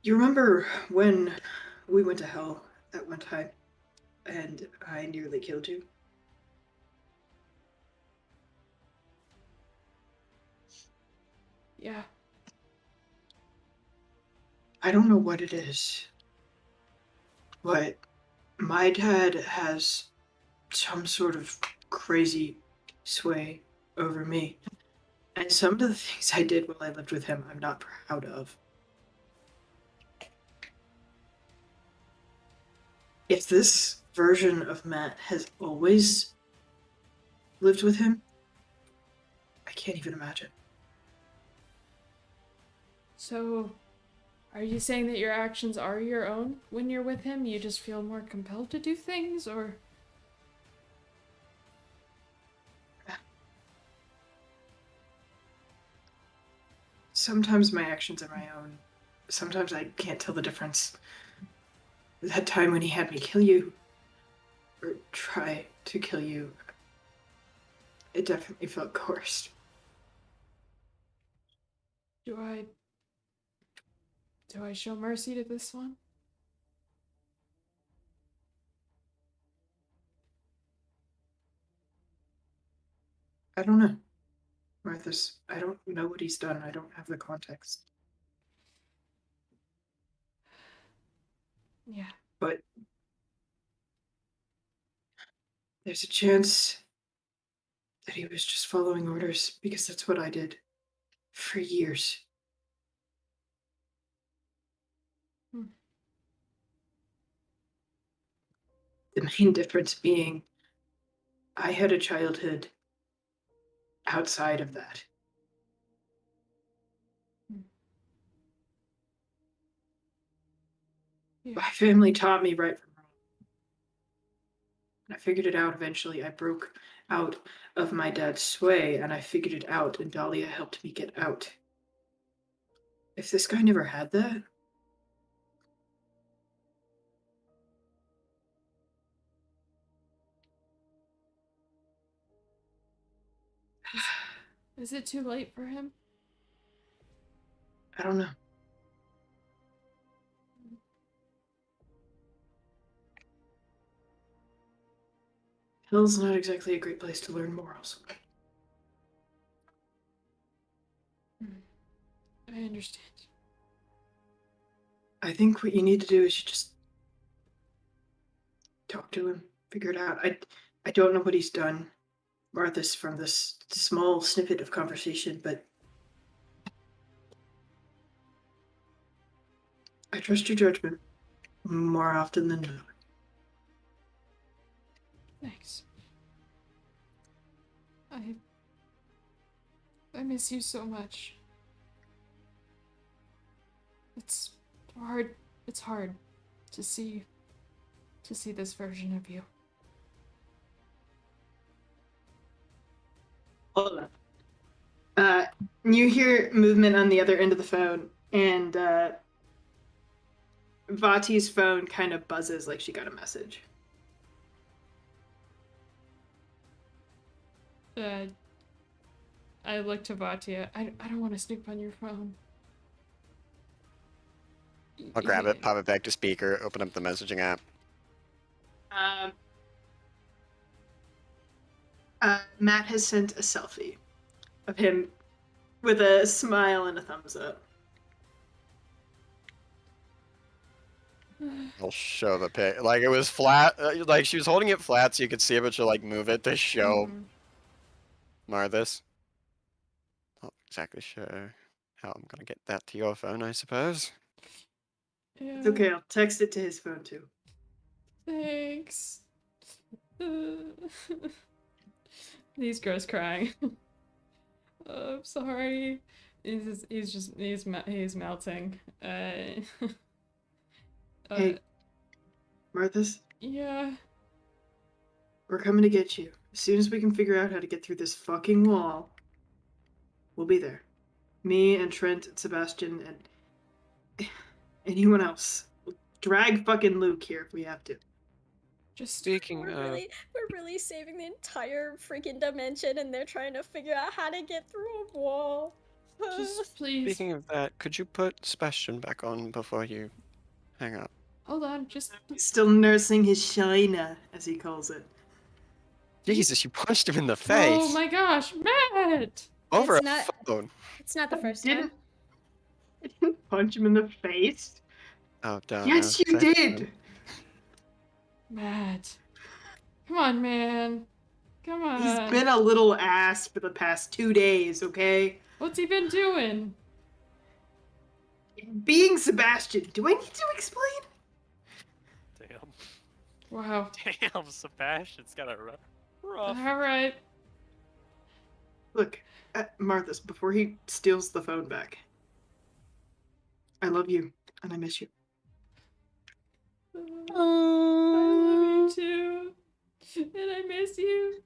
You remember when we went to hell at one time and I nearly killed you? Yeah. I don't know what it is, but my dad has some sort of crazy sway over me. And some of the things I did while I lived with him, I'm not proud of. If this version of Matt has always lived with him, I can't even imagine. So, are you saying that your actions are your own when you're with him? You just feel more compelled to do things, or? Sometimes my actions are my own. Sometimes I can't tell the difference. That time when he had me kill you, or try to kill you, it definitely felt coerced. Do I show mercy to this one? I don't know. Marthas, I don't know what he's done. I don't have the context. Yeah. But there's a chance that he was just following orders, because that's what I did for years. The main difference being I had a childhood outside of that. Yeah. My family taught me right from wrong. And I figured it out eventually. I broke out of my dad's sway and I figured it out, and Dahlia helped me get out. If this guy never had that, Is it too late for him? I don't know. Hell's not exactly a great place to learn morals. I understand. I think what you need to do is you just talk to him, figure it out. I don't know what he's done, Marthas, from this small snippet of conversation, but I trust your judgment more often than not. Thanks. I miss you so much. It's hard. It's hard to see this version of you. Hold on. You hear movement on the other end of the phone, and Vati's phone kind of buzzes like she got a message. I look to Vatia. I don't want to snoop on your phone. I'll grab it, pop it back to speaker, open up the messaging app. Matt has sent a selfie of him with a smile and a thumbs up. I'll show the pic. Like, it was flat. Like, she was holding it flat so you could see it, but she'll, like, move it to show Marthas. Not exactly sure how I'm gonna get that to your phone, I suppose. Yeah. It's okay, I'll text it to his phone too. Thanks. He's gross crying. I'm sorry. He's melting. Hey, Marthas? Yeah. We're coming to get you. As soon as we can figure out how to get through this fucking wall, we'll be there. Me and Trent and Sebastian and anyone else. We'll drag fucking Luke here if we have to. Just speaking we're really saving the entire freaking dimension, and they're trying to figure out how to get through a wall. Just please. Speaking of that, could you put Sebastian back on before you hang up? Hold on, just still nursing his shina, as he calls it. Jesus, you punched him in the face. Oh my gosh, Matt! Over It's a not- phone. It's not the first time. I didn't punch him in the face. Oh, don't. Yes, you did. Matt. Come on, man. Come on. He's been a little ass for the past 2 days, okay? What's he been doing? Being Sebastian. Do I need to explain? Damn. Wow. Damn, Sebastian's got a rough. Alright. Look, Marthas, before he steals the phone back, I love you, and I miss you. I love you too. And I miss you.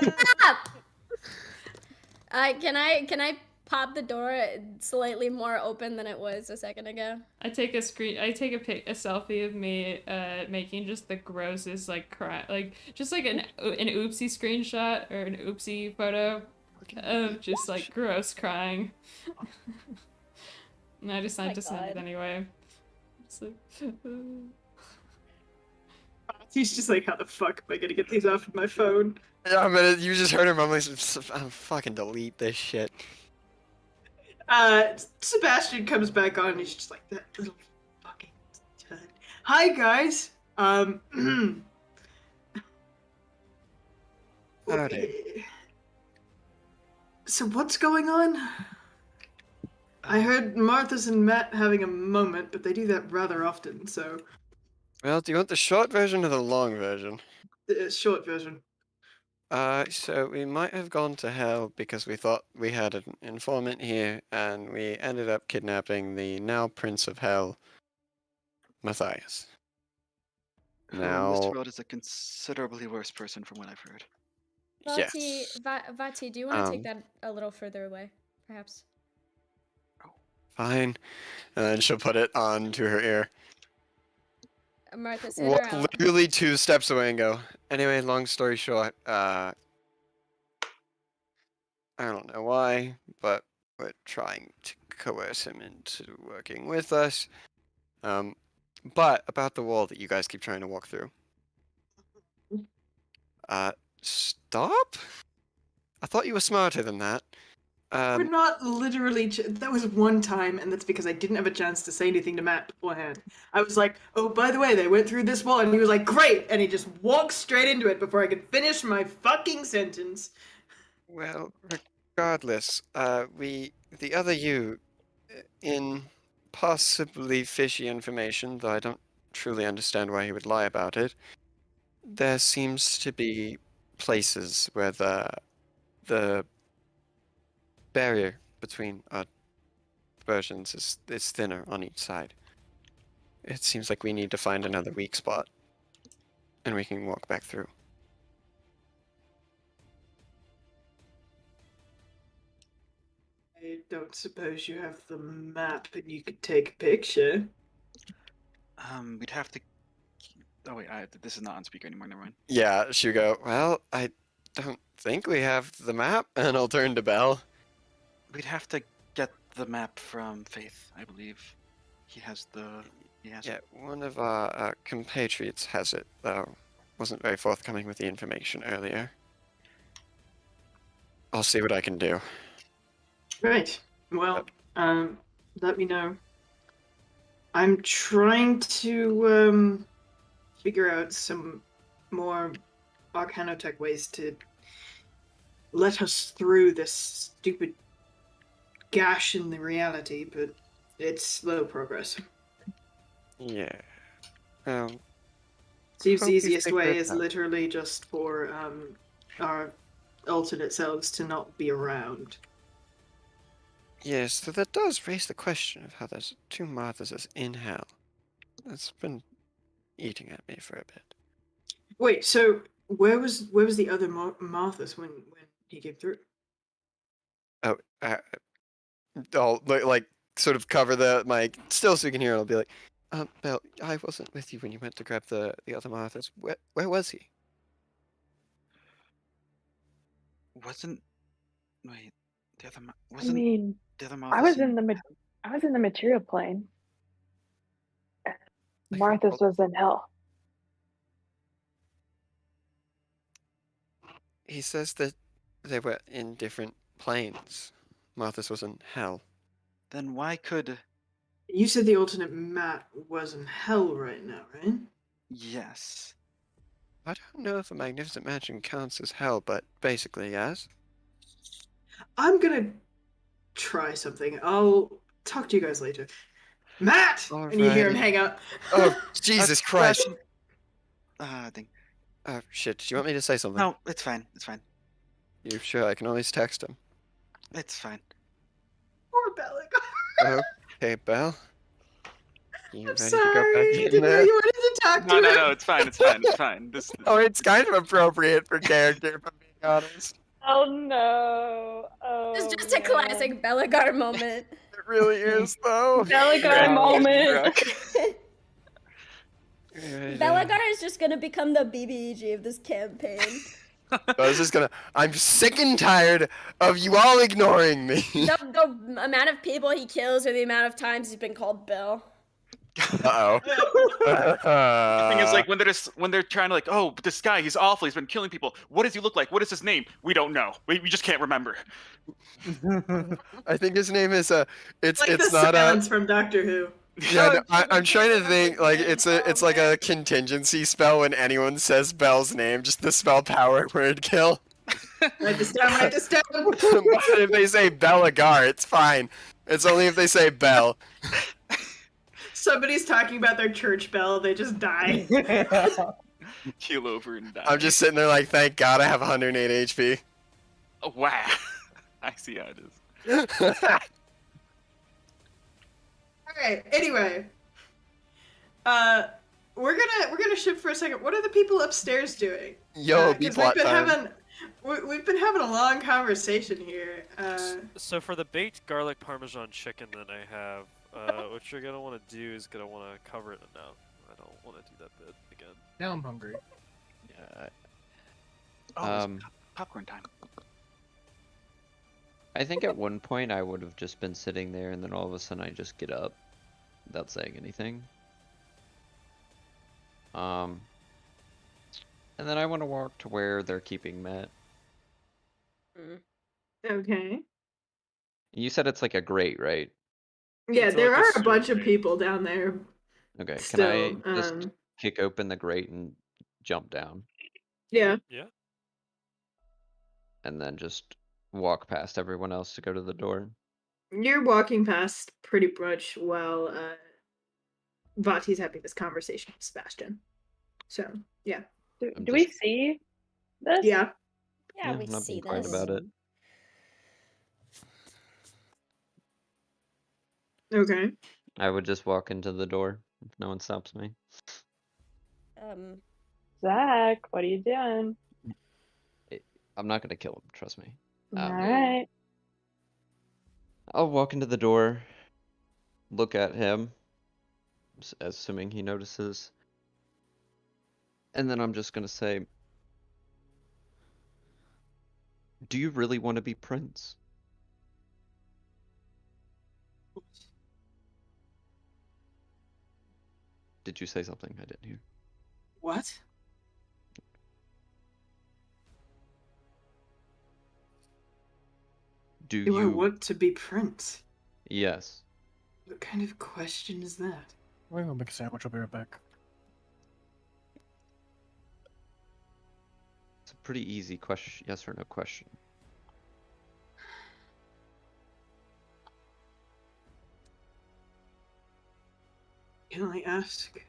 Stop! Can I pop the door slightly more open than it was a second ago? I take a selfie of me making just the grossest just like an oopsie screenshot or an oopsie photo of just like gross crying. And I decided to send it anyway. It's like, He's just like, how the fuck am I gonna get these off of my phone? Yeah, but you just heard him mumbling, I'm fucking delete this shit. Sebastian comes back on and he's just like, that little fucking tud. Hi, guys. Howdy. So what's going on? I heard Marthas and Matt having a moment, but they do that rather often, so... Well, do you want the short version or the long version? The short version. So we might have gone to hell because we thought we had an informant here, and we ended up kidnapping the now Prince of Hell, Matthias. Now, Mr. Rod is a considerably worse person from what I've heard. Vati, yes. Vati, do you want to take that a little further away, perhaps? Fine. And then she'll put it on to her ear. Martha's in or out? Literally 2 steps away and go. Anyway, long story short, I don't know why, but we're trying to coerce him into working with us. But about the wall that you guys keep trying to walk through. Stop? I thought you were smarter than that. We're not literally... that was one time, and that's because I didn't have a chance to say anything to Matt beforehand. I was like, oh, by the way, they went through this wall, and he was like, great! And he just walked straight into it before I could finish my fucking sentence. Well, regardless, the other you, in possibly fishy information, though I don't truly understand why he would lie about it, there seems to be places where the barrier between our versions is thinner on each side. It seems like we need to find another weak spot, and we can walk back through. I don't suppose you have the map and you could take a picture? We'd have to... Oh wait, this is not on speaker anymore, never mind. Yeah, she'll go, well, I don't think we have the map, and I'll turn to Belle. We'd have to get the map from Faith, I believe. He has the... Yeah, one of our compatriots has it, though. Wasn't very forthcoming with the information earlier. I'll see what I can do. Right. Well, let me know. I'm trying to figure out some more Arcanotech ways to let us through this stupid gash in the reality, but it's slow progress. Yeah. Seems the easiest way is literally just for our alternate selves to not be around. Yes, so that does raise the question of how there's 2 Marthas in hell. That's been eating at me for a bit. Wait, so where was the other Marthas when he came through? Oh, I'll like sort of cover the mic still so you can hear it. I'll be like, Belle, I wasn't with you when you went to grab the other Marthas. Where was he? Wasn't... Wait, the other... I mean, the other I was in the material plane. Martha's was in hell. He says that they were in different planes. Martha's was in hell. Then why could... You said the alternate Matt was in hell right now, right? Yes. I don't know if a magnificent mansion counts as hell, but basically, yes. I'm gonna try something. I'll talk to you guys later. Matt! Alrighty. And you hear him hang up. Oh, Jesus Christ. Thing. Oh, shit. Do you want me to say something? No, it's fine. It's fine. You sure? I can always text him. It's fine. Poor Bellic. Okay, Belle. You I'm ready sorry. to go back I in didn't know there? you wanted to talk to him. No, it's fine. It's fine. It's fine. This... Oh, it's kind of appropriate for character, if I'm being honest. Oh no. It's just a classic Belligar moment. It really is, though. Belligar moment. Belligar is just gonna become the BBEG of this campaign. I was just gonna. I'm sick and tired of you all ignoring me. The amount of people he kills or the amount of times he's been called Bill. Uh-oh. The thing is, like, when they're trying to, like, oh, but this guy, he's awful, he's been killing people. What does he look like? What is his name? We don't know. We just can't remember. I think his name is it's like it's the not silence from Doctor Who. Yeah, no, I'm trying to think, like, it's like a contingency spell when anyone says Belle's name, just the spell power word kill. Write this down, write this down. But if they say Belligar, it's fine. It's only if they say bell. Somebody's talking about their church bell, they just die. Keel over and die. I'm just sitting there like, thank God I have 108 HP. Oh, wow. I see how it is. Alright, anyway. We're gonna shift for a second. What are the people upstairs doing? Yo, B-plot time. We've been having a long conversation here. So for the baked garlic parmesan chicken that I have, what you're gonna want to do is gonna want to cover it now. I don't want to do that bit again. Now I'm hungry. Yeah. Oh, popcorn time. I think at one point I would have just been sitting there, and then all of a sudden I just get up without saying anything. And then I want to walk to where they're keeping Matt. Okay. You said it's like a grate, right? Yeah, there are a bunch of people down there. Okay, Still, can I just kick open the grate and jump down? Yeah. Yeah. And then just walk past everyone else to go to the door? You're walking past pretty much while Vati's having this conversation with Sebastian. So, yeah. Do we see this? Yeah. Yeah, we not see being quiet this. about it. Okay. I would just walk into the door if no one stops me. Zach, what are you doing? I'm not gonna kill him, trust me. Alright. I'll walk into the door, look at him, assuming he notices, and then I'm just gonna say, do you really want to be Prince? Did you say something I didn't hear? What? Do I want to be Prince? Yes. What kind of question is that? We're gonna make a sandwich. I'll be right back. It's a pretty easy question, yes or no question. Can I ask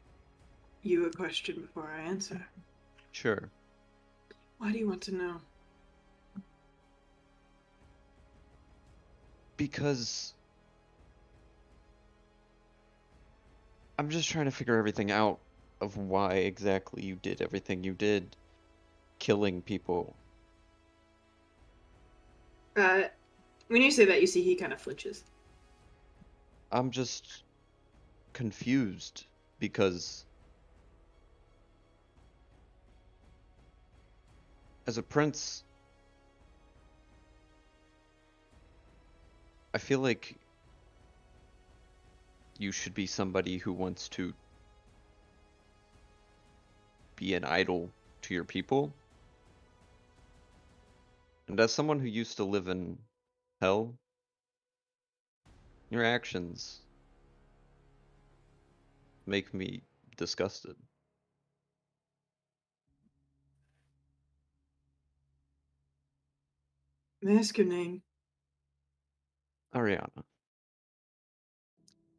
you a question before I answer? Sure. Why do you want to know? Because I'm just trying to figure everything out of why exactly you did everything you did, killing people. When you say that, you see he kind of flinches. I'm just confused because as a prince, I feel like you should be somebody who wants to be an idol to your people. And as someone who used to live in hell, your actions make me disgusted. May I ask your name? Ariana.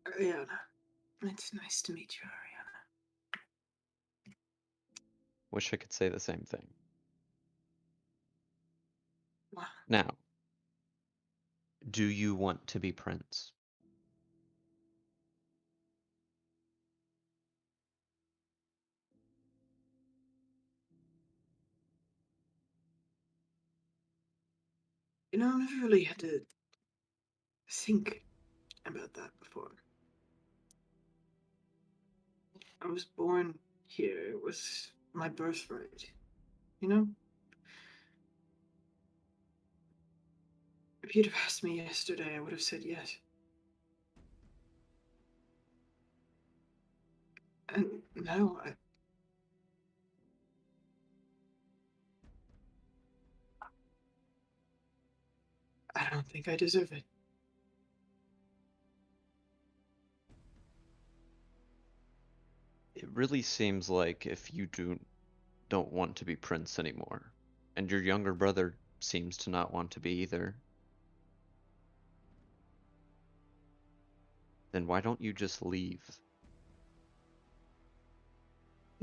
Ariana. It's nice to meet you, Ariana. Wish I could say the same thing. Wow. Now, do you want to be Prince? You know, I've never really had to think about that before. I was born here. It was my birthright. You know? If you'd have asked me yesterday, I would have said yes. And now I don't think I deserve it. It really seems like if you don't want to be Prince anymore, and your younger brother seems to not want to be either, then why don't you just leave?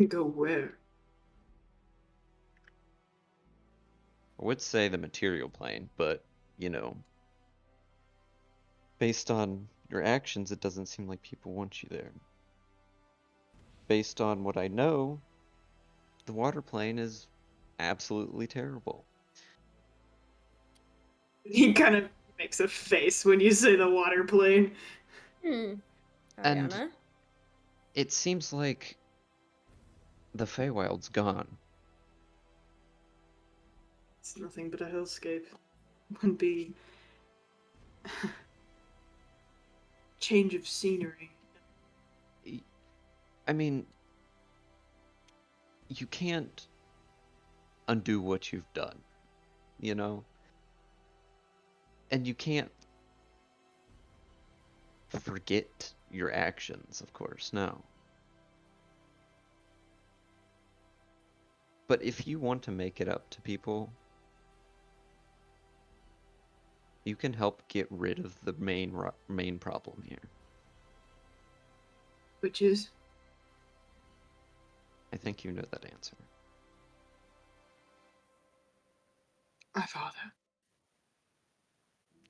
Go where? I would say the material plane, but, you know, based on your actions, it doesn't seem like people want you there. Based on what I know, the water plane is absolutely terrible. He kind of makes a face when you say the water plane. And it seems like the Feywild's gone. It's nothing but a hellscape. Wouldn't be change of scenery. I mean, you can't undo what you've done, you know? And you can't forget your actions, of course, no. But if you want to make it up to people, you can help get rid of the main problem here. Which is? I think you know that answer. My father.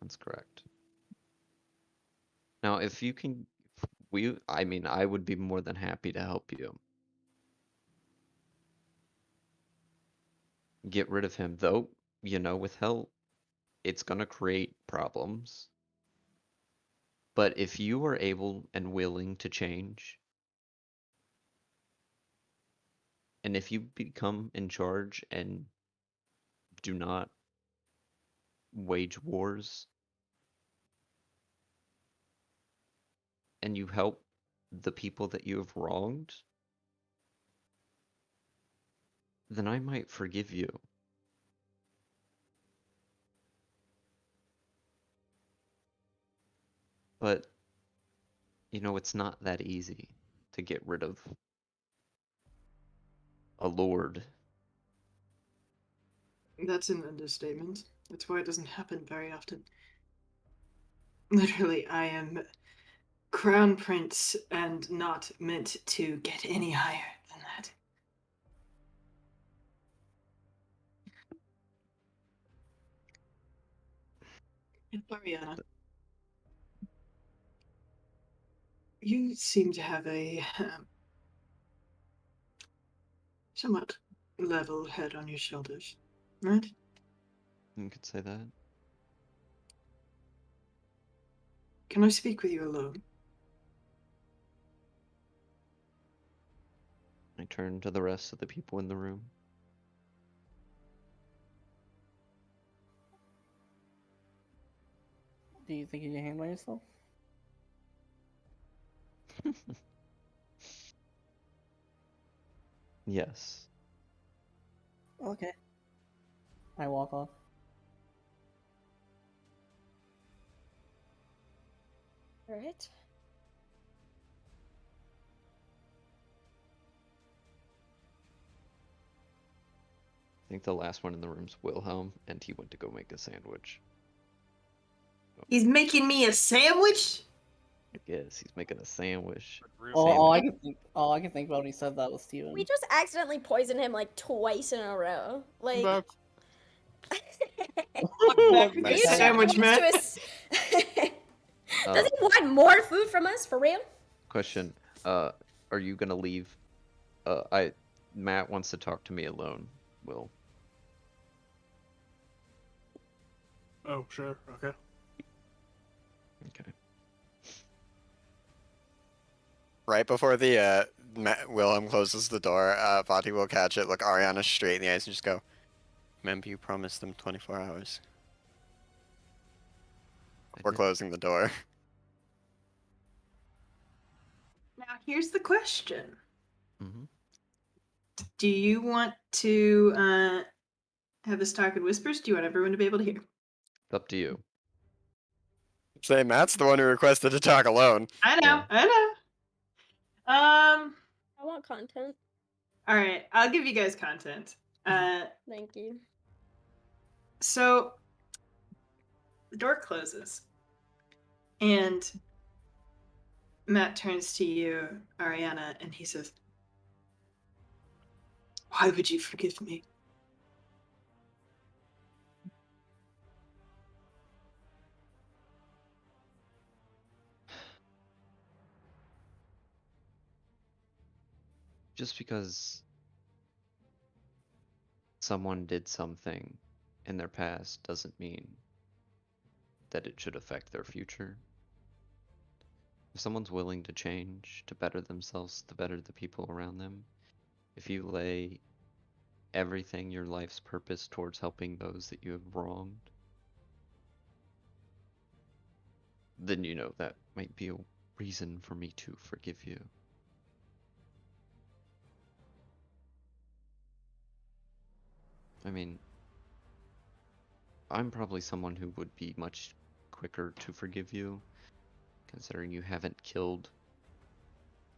That's correct. Now, if you can, I would be more than happy to help you. Get rid of him, though, you know, with help, it's gonna create problems. But if you are able and willing to change, and if you become in charge and do not wage wars, and you help the people that you have wronged, then I might forgive you. But, you know, it's not that easy to get rid of a lord. That's an understatement. That's why it doesn't happen very often. Literally, I am Crown Prince and not meant to get any higher than that. Ariana, you seem to have a somewhat level head on your shoulders, right? You could say that. Can I speak with you alone? I turn to the rest of the people in the room. Do you think you can handle yourself? Yes. Okay. I walk off. Alright. I think the last one in the room's Wilhelm, and he went to go make a sandwich. He's making me a sandwich? I guess he's making a sandwich. All I can think about when he said that was Steven. We just accidentally poisoned him like twice in a row. Like sandwich, man. Does he want more food from us, for real? Question, are you gonna leave? Matt wants to talk to me alone, Will. Oh, sure, okay. Okay. Right before the Willem closes the door, Vati will catch it, look Ariana straight in the eyes, and just go, "Remember, you promised them 24 hours." We're closing the door. Now, here's the question. Mm-hmm. Do you want to have this talk in whispers? Do you want everyone to be able to hear? It's up to you. Say, Matt's the one who requested to talk alone. I know, I know. I want content. All right, I'll give you guys content. Thank you. So the door closes, and Matt turns to you, Ariana, and he says, "Why would you forgive me?" Just because someone did something in their past doesn't mean that it should affect their future. If someone's willing to change, to better themselves, to better the people around them, if you lay everything, your life's purpose, towards helping those that you have wronged, then you know that might be a reason for me to forgive you. I mean, I'm probably someone who would be much quicker to forgive you, considering you haven't killed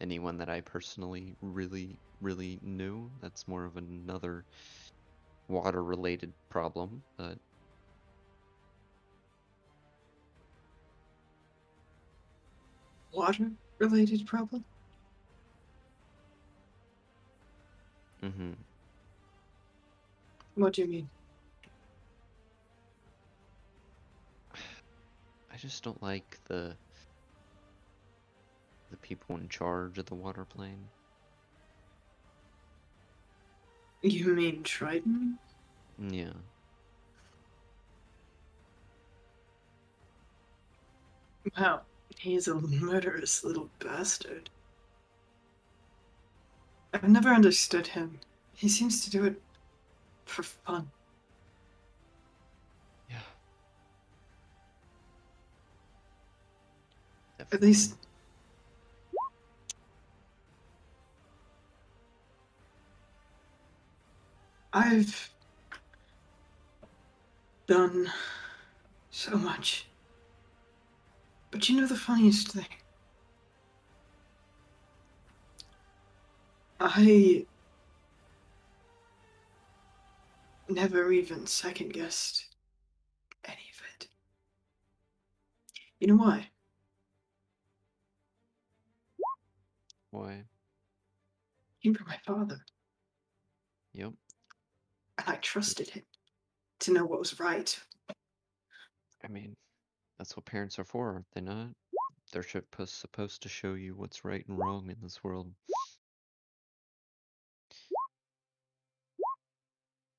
anyone that I personally really knew. That's more of another water-related problem, but water-related problem? Mm-hmm. What do you mean? I just don't like the people in charge of the water plane. You mean Triton? Yeah. Wow, he's a murderous little bastard. I've never understood him. He seems to do it for fun. Yeah. At least I've done so much. But you know the funniest thing? I never even second-guessed any of it. You know why? Why? Came from my father. Yep. And I trusted him to know what was right. I mean, that's what parents are for, aren't they not? They're supposed to show you what's right and wrong in this world.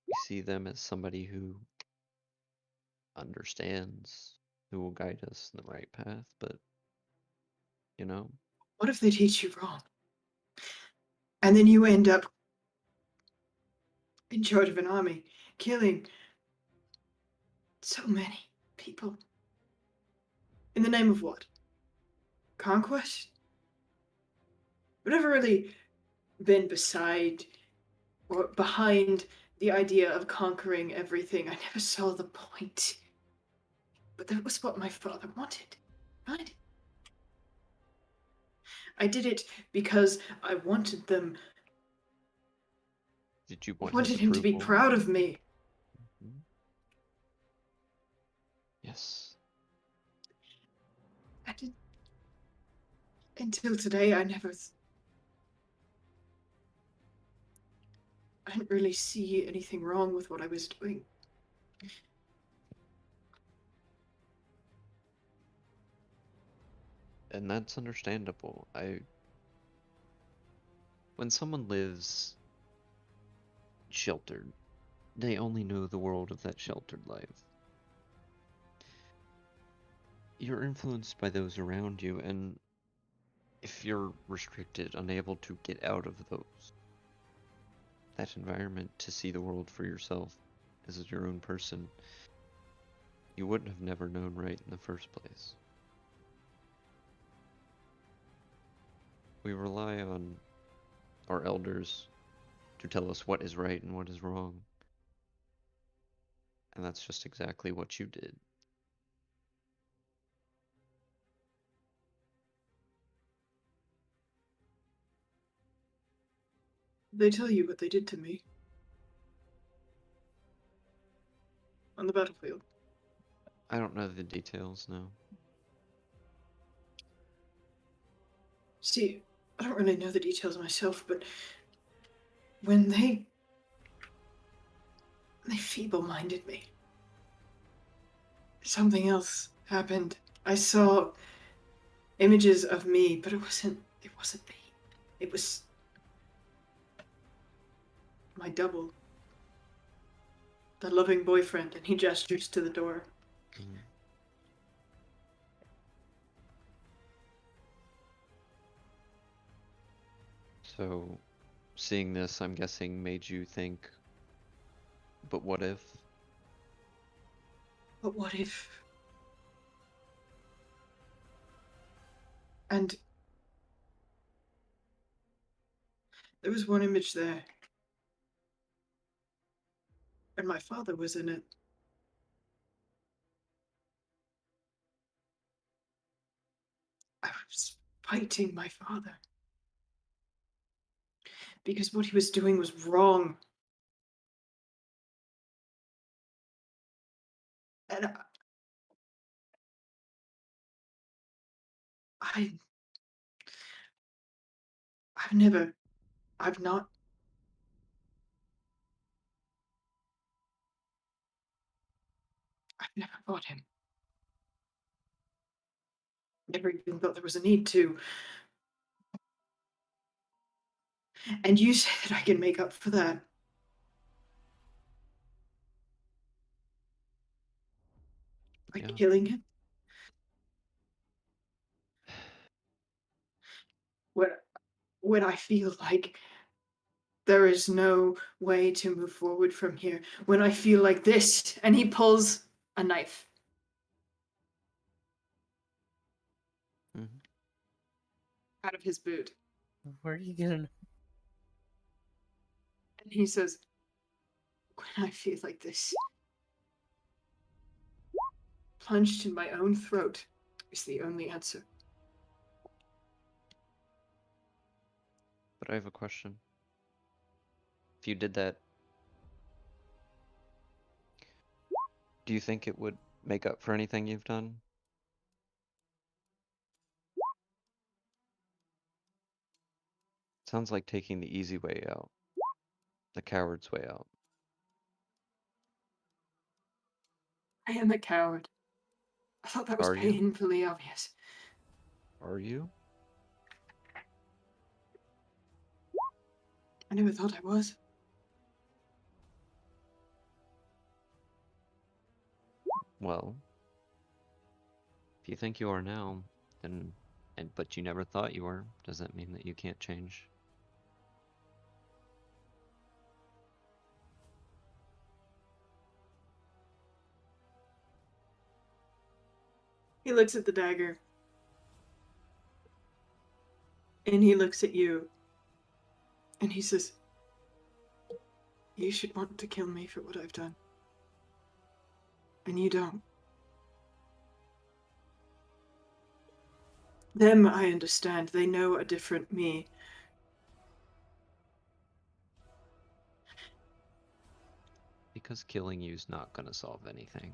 We see them as somebody who understands, who will guide us in the right path, but, you know? What if they teach you wrong? And then you end up in charge of an army, killing so many people. In the name of what? Conquest? I've never really been beside or behind the idea of conquering everything. I never saw the point. But that was what my father wanted, right? I did it because I wanted them. Did you I want wanted him to be proud of me. Mm-hmm. Yes. I did. Until today, I didn't really see anything wrong with what I was doing. And that's understandable. When someone lives sheltered, they only know the world of that sheltered life. You're influenced by those around you, and if you're restricted, unable to get out of that environment to see the world for yourself as your own person, you wouldn't have never known right in the first place. We rely on our elders to tell us what is right and what is wrong. And that's just exactly what you did. They tell you what they did to me. On the battlefield. I don't know the details, no. See, I don't really know the details myself, but when they feeble-minded me, something else happened. I saw images of me, but it wasn't me. It was my double, the loving boyfriend, and he gestures to the door. Mm. So, seeing this, I'm guessing, made you think, but what if? But what if? And there was one image there, and my father was in it. I was fighting my father because what he was doing was wrong. And I've never fought him. Never even thought there was a need to. And you say that I can make up for that. By killing him? When I feel like there is no way to move forward from here, when I feel like this, and he pulls a knife. Mm-hmm. Out of his boot. Where are you getting? And he says, when I feel like this, plunged in my own throat is the only answer. But I have a question. If you did that, do you think it would make up for anything you've done? Sounds like taking the easy way out. The coward's way out. I am a coward. I thought that was painfully obvious. Are you? I never thought I was. Well, if you think you are now, then, but you never thought you were, does that mean that you can't change? He looks at the dagger. And he looks at you. And he says, you should want to kill me for what I've done. And you don't. Them, I understand. They know a different me. Because killing you's not gonna solve anything.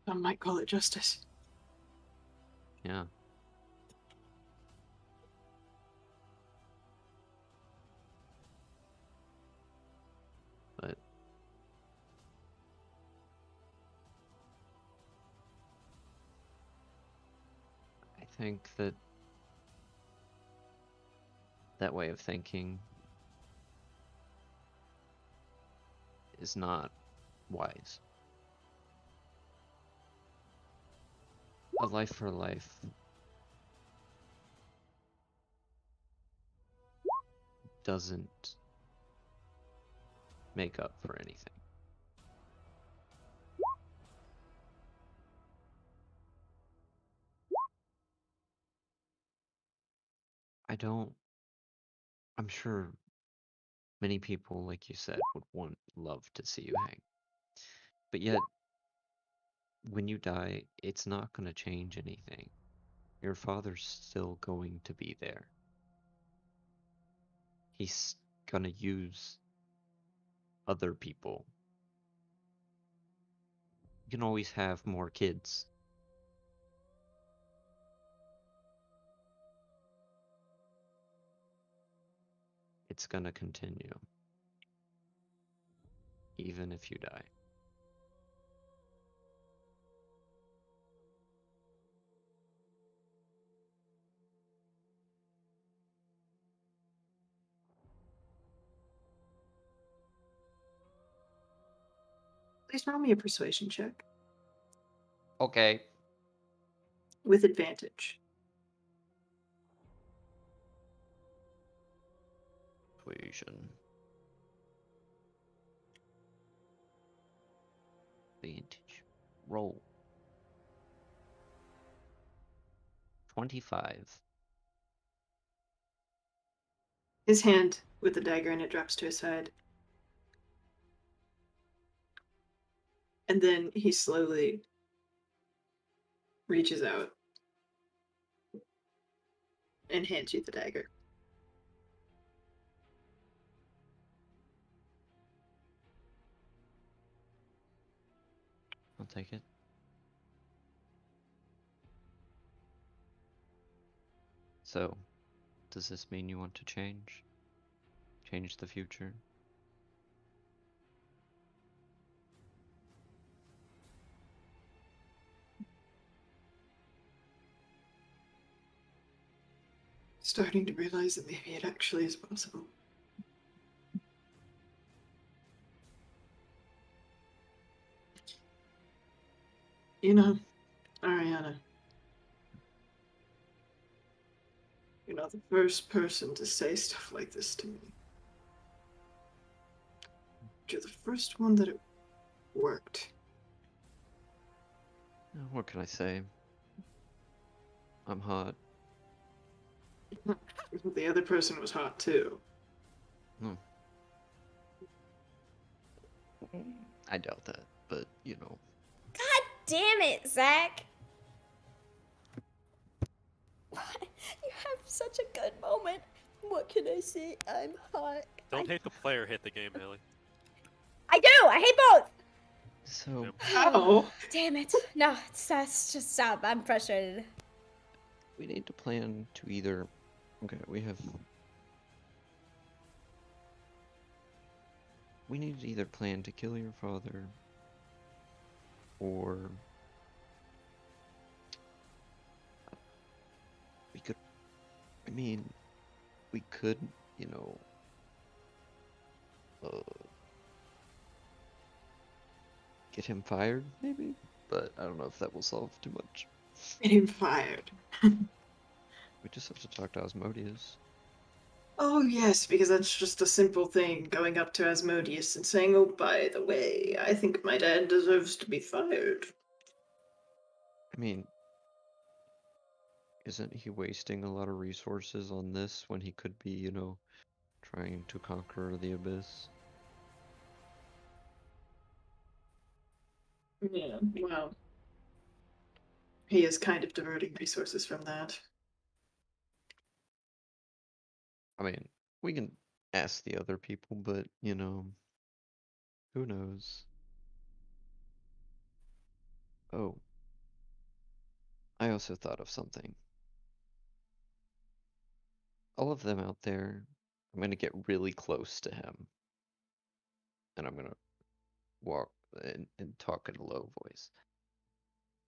Some might call it justice. Yeah. But I think that that way of thinking is not wise. A life for life doesn't make up for anything. I'm sure many people, like you said, would love to see you hang. But yet, when you die, it's not going to change anything. Your father's still going to be there. He's going to use other people. You can always have more kids. it's gonna continue. Even if you die. Please roll me a persuasion check. Okay. With advantage. Persuasion. Advantage. Roll. 25. His hand with the dagger in it drops to his side. And then he slowly reaches out and hands you the dagger. I'll take it. So, does this mean you want to change? Change the future? Starting to realize that maybe it actually is possible. You know, Ariana, you're not the first person to say stuff like this to me. You're the first one that it worked. What can I say? I'm hot. The other person was hot too. I doubt that, but you know. God damn it, Zach! You have such a good moment. What can I say? I'm hot. Don't hate the player, hate the game, Haley. I do! I hate both! So. How? Damn it. No, that's just stop. I'm frustrated. We need to plan to either. Okay, we need to either plan to kill your father, or we could. I mean, we could, you know, get him fired, maybe? But I don't know if that will solve too much. Get him fired. We just have to talk to Asmodeus. Oh yes, because that's just a simple thing, going up to Asmodeus and saying, oh, by the way, I think my dad deserves to be fired. I mean, isn't he wasting a lot of resources on this when he could be, you know, trying to conquer the abyss? Yeah, well, he is kind of diverting resources from that. I mean, we can ask the other people, but, you know, who knows? Oh, I also thought of something. All of them out there, I'm going to get really close to him. And I'm going to walk and talk in a low voice.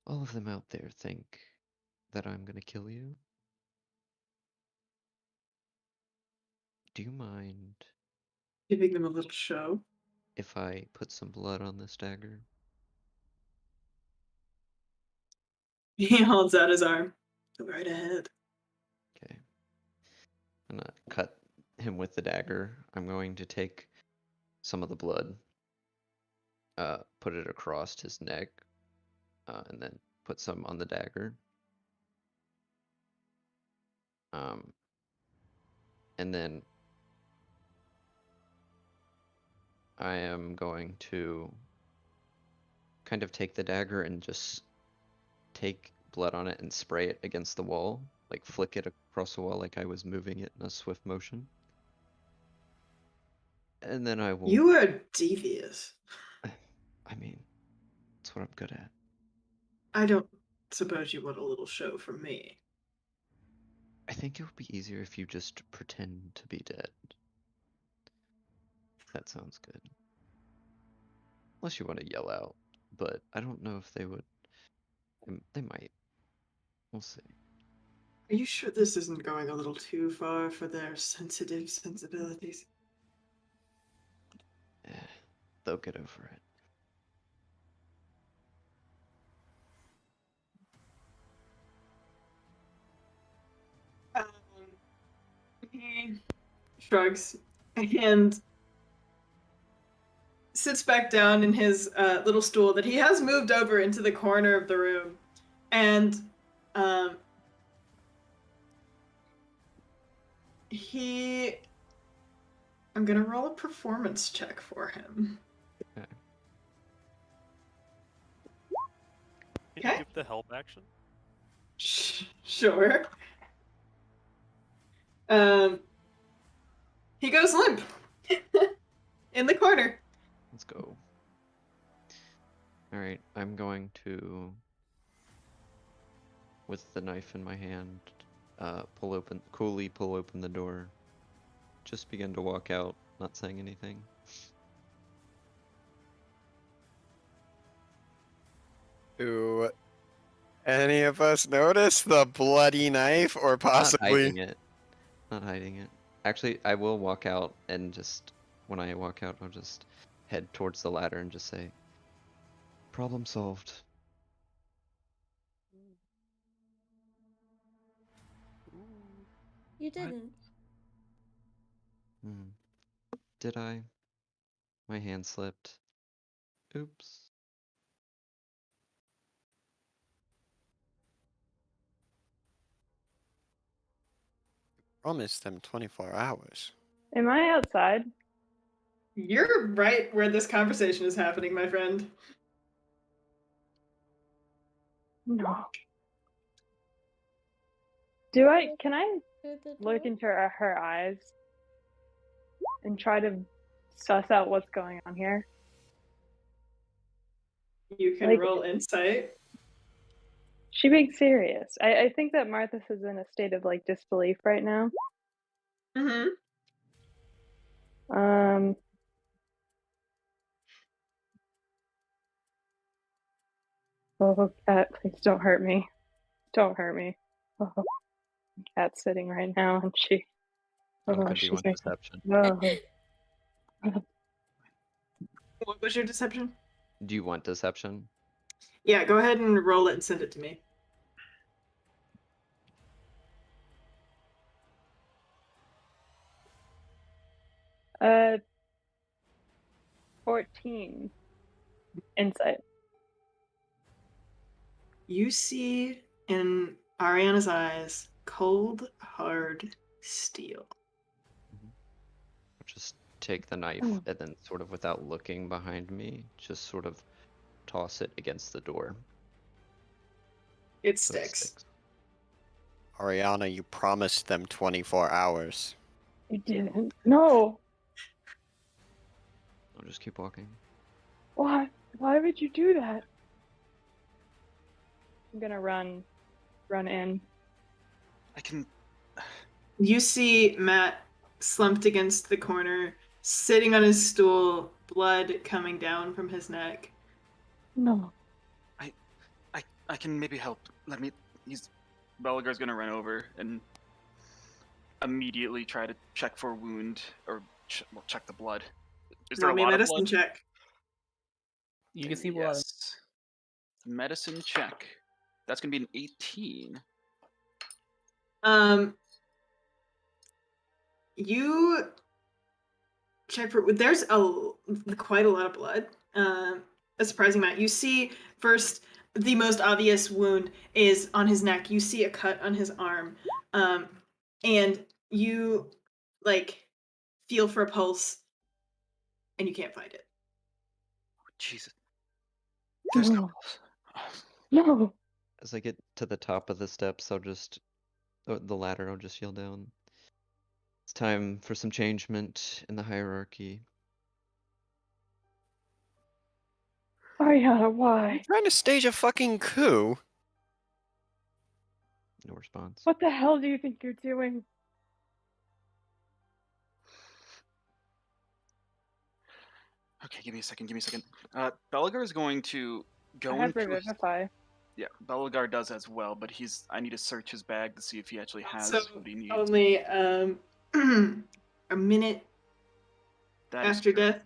All of them out there think that I'm going to kill you. Do you mind giving them a little show? If I put some blood on this dagger? He holds out his arm. Go right ahead. Okay. I'm gonna cut him with the dagger. I'm going to take some of the blood, put it across his neck, and then put some on the dagger. And then I am going to kind of take the dagger and just take blood on it and spray it against the wall, like flick it across the wall like I was moving it in a swift motion. And then I will... You are devious. I mean, that's what I'm good at. I don't suppose you want a little show from me. I think it would be easier if you just pretend to be dead. That sounds good. Unless you want to yell out, but I don't know if they would. They might. We'll see. Are you sure this isn't going a little too far for their sensitive sensibilities? They'll get over it. He shrugs and sits back down in his little stool that he has moved over into the corner of the room, and I'm gonna roll a performance check for him. Okay. Can you give the help action? Sure. He goes limp in the corner. Let's go. All right, I'm going to, with the knife in my hand, coolly pull open the door. Just begin to walk out, not saying anything. Do any of us notice the bloody knife, or possibly? Not hiding it. Not hiding it. Actually, I will walk out and just, when I walk out, I'll just head towards the ladder and just say, problem solved. You didn't. Did I? My hand slipped. Oops. Promised them 24 hours. Am I outside? You're right where this conversation is happening, my friend. No. Can I look into her eyes and try to suss out what's going on here? You can roll insight. She being serious. I think that Marthas is in a state of like disbelief right now. Mm-hmm. Oh, cat, please don't hurt me. Don't hurt me. Oh, cat's sitting right now, and she. Oh, do you she's want making. deception? What was your deception? Do you want deception? Yeah, go ahead and roll it and send it to me. Uh, 14 insight. You see in Ariana's eyes cold, hard steel. Just take the knife and then sort of without looking behind me, just sort of toss it against the door. It sticks. Ariana, you promised them 24 hours. You didn't. No. I'll just keep walking. Why? Why would you do that? I'm gonna run in. I can. You see Matt slumped against the corner, sitting on his stool, blood coming down from his neck. No. I can maybe help. Belagar's gonna run over and immediately try to check for a wound or check the blood. Is there a lot of blood? Check. You can see blood. Yes. Medicine check. That's gonna be an 18. You check for. There's quite a lot of blood. A surprising amount. You see first the most obvious wound is on his neck. You see a cut on his arm, and you feel for a pulse, and you can't find it. Oh, Jesus. There's no pulse. No. As I get to the top of the steps, I'll just the ladder. I'll just yell down. It's time for some changement in the hierarchy. Ariana, why? You're trying to stage a fucking coup. No response. What the hell do you think you're doing? Okay, give me a second. Belgar is going to go I have into. Revivify. Yeah, Belgar does as well, but I need to search his bag to see if he actually has So what he needs. only a minute That is after true. death.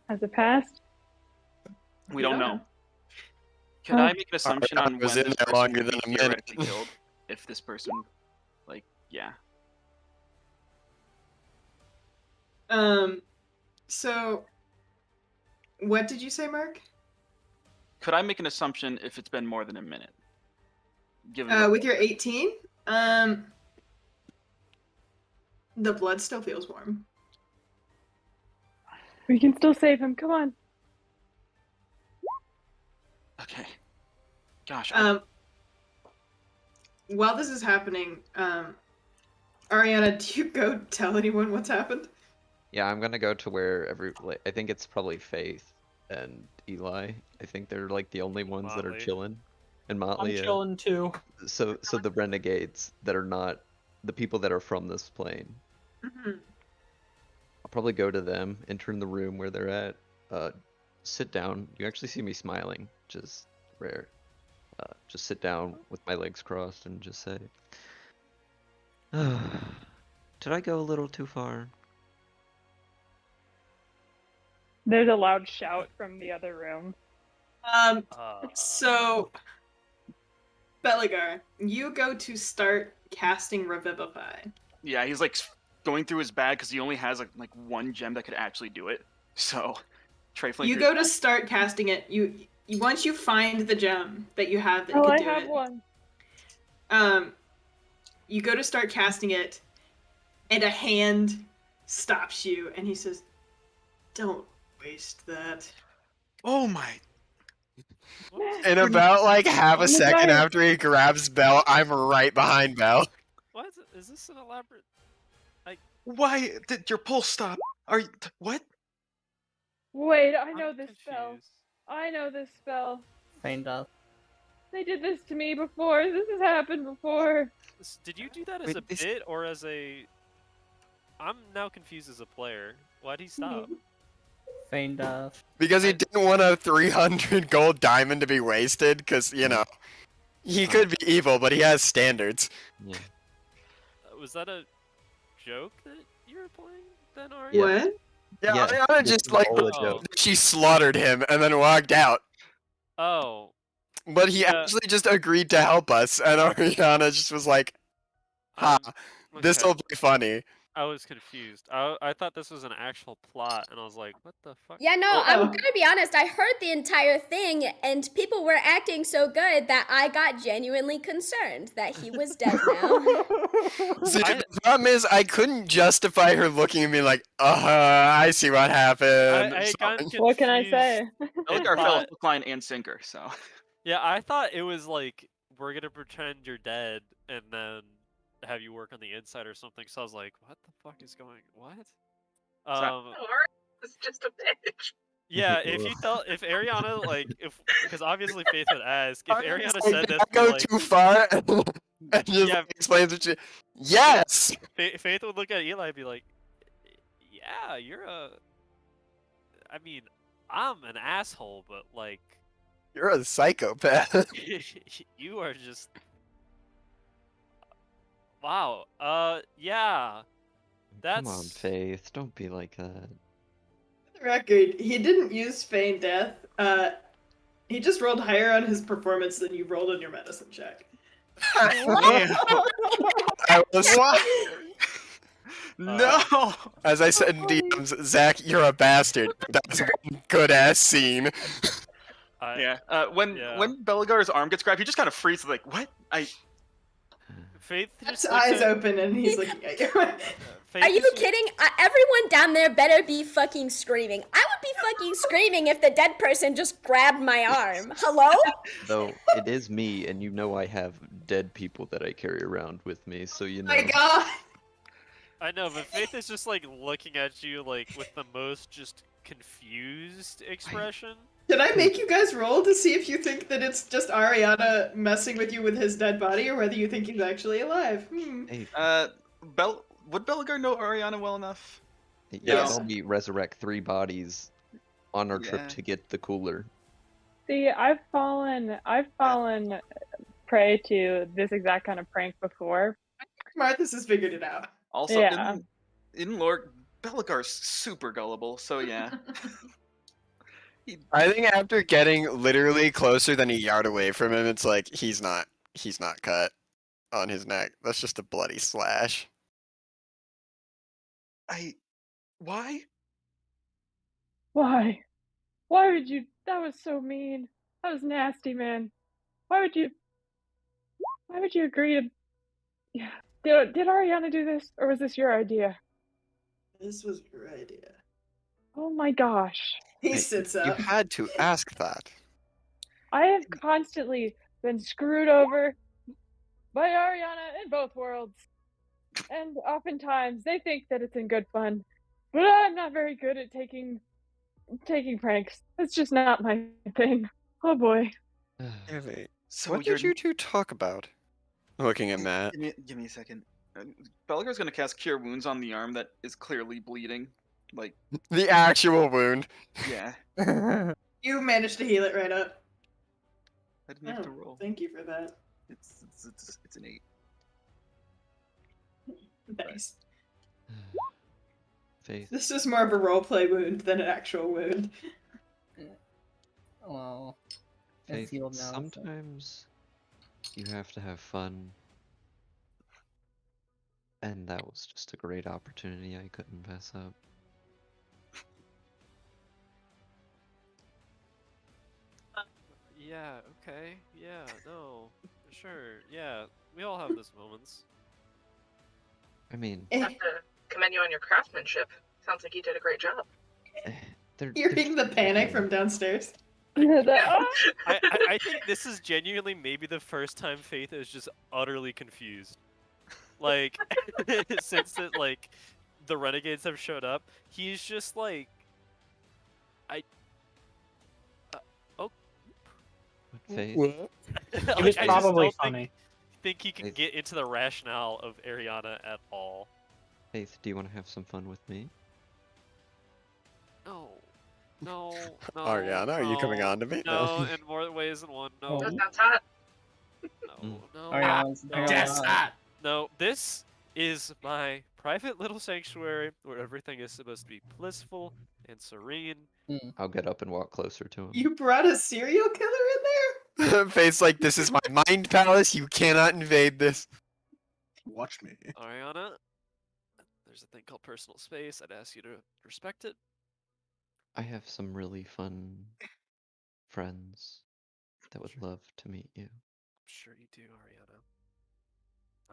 Has it passed? We don't Yeah. know. Could I make an assumption on was when in this there person longer would than be a minute. theoretically killed? If this person, yeah. So what did you say, Mark? Could I make an assumption if it's been more than a minute? Given With your 18, the blood still feels warm. We can still save him. Come on. Okay. Gosh. While this is happening, Ariana, do you go tell anyone what's happened? Yeah, I'm gonna go to where I think it's probably Faith and Eli. I think they're like the only ones that are Motley. chilling. And I'm Motley. chilling too. So the renegades that are not the people that are from this plane. Mm-hmm. I'll probably go to them, enter in the room where they're at, sit down. You actually see me smiling, which is rare. Just sit down with my legs crossed and just say, did I go a little too far? There's a loud shout from the other room. So Beligar, you go to start casting Revivify. Yeah, he's like going through his bag because he only has like one gem that could actually do it. So, Trifling. You go to start casting it. You once you find the gem that you have that could I do have it. one. You go to start casting it, and a hand stops you, and he says, "Don't waste that." Oh my. In about like half a second after he grabs Belle, I'm right behind Belle. What? Is this an elaborate... Why did your pulse stop? Are you... What? Wait, I know this spell. I know this spell. Feign death. They did this to me before. This has happened before. Did you do that as a bit or as a... I'm now confused as a player. Why'd he stop? Feign death. Because he didn't want a 300 gold diamond to be wasted, because, you know, he could be evil, but he has standards. Yeah. Was that a joke that you were playing then, Ari? What? Yeah, Yeah, Ariana this just is like all a joke. she slaughtered him and then walked out. Oh. But he actually just agreed to help us, and Ariana just was like, "Ha, this'll Okay. be funny." I was confused. I thought this was an actual plot, and I was like, what the fuck? Yeah, no, I'm gonna be honest. I heard the entire thing, and people were acting so good that I got genuinely concerned that he was dead now. See, the problem is, I couldn't justify her looking at me like, I see what happened. I got confused. What can I say? Belgar fell hook, line, and sinker, so. Yeah, I thought it was like, we're gonna pretend you're dead, and then have you work on the inside or something. So I was like, what the fuck is going... What? It's just a bitch. Yeah, if Ariana, like, because obviously Faith would ask, if Ariana Like, said did this, I go like, too far? And just explains what she... Yes! Faith would look at Eli and be like, yeah, you're a... I mean, I'm an asshole, but, like... You're a psychopath. You are just... Wow. Yeah. That's... Come on, Faith. Don't be like that. For the record, he didn't use feign death. He just rolled higher on his performance than you rolled on your medicine check. I was... No! As I said in DMs, Zach, you're a bastard. That was one good-ass scene. Yeah. When Belgar's arm gets grabbed, he just kind of freezes, like, what? Faith His just eyes open and he's looking at you. Are you kidding? Everyone down there better be fucking screaming. I would be fucking screaming if the dead person just grabbed my arm. Hello? Though it is me, and you know I have dead people that I carry around with me, so you know. My God. I know, but Faith is just like looking at you like with the most just confused expression. Can I make you guys roll to see if you think that it's just Ariana messing with you with his dead body, or whether you think he's actually alive? Would Belgar know Ariana well enough? Yeah, help me resurrect 3 bodies on our trip to get the cooler. See, I've fallen prey to this exact kind of prank before. Martha's has figured it out. Also, Yeah. in lore, Beligar's super gullible, so yeah. I think after getting literally closer than a yard away from him, it's like he's not cut on his neck. That's just a bloody slash. Why? Why? Why would you? That was so mean. That was nasty, man. Why would you agree to? Yeah. Did Ariana do this, or was this your idea? This was your idea. Oh my gosh. He sits up. You had to ask that. I have constantly been screwed over by Ariana in both worlds. And oftentimes they think that it's in good fun. But I'm not very good at taking pranks. It's just not my thing. Oh boy. So what did you two talk about? Looking at Matt. Give me a second. Beligar's gonna cast Cure Wounds on the arm that is clearly bleeding. Like the actual wound. Yeah. You managed to heal it right up. I didn't have to roll. Thank you for that. It's an 8. Nice. Faith. This is more of a roleplay wound than an actual wound. Well, Faith, it's healed now. sometimes you have to have fun. And that was just a great opportunity I couldn't pass up. Yeah, okay, yeah, no, sure, yeah, we all have those moments. I mean, I have to commend you on your craftsmanship. Sounds like you did a great job. Hearing the panic from downstairs. I think this is genuinely maybe the first time Faith is just utterly confused. Like, since the renegades have showed up, he's just like, Faith? It was probably funny. Think he can get into the rationale of Ariana at all. Faith, do you want to have some fun with me? No. No. Ariana, are you coming on to me? No, in more ways than one. No. That sounds hot. No. Ariana's No. No, this is my private little sanctuary where everything is supposed to be blissful and serene. I'll get up and walk closer to him. You brought a serial killer in there? Face like, this is my mind palace. You cannot invade this. Watch me. Ariana, there's a thing called personal space. I'd ask you to respect it. I have some really fun friends that would love to meet you. I'm sure you do, Ariana.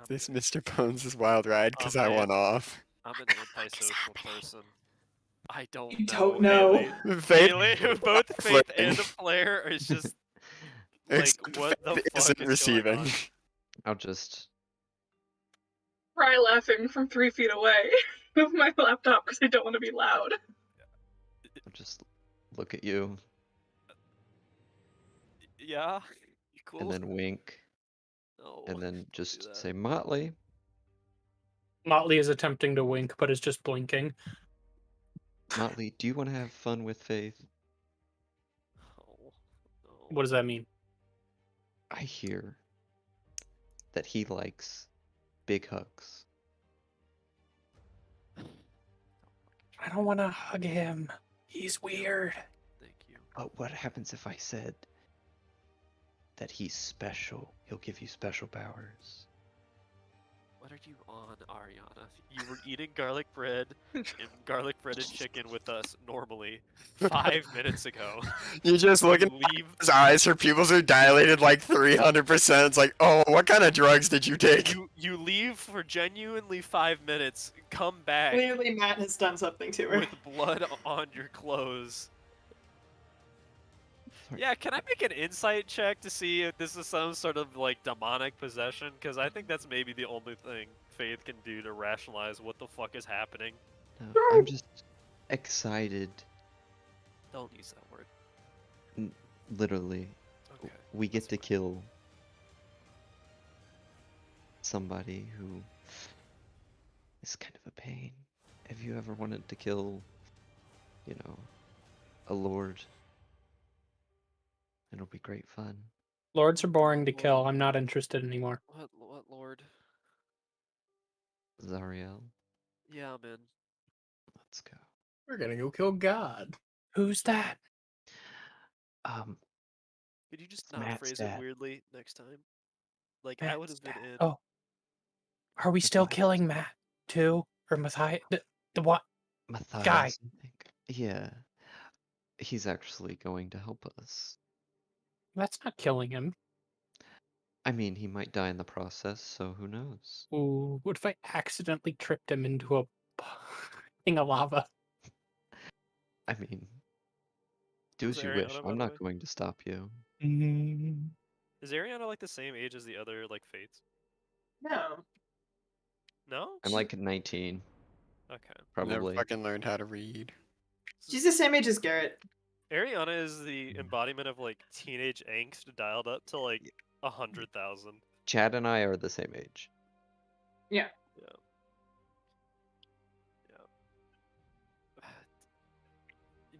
This Mr. Bones' wild ride because I went off. I'm an antisocial person. I don't You know. don't know. Both Faith and the player is just like, what the fuck isn't is receiving. going on? I'll just Cry laughing from 3 feet away with my laptop because I don't want to be loud. I'll just look at you Yeah, you cool? and then wink. No, and then just say Motley. Motley is attempting to wink, but is just blinking. Motley, do you want to have fun with Faith? What does that mean? I hear that he likes big hugs. I don't want to hug him. He's weird. Thank you. But what happens if I said that he's special? He'll give you special powers. What are you on, Ariana? You were eating garlic bread and garlic breaded chicken with us normally 5 minutes ago. You just look at his eyes, her pupils are dilated like 300%. It's like, oh, what kind of drugs did you take? You leave for genuinely 5 minutes, come back Clearly Matt has done something to her. with blood on your clothes. Yeah, can I make an insight check to see if this is some sort of like demonic possession? Because I think that's maybe the only thing Faith can do to rationalize what the fuck is happening. No, I'm just excited. Don't use that word. Literally, Okay, we get to kill somebody who is kind of a pain. Have you ever wanted to kill, you know, a lord. It'll be great fun. Lords are boring to kill. I'm not interested anymore. What lord? Zariel. Yeah, man. Let's go. We're gonna go kill God. Who's that? Could you just not Matt's phrase dad. it weirdly next time? Like I Matt's would have been dad. in. Oh. Are we still Matthias. killing Matt too? Or Matthias? The what? Matthias, Guy. I think. Yeah. He's actually going to help us. That's not killing him. I mean, he might die in the process, so who knows? Ooh, what if I accidentally tripped him into a thing of lava? I mean, do Is as you wish. Ariana, by I'm the not way? going to stop you. Is Ariana like the same age as the other like Fates? No. No? I'm like 19. Okay. Probably. Never fucking learned how to read. She's the same age as Garrett. Ariana is the embodiment of like teenage angst dialed up to like 100,000. Chad and I are the same age. Yeah.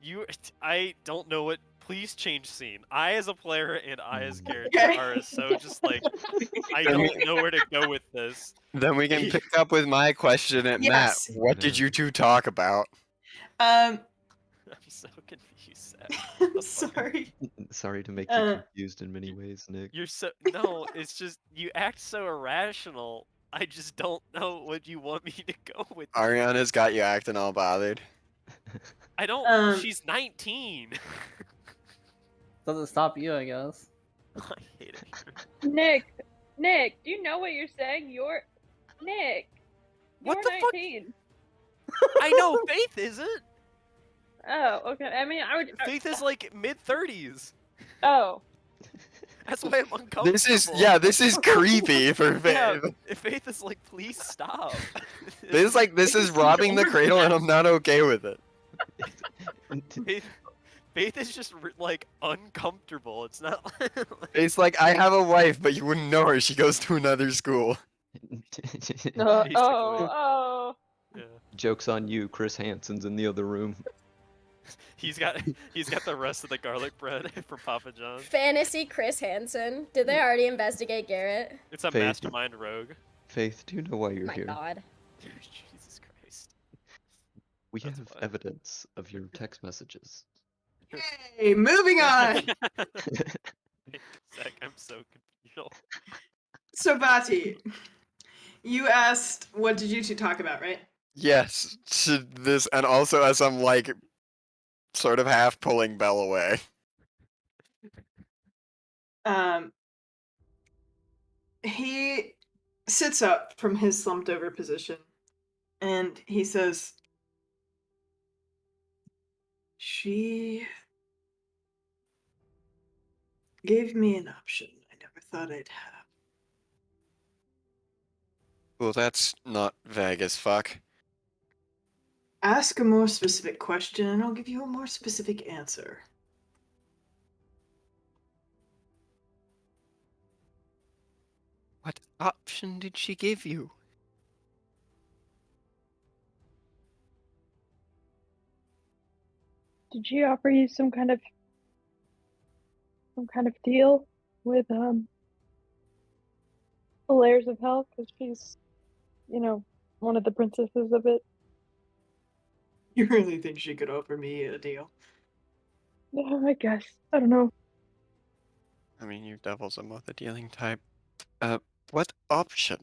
Yeah. I don't know what. Please change scene. I as a player and I as character are so just like I don't know where to go with this. Then we can pick up with my question at Yes. Matt. What did you two talk about? I'm so confused. I'm sorry. Sorry to make you confused in many ways, Nick. You're so no. It's just you act so irrational. I just don't know what you want me to go with. Ariana's got you acting all bothered. I don't. She's 19. Doesn't stop you, I guess. I hate it. Nick, do you know what you're saying? You're Nick. What You're the fuck? 19. I know Faith isn't. Oh, okay. I mean, I would. Faith is like mid-30s. Oh. That's why I'm uncomfortable. This is creepy for Faith. Yeah, if Faith is like, please stop. This is robbing the cradle, and I'm not okay with it. Faith is just like uncomfortable. It's not. It's like I have a wife, but you wouldn't know her. She goes to another school. Oh. Yeah. Joke's on you. Chris Hansen's in the other room. He's got the rest of the garlic bread for Papa John. Fantasy Chris Hansen. Did they already investigate Garrett? It's a Faith. mastermind rogue. Faith, do you know why you're My here? God. Jesus Christ. We That's have why. evidence of your text messages. Hey, moving on. Zach, I'm so confused. So Bati, you asked what did you two talk about, right? Yes, to this, and also as I'm like, sort of half pulling Belle away. He sits up from his slumped over position and he says, "She gave me an option I never thought I'd have." Well, that's not vague as fuck. Ask a more specific question and I'll give you a more specific answer. What option did she give you? Did she offer you some kind of deal with the layers of hell? Because she's, one of the princesses of it. You really think she could offer me a deal? Yeah, I guess. I don't know. I mean, you devils are more the dealing type. What option?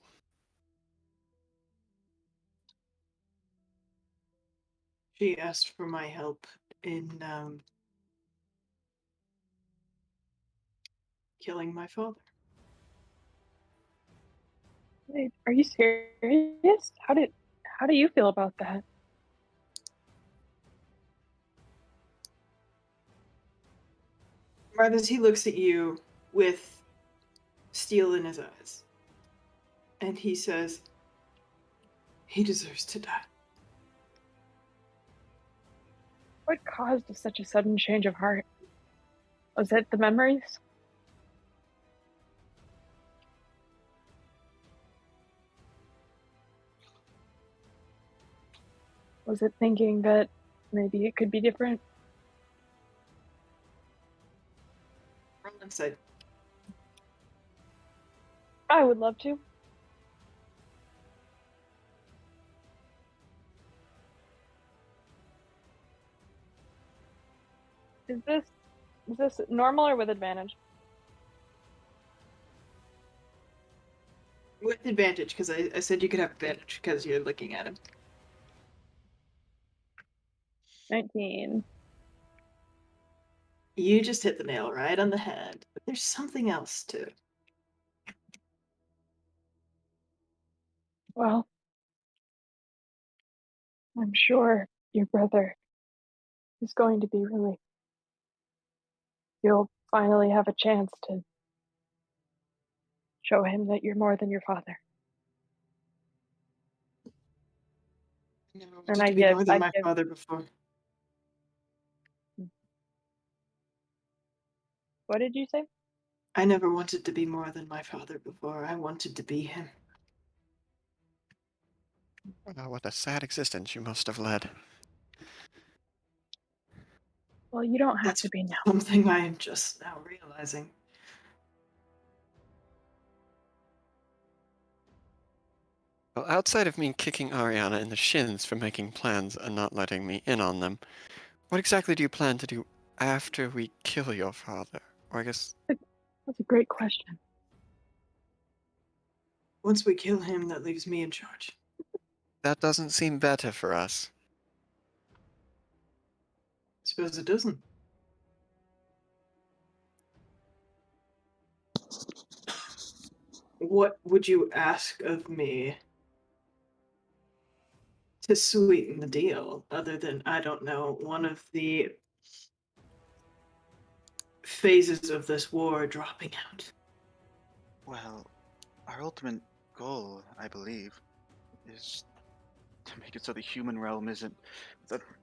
She asked for my help in killing my father. Wait, are you serious? How do you feel about that? Marthas, he looks at you with steel in his eyes. And he says, he deserves to die. What caused such a sudden change of heart? Was it the memories? Was it thinking that maybe it could be different? Inside. I would love to. Is this normal or with advantage? With advantage, because I said you could have advantage because you're looking at him. 19. You just hit the nail right on the head. But there's something else too. Well, I'm sure your brother is going to be really. You'll finally have a chance to show him that you're more than your father. And I give more than my father before. What did you say? I never wanted to be more than my father before. I wanted to be him. Oh, what a sad existence you must have led. Well, you don't have That's to be now. Something I am just now realizing. Well, outside of me kicking Ariana in the shins for making plans and not letting me in on them, what exactly do you plan to do after we kill your father? Or I guess... That's a great question. Once we kill him, that leaves me in charge. That doesn't seem better for us. I suppose it doesn't. What would you ask of me to sweeten the deal, other than, I don't know, one of the phases of this war dropping out? Well, our ultimate goal, I believe, is to make it so the human realm isn't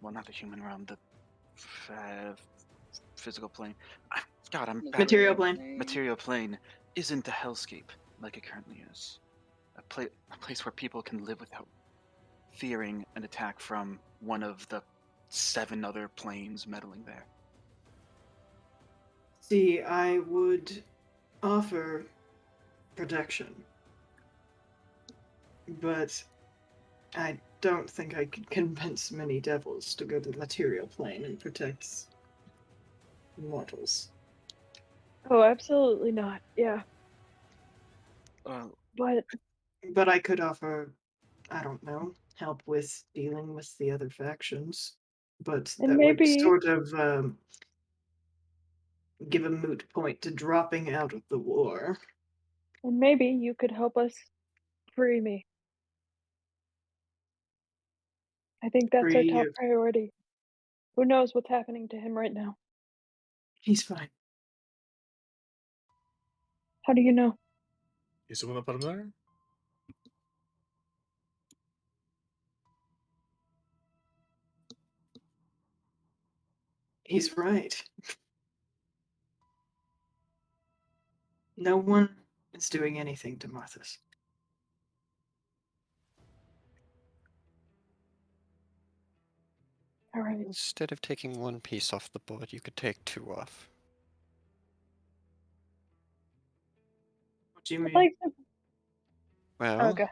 well, not the human realm, the physical plane. God, I'm bad. Material plane. Material plane isn't a hellscape like it currently is. A place where people can live without fearing an attack from one of the 7 other planes meddling there. See, I would offer protection, but I don't think I could convince many devils to go to the material plane and protect mortals. Oh, absolutely not. Yeah. But I could offer, I don't know, help with dealing with the other factions. But that would sort of give a moot point to dropping out of the war. And maybe you could help us free me. I think that's our top priority. Who knows what's happening to him right now? He's fine. How do you know? He's the one that put him there? He's right. No one is doing anything to Marthas. All right. Instead of taking 1 piece off the board, you could take 2 off. What do you mean? Well, okay.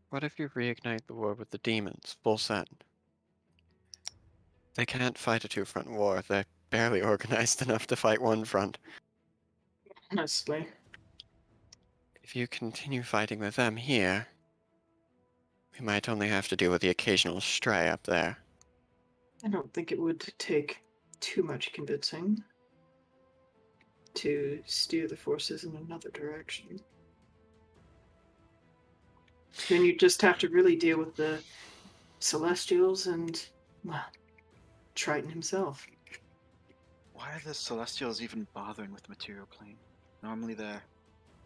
What if you reignite the war with the demons, full send? They can't fight a 2-front war. They're barely organized enough to fight 1 front. Honestly. If you continue fighting with them here, we might only have to deal with the occasional stray up there. I don't think it would take too much convincing to steer the forces in another direction. Then you just have to really deal with the Celestials and, well, Triton himself. Why are the Celestials even bothering with the material plane? Normally they're...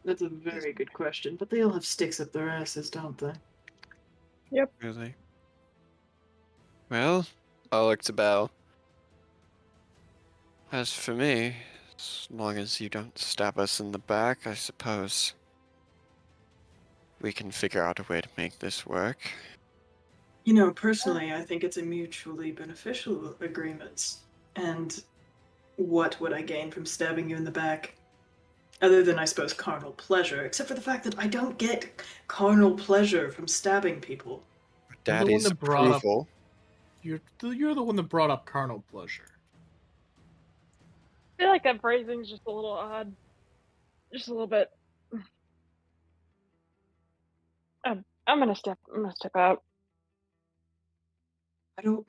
That's a very good question, but they all have sticks up their asses, don't they? Yep. Really? Well, I'll look to Bell. As for me, as long as you don't stab us in the back, I suppose we can figure out a way to make this work. You know, personally, I think it's a mutually beneficial agreement. And what would I gain from stabbing you in the back? Other than, I suppose, carnal pleasure, except for the fact that I don't get carnal pleasure from stabbing people. Daddy's approval. You're the one that brought up carnal pleasure. I feel like that phrasing's just a little odd. Just a little bit. I'm gonna step out. I don't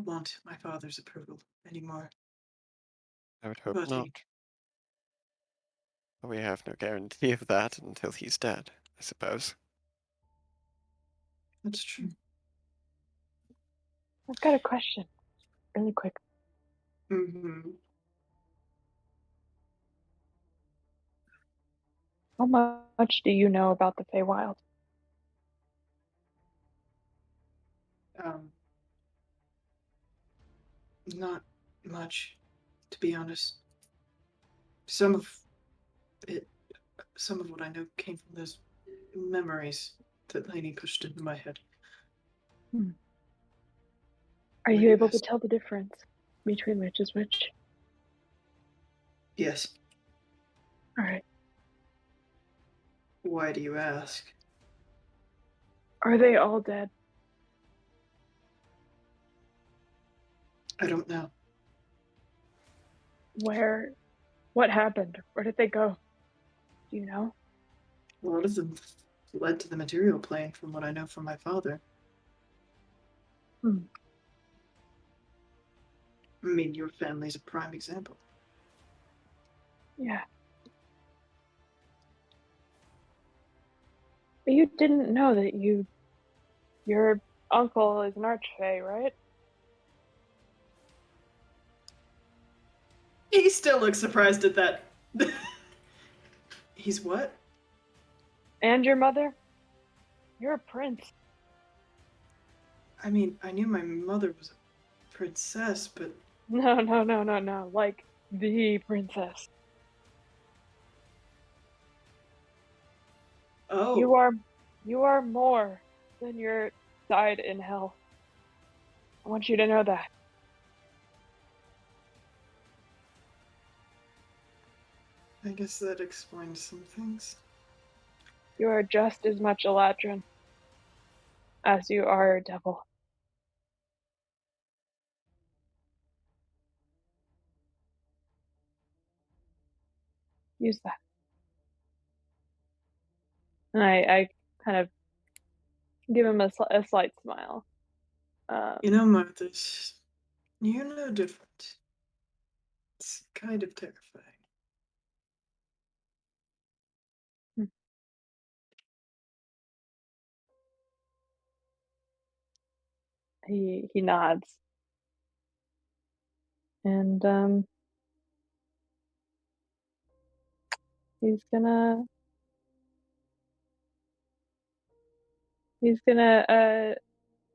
want my father's approval anymore. I would hope But not. But we have no guarantee of that until he's dead, I suppose. That's true. I've got a question, really quick. Mm-hmm. How much do you know about the Feywild? Not much, to be honest. Some of what I know came from those memories that Lainey pushed into my head. Are you able to tell the difference between which is which? Yes. Alright. Why do you ask? Are they all dead? I don't know. What happened? Where did they go? Do you know? A lot of them led to the material plane, from what I know from my father. I mean, your family's a prime example. Yeah. But you didn't know that your uncle is an archfey, right? He still looks surprised at that. He's what? And your mother? You're a prince. I mean, I knew my mother was a princess, but... No. Like, the princess. Oh. You are more than your side in hell. I want you to know that. I guess that explains some things. You are just as much a Latran as you are a devil. Use that. And I kind of give him a slight smile. You know, Marthas, you're no different. It's kind of terrifying. He nods. And he's gonna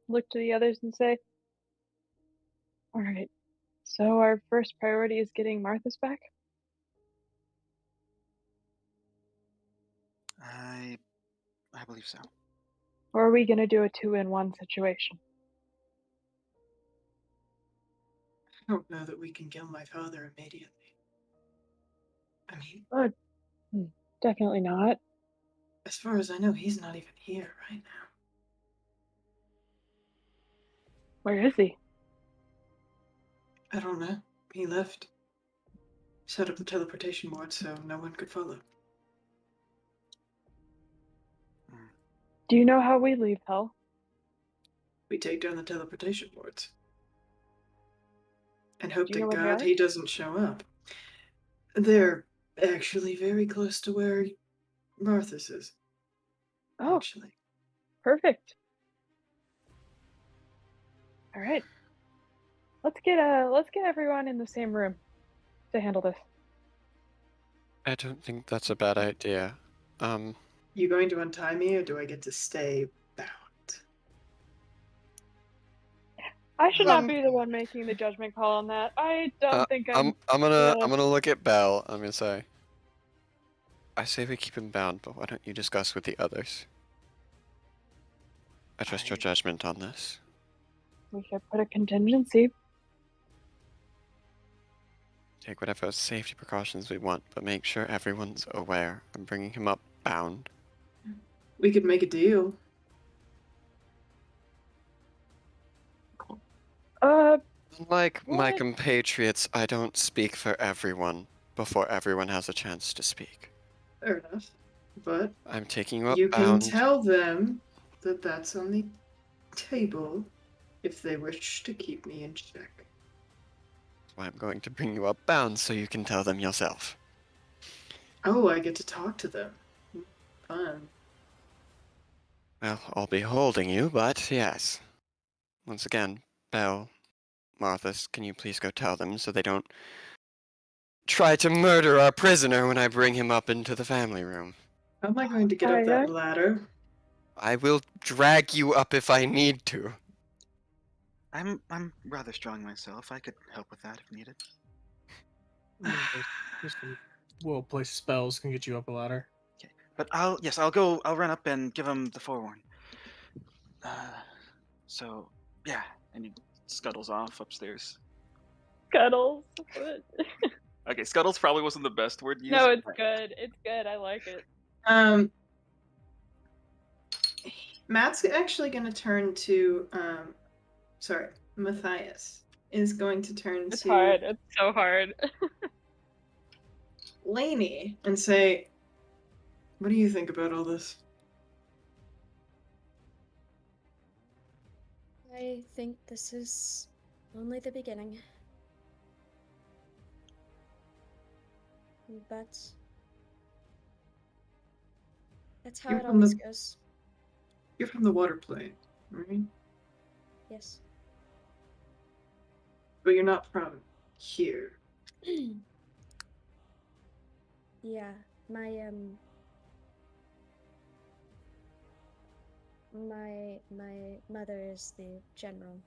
look to the others and say, all right, so our first priority is getting Marthas back? I believe so. Or are we gonna do a 2-in-1 situation? I don't know that we can kill my father immediately. I mean... Oh, definitely not. As far as I know, he's not even here right now. Where is he? I don't know. He left. Set up the teleportation ward so no one could follow. Do you know how we leave hell? We take down the teleportation wards. And hope to know where they God are? he doesn't show up. They're actually very close to where Marthas is. Oh, actually. Perfect. All right. Let's get everyone in the same room to handle this. I don't think that's a bad idea. You going to untie me, or do I get to stay bound? I should not be the one making the judgment call on that. I don't think I'm gonna look at Belle. I'm gonna say, I say we keep him bound, but why don't you discuss with the others? I trust your judgment on this. We should put a contingency. take whatever safety precautions we want, but make sure everyone's aware. I'm bringing him up bound. We could make a deal. Unlike my compatriots, I don't speak for everyone before everyone has a chance to speak. Fair enough. But I'm taking you up you can bound. tell them that that's on the table if they wish to keep me in check. That's why I'm going to bring you up bound so you can tell them yourself. Oh, I get to talk to them. Fun. Well, I'll be holding you, but yes. Once again, Belle, Marthas, can you please go tell them so they don't try to murder our prisoner when I bring him up into the family room? How am I going to get up that ladder? I will drag you up if I need to. I'm rather strong myself. I could help with that if needed. Just will place spells can get you up a ladder. Okay, but I'll run up and give him the forewarn. So yeah, and he scuttles off upstairs. Scuttles. Okay, scuttles probably wasn't the best word used. No, it's good. It's good. I like it. Matt's actually going to turn to, Matthias is going to turn It's to hard. It's so hard. Lainey and say, what do you think about all this? I think this is only the beginning. But that's how it always goes. You're from the water plane, right? Yes. But you're not from here. Yeah, my mother is the general.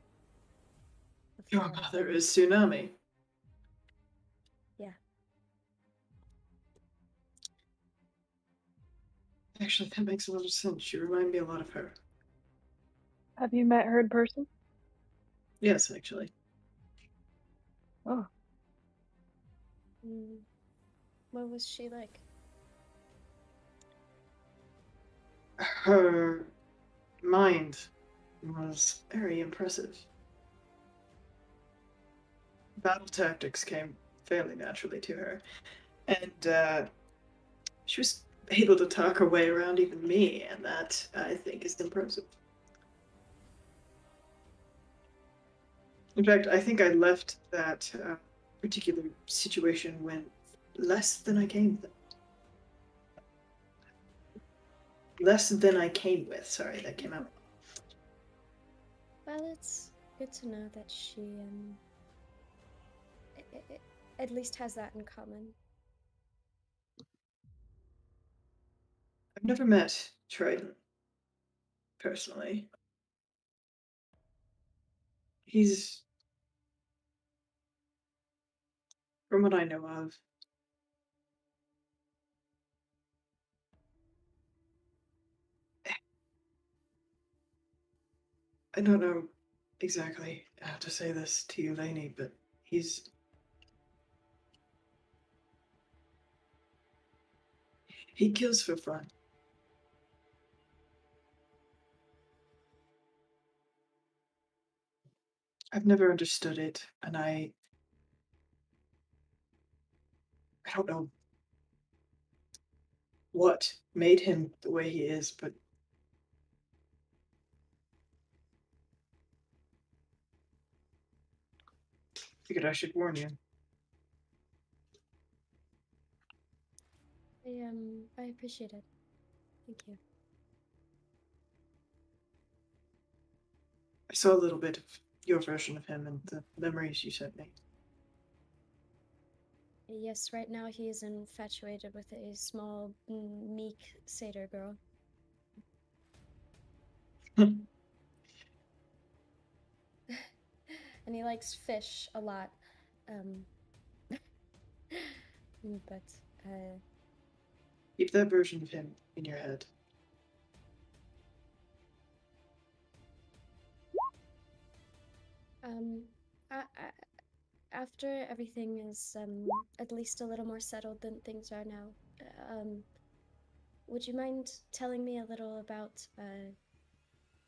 Your mother is Tsunami. Yeah. Actually, that makes a lot of sense. You remind me a lot of her. Have you met her in person? Yes, actually. Oh. What was she like? Her mind was very impressive. Battle tactics came fairly naturally to her. And she was able to talk her way around even me, and that, I think, is impressive. In fact, I think I left that particular situation with less than I came with. Less than I came with. Sorry, that came out. Well, it's good to know that she at least has that in common. I've never met Trident personally. He's, from what I know of, I don't know exactly how to say this to you, Lainey, but he kills for fun. I've never understood it, and I don't know what made him the way he is, but figured I should warn you. I appreciate it. Thank you. I saw a little bit of your version of him and the memories you sent me. Yes, right now he is infatuated with a small, meek satyr girl. And he likes fish a lot. But keep that version of him in your head. after everything is at least a little more settled than things are now, would you mind telling me a little about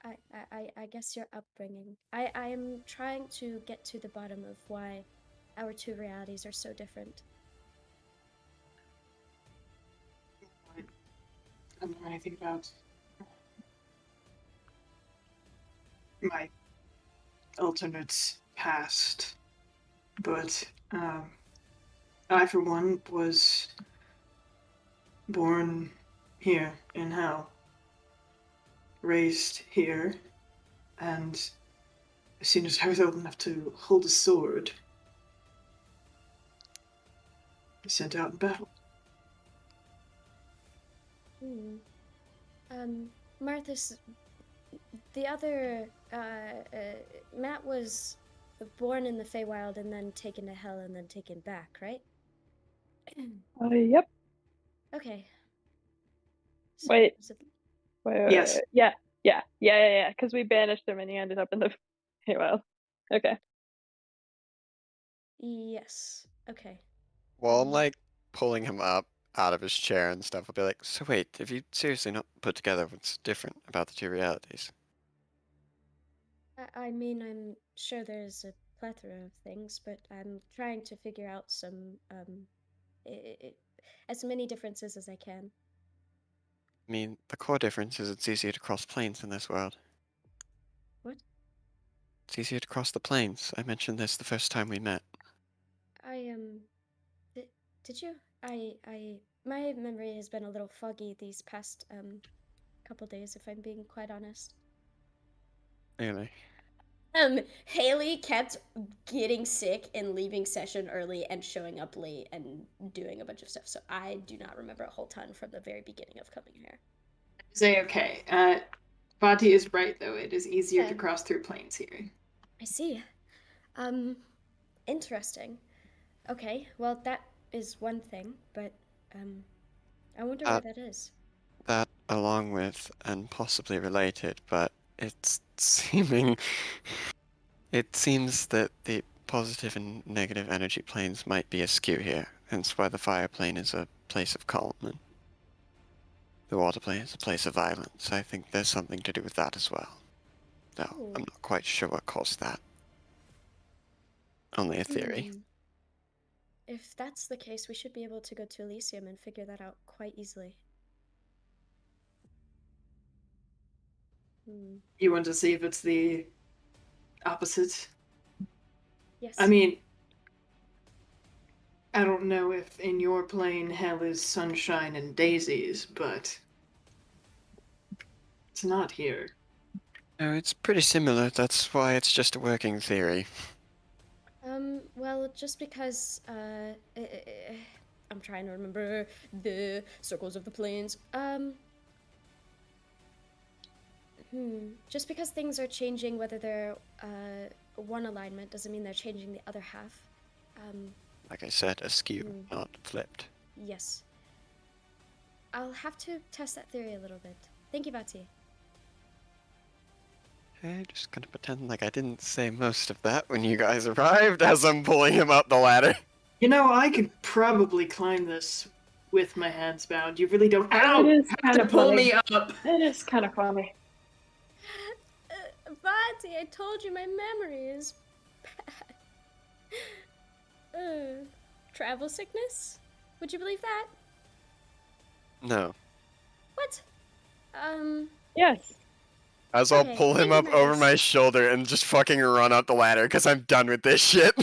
I guess your upbringing? I am trying to get to the bottom of why our two realities are so different. I don't know anything about my alternate past, but I, for one, was born here in hell, raised here, and as soon as I was old enough to hold a sword, sent out in battle. Marthas, the other, Matt was born in the Feywild and then taken to hell and then taken back, right? Yep. Okay. So Wait. was it... Yes. Yeah. Because we banished him and he ended up in the Feywild. Okay. Yes. Okay. Well, I'm like pulling him up out of his chair and stuff. I'll be like, so wait, have you seriously not put together what's different about the two realities? I mean, I'm sure there's a plethora of things, but I'm trying to figure out some, as many differences as I can. I mean, the core difference is it's easier to cross planes in this world. What? It's easier to cross the planes. I mentioned this the first time we met. Did you? My memory has been a little foggy these past, couple days, if I'm being quite honest. Really? Haley kept getting sick and leaving session early and showing up late and doing a bunch of stuff, so I do not remember a whole ton from the very beginning of coming here. Say okay. Vati is right, though. It is easier to cross through planes here. I see. Interesting. Okay, well, that is one thing, but, I wonder why that is. That, along with, and possibly related, but it's seeming... It seems that the positive and negative energy planes might be askew here, hence why the fire plane is a place of calm and the water plane is a place of violence. I think there's something to do with that as well. Though I'm not quite sure what caused that. Only a theory. If that's the case, we should be able to go to Elysium and figure that out quite easily. You want to see if it's the opposite? Yes. I mean, I don't know if in your plane hell is sunshine and daisies, but it's not here. No, it's pretty similar. That's why it's just a working theory. Well, just because, I'm trying to remember the circles of the planes. Just because things are changing, whether they're, one alignment, doesn't mean they're changing the other half. Like I said, askew, not flipped. Yes. I'll have to test that theory a little bit. Thank you, Bati. Okay, just gonna pretend like I didn't say most of that when you guys arrived as I'm pulling him up the ladder. You know, I could probably climb this with my hands bound. You really don't It is kind of pull funny. me up. It is kind of funny. Bati, I told you my memory is bad. Travel sickness? Would you believe that? No. What? Yes. As I'll Okay, pull him thank up you, over Max. my shoulder and just fucking run up the ladder because I'm done with this shit.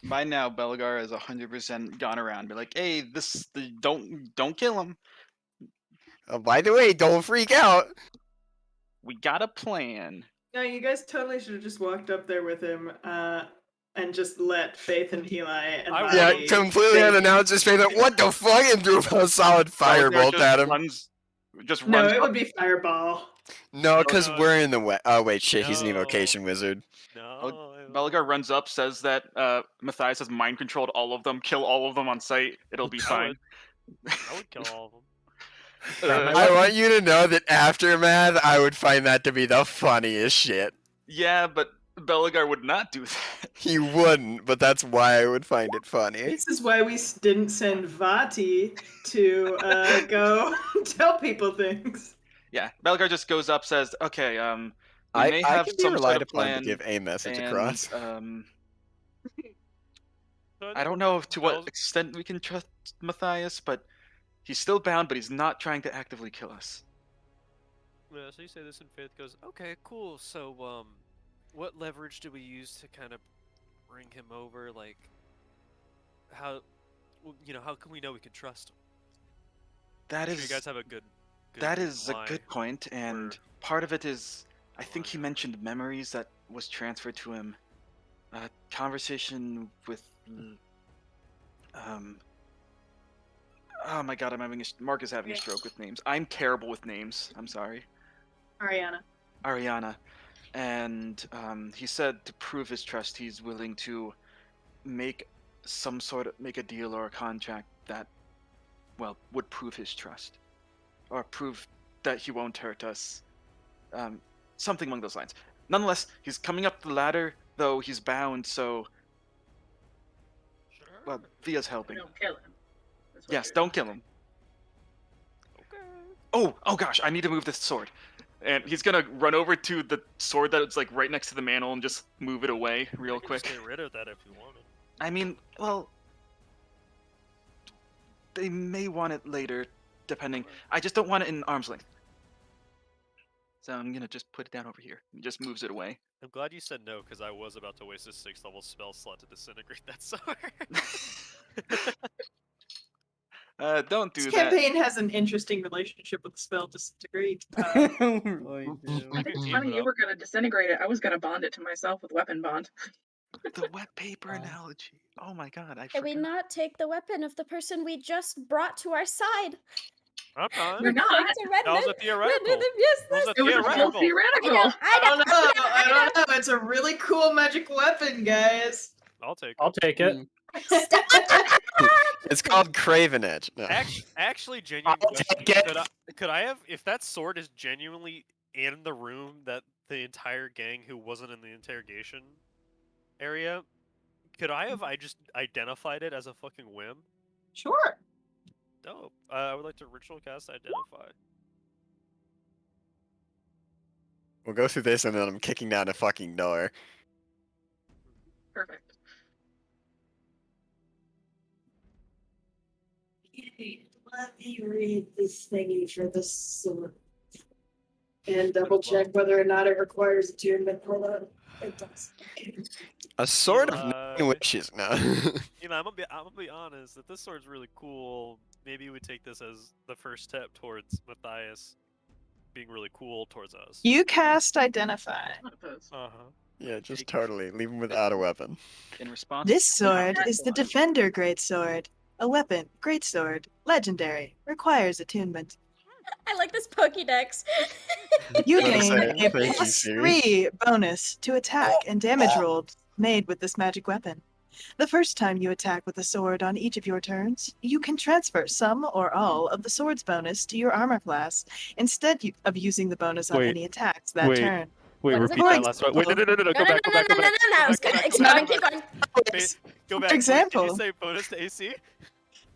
By now, Belgar has 100% gone around. Be like, hey, don't kill him. By the way, don't freak out. We got a plan. No, you guys totally should have just walked up there with him, and just let Faith and Eli and Yeah, Lottie completely unannounced his face. Like, what the fuck? And threw a solid firebolt at him. No, it would be Fireball. No, because we're in the way. Oh, wait, shit. He's an evocation wizard. Belgar runs up, says that Matthias has mind controlled all of them. Kill all of them on sight. It'll be fine. I would kill all of them. I want you to know that aftermath, I would find that to be the funniest shit. Yeah, but Belagar would not do that. He wouldn't, but that's why I would find it funny. This is why we didn't send Vati to go tell people things. Yeah, Belagar just goes up, says, "Okay, we I may have can be some relied sort of upon plan to give a message and, across. I don't know to what extent we can trust Matthias, but he's still bound, but he's not trying to actively kill us." Yeah, so you say this and Faith goes, okay, cool, so, what leverage do we use to kind of bring him over? Like, how, how can we know we can trust him? That is... You guys have a good That is lie. a good point, and part of it is, I think he mentioned memories that was transferred to him. Conversation with, oh my god, Mark is having a stroke with names. I'm terrible with names. I'm sorry. Ariana. And he said to prove his trust, he's willing to make a deal or a contract that, well, would prove his trust. Or prove that he won't hurt us. Something along those lines. Nonetheless, he's coming up the ladder, though he's bound, so... Sure. Well, Via's helping. Don't kill him. Yes, don't kill him. Okay. Oh gosh, I need to move this sword. And he's gonna run over to the sword that's like right next to the mantle and just move it away real quick. Just get rid of that if you wanted. I mean, well... They may want it later, depending. I just don't want it in arm's length. So I'm gonna just put it down over here. He just moves it away. I'm glad you said no, because I was about to waste a 6th level spell slot to disintegrate that sword. Don't do This that. campaign has an interesting relationship with the spell disintegrate. It's funny you were gonna disintegrate it. I was gonna bond it to myself with weapon bond. The wet paper analogy. Oh my god, I Can we not take the weapon of the person we just brought to our side? I'm not. You're not. That was a theoretical. Yes, That was a It was a full theoretical. I don't know. It's a really cool magic weapon, guys. I'll take it. I'll take it. It's called Craven Edge. No. Actually, genuine question. Could I have, if that sword is genuinely in the room that the entire gang who wasn't in the interrogation area, could I just identified it as a fucking whim? Sure. Dope. I would like to ritual cast Identify. We'll go through this and then I'm kicking down a fucking door. Perfect. Let me read this thingy for the sword. And double check whether or not it requires attunement. Hold on. It does. A sword of 9 wishes. No. I'm gonna be honest. If this sword's really cool, maybe we take this as the first step towards Matthias being really cool towards us. You cast Identify. Yeah, just totally. Leave him without a weapon. In response, This sword is the Defender Greatsword. A weapon, Greatsword, legendary, requires attunement. I like this Pokédex. You What is gain it? a Thank you, plus Siri. 3 bonus to attack and damage rolls made with this magic weapon. The first time you attack with a sword on each of your turns, you can transfer some or all of the sword's bonus to your armor class instead of using the bonus on any attacks that turn. Wait, repeat that last one. Wait, no, go back. Keep going. Go back. For example, Did you say bonus to AC?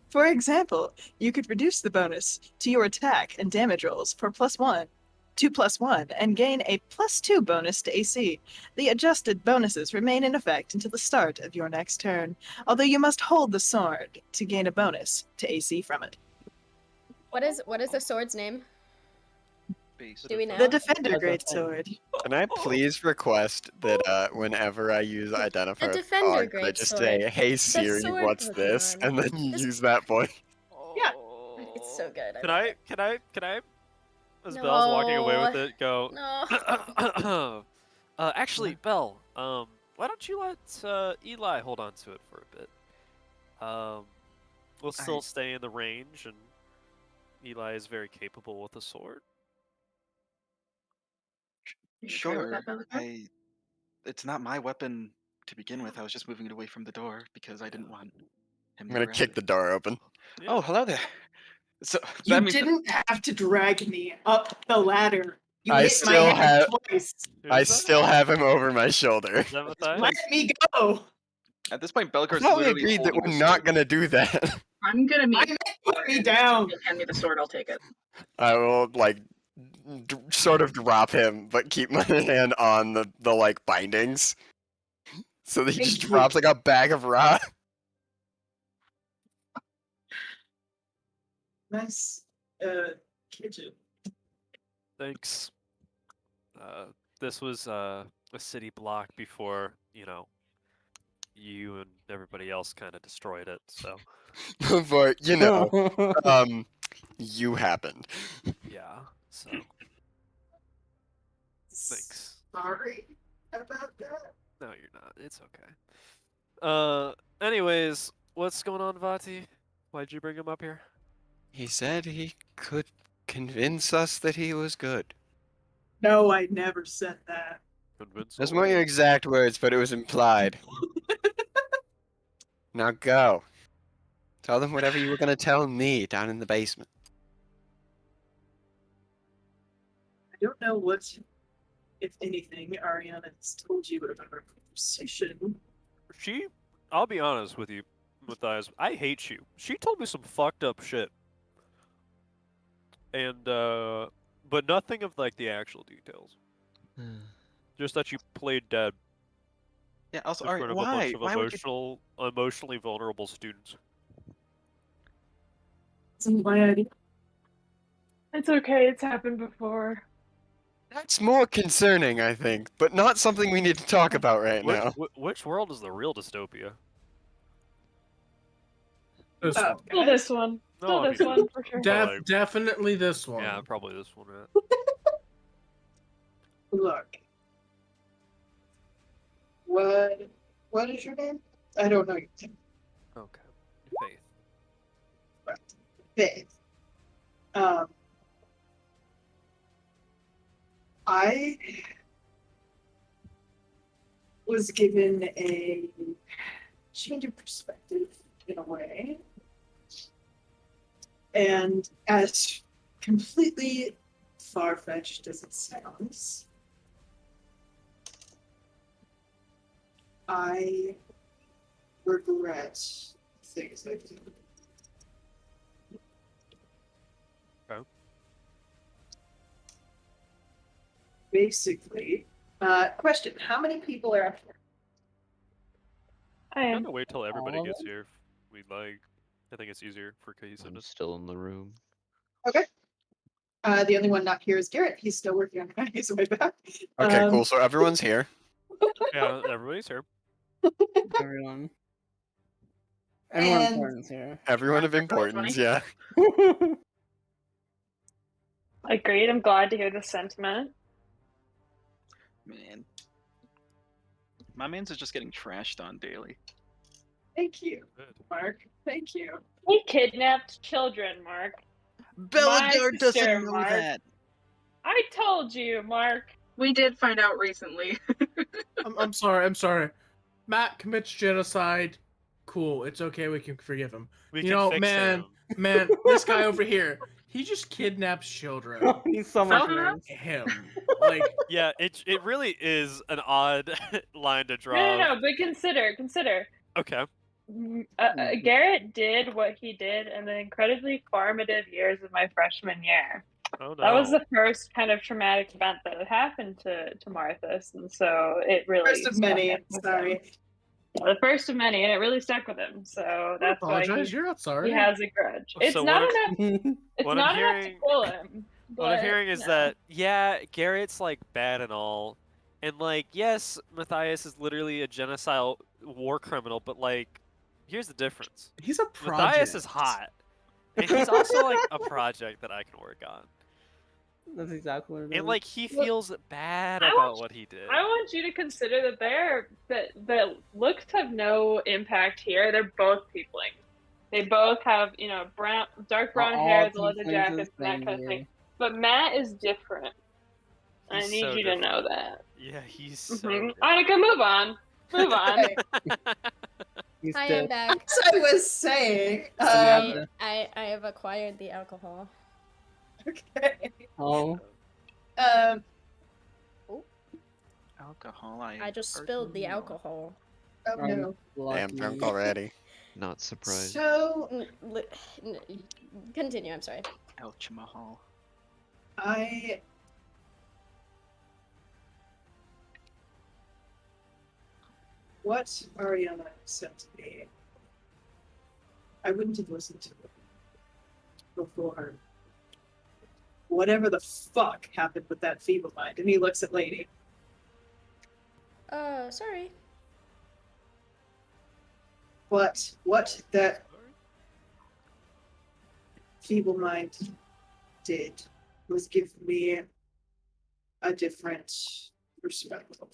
For example, you could reduce the bonus to your attack and damage rolls for +1 to +1 and gain a +2 bonus to AC. The adjusted bonuses remain in effect until the start of your next turn, although you must hold the sword to gain a bonus to AC from it. What is the sword's name? Do we know? The Defender Greatsword. Can I please request that whenever I use Identify The with Defender Dog, I just say, Greatsword. "Hey The Siri, sword what's this?" Pokemon. and then you use that voice. Yeah. It's so good. Can I, as Belle's walking away with it, go, No. Actually, Belle, why don't you let Eli hold on to it for a bit? We'll still stay in the range, and Eli is very capable with a sword. Sure. It's not my weapon to begin with. I was just moving it away from the door because I didn't want him I'm to gonna grab kick it. the door open. Oh, hello there. So You that means didn't have to drag me up the ladder. You I hit my still hand have twice. I still have him over my shoulder. Let me go. At this point, I Belgar's thought we literally agreed that holding we're the not sword. gonna do that. I'm gonna meet. Put me down. Hand me the sword. I'll take it. I will like sort of drop him, but keep my hand on the like bindings, so that he just drops like a bag of rock. Nice kitchen. Thanks. This was a city block before, you and everybody else kind of destroyed it, so. But you happened. Yeah, so. Thanks. Sorry about that. No, you're not. It's okay. Anyways, what's going on, Vati? Why'd you bring him up here? He said he could convince us that he was good. No, I never said that. Those weren't your exact words, but it was implied. Now go. Tell them whatever you were gonna tell me down in the basement. I don't know what, if anything, Ariana has told you about our conversation. I'll be honest with you, Matthias, I hate you. She told me some fucked up shit. And, but nothing of, like, the actual details. Just that you played dead. Yeah, also, in front of a why? bunch of Why would you... emotionally vulnerable students. It's my idea. It's okay, it's happened before. That's more concerning, I think, but not something we need to talk about right now. Which world is the real dystopia? This one. Still this one. Still this one, for sure. Definitely this one. Yeah, probably this one, right? Look. What is your name? I don't know your name. Okay. Faith. Right. Faith. I was given a change of perspective in a way. And as completely far-fetched as it sounds, I regret things I did. Okay. Basically, question: how many people are up here? I I'm am. gonna wait till everybody All of gets them? here. If we'd like. I think it's easier for I'm cohesiveness. still in the room. Okay. The only one not here is Garrett. He's still working on finding his way back. Okay, cool. So everyone's here. Yeah, everybody's here. Everyone. Everyone And- important's here. Everyone of importance, yeah. Agreed, I'm glad to hear the sentiment. Man. My man's is just getting trashed on daily. Thank you, Mark. Thank you. He kidnapped children, Mark. Bellador doesn't know Mark. that. I told you, Mark. We did find out recently. I'm sorry. Matt commits genocide. Cool. It's okay. We can forgive him. We you can know, fix man, him. man, this guy over here, he just kidnaps children. He's so much Fuck worse. him. Like, Yeah, it really is an odd line to draw. No, but consider. Okay. Garrett did what he did in the incredibly formative years of my freshman year. Oh no. That was the first kind of traumatic event that had happened to Marthas, and so it really First of many. stuck with Sorry. him. The first of many, and it really stuck with him. So that's why apologize. You're not sorry. he has a grudge. It's So not what enough. It's what not I'm enough to hearing- kill him. What I'm but, hearing is no. that, yeah, Garrett's, like, bad and all. And, like, yes, Matthias is literally a genocidal war criminal, but, like, here's the difference. He's a project. Matthias is hot. And he's also, like, a project that I can work on. That's exactly what it is. And, like, he Look, feels bad I about want- what he did. I want you to consider that looks have no impact here. They're both peopling. They both have, dark brown All hair, the leather tieflings jackets, the and that same kind of thing. here. But Matt is different. I He's need so you to know that. Yeah, he's so Mhm. Annika, move on. Move on. He's I am dead. back. As I was saying, I have acquired the alcohol. okay. Oh. Alcohol. I just spilled the alcohol. Oh no. Damn, drunk already. Not surprised. So continue. I'm sorry. Alchemahal. What Ariana said to me, I wouldn't have listened to it before. Whatever the fuck happened with that feeble mind, and he looks at Lady. Sorry. But what that feeble mind did was give me a different perspective.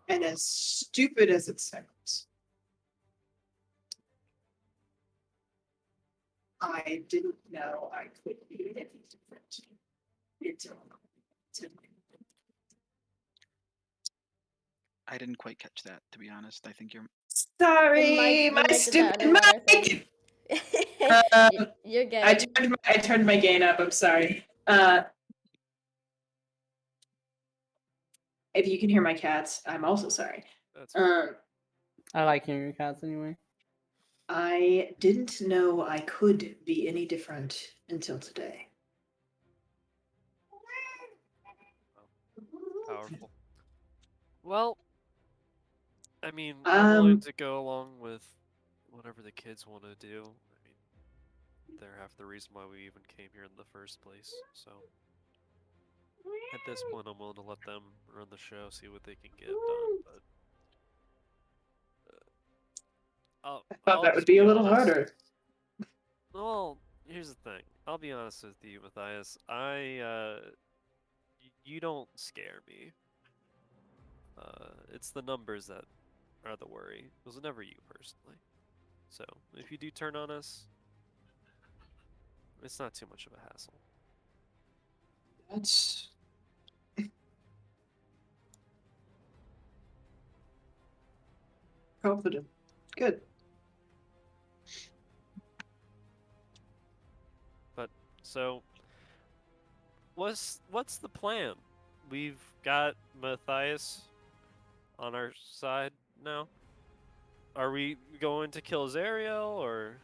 And as stupid as it sounds, I didn't know I could be any different until tonight. I didn't quite catch that, to be honest. I think you're. Sorry, my stupid mic. You're good. I turned my gain up. I'm sorry. If you can hear my cats, I'm also sorry. I like hearing your cats anyway. I didn't know I could be any different until today. Powerful. Well, I mean, I'm willing to go along with whatever the kids want to do. I mean, they're half the reason why we even came here in the first place. So, at this point, I'm willing to let them run the show, see what they can get done. But I thought that would be a little harder. Well, here's the thing. I'll be honest with you, Matthias. You don't scare me. It's the numbers that are the worry. It was never you personally. So, if you do turn on us, it's not too much of a hassle. That's... confident. Good. But, so, what's the plan? We've got Matthias on our side now. Are we going to kill Zariel, or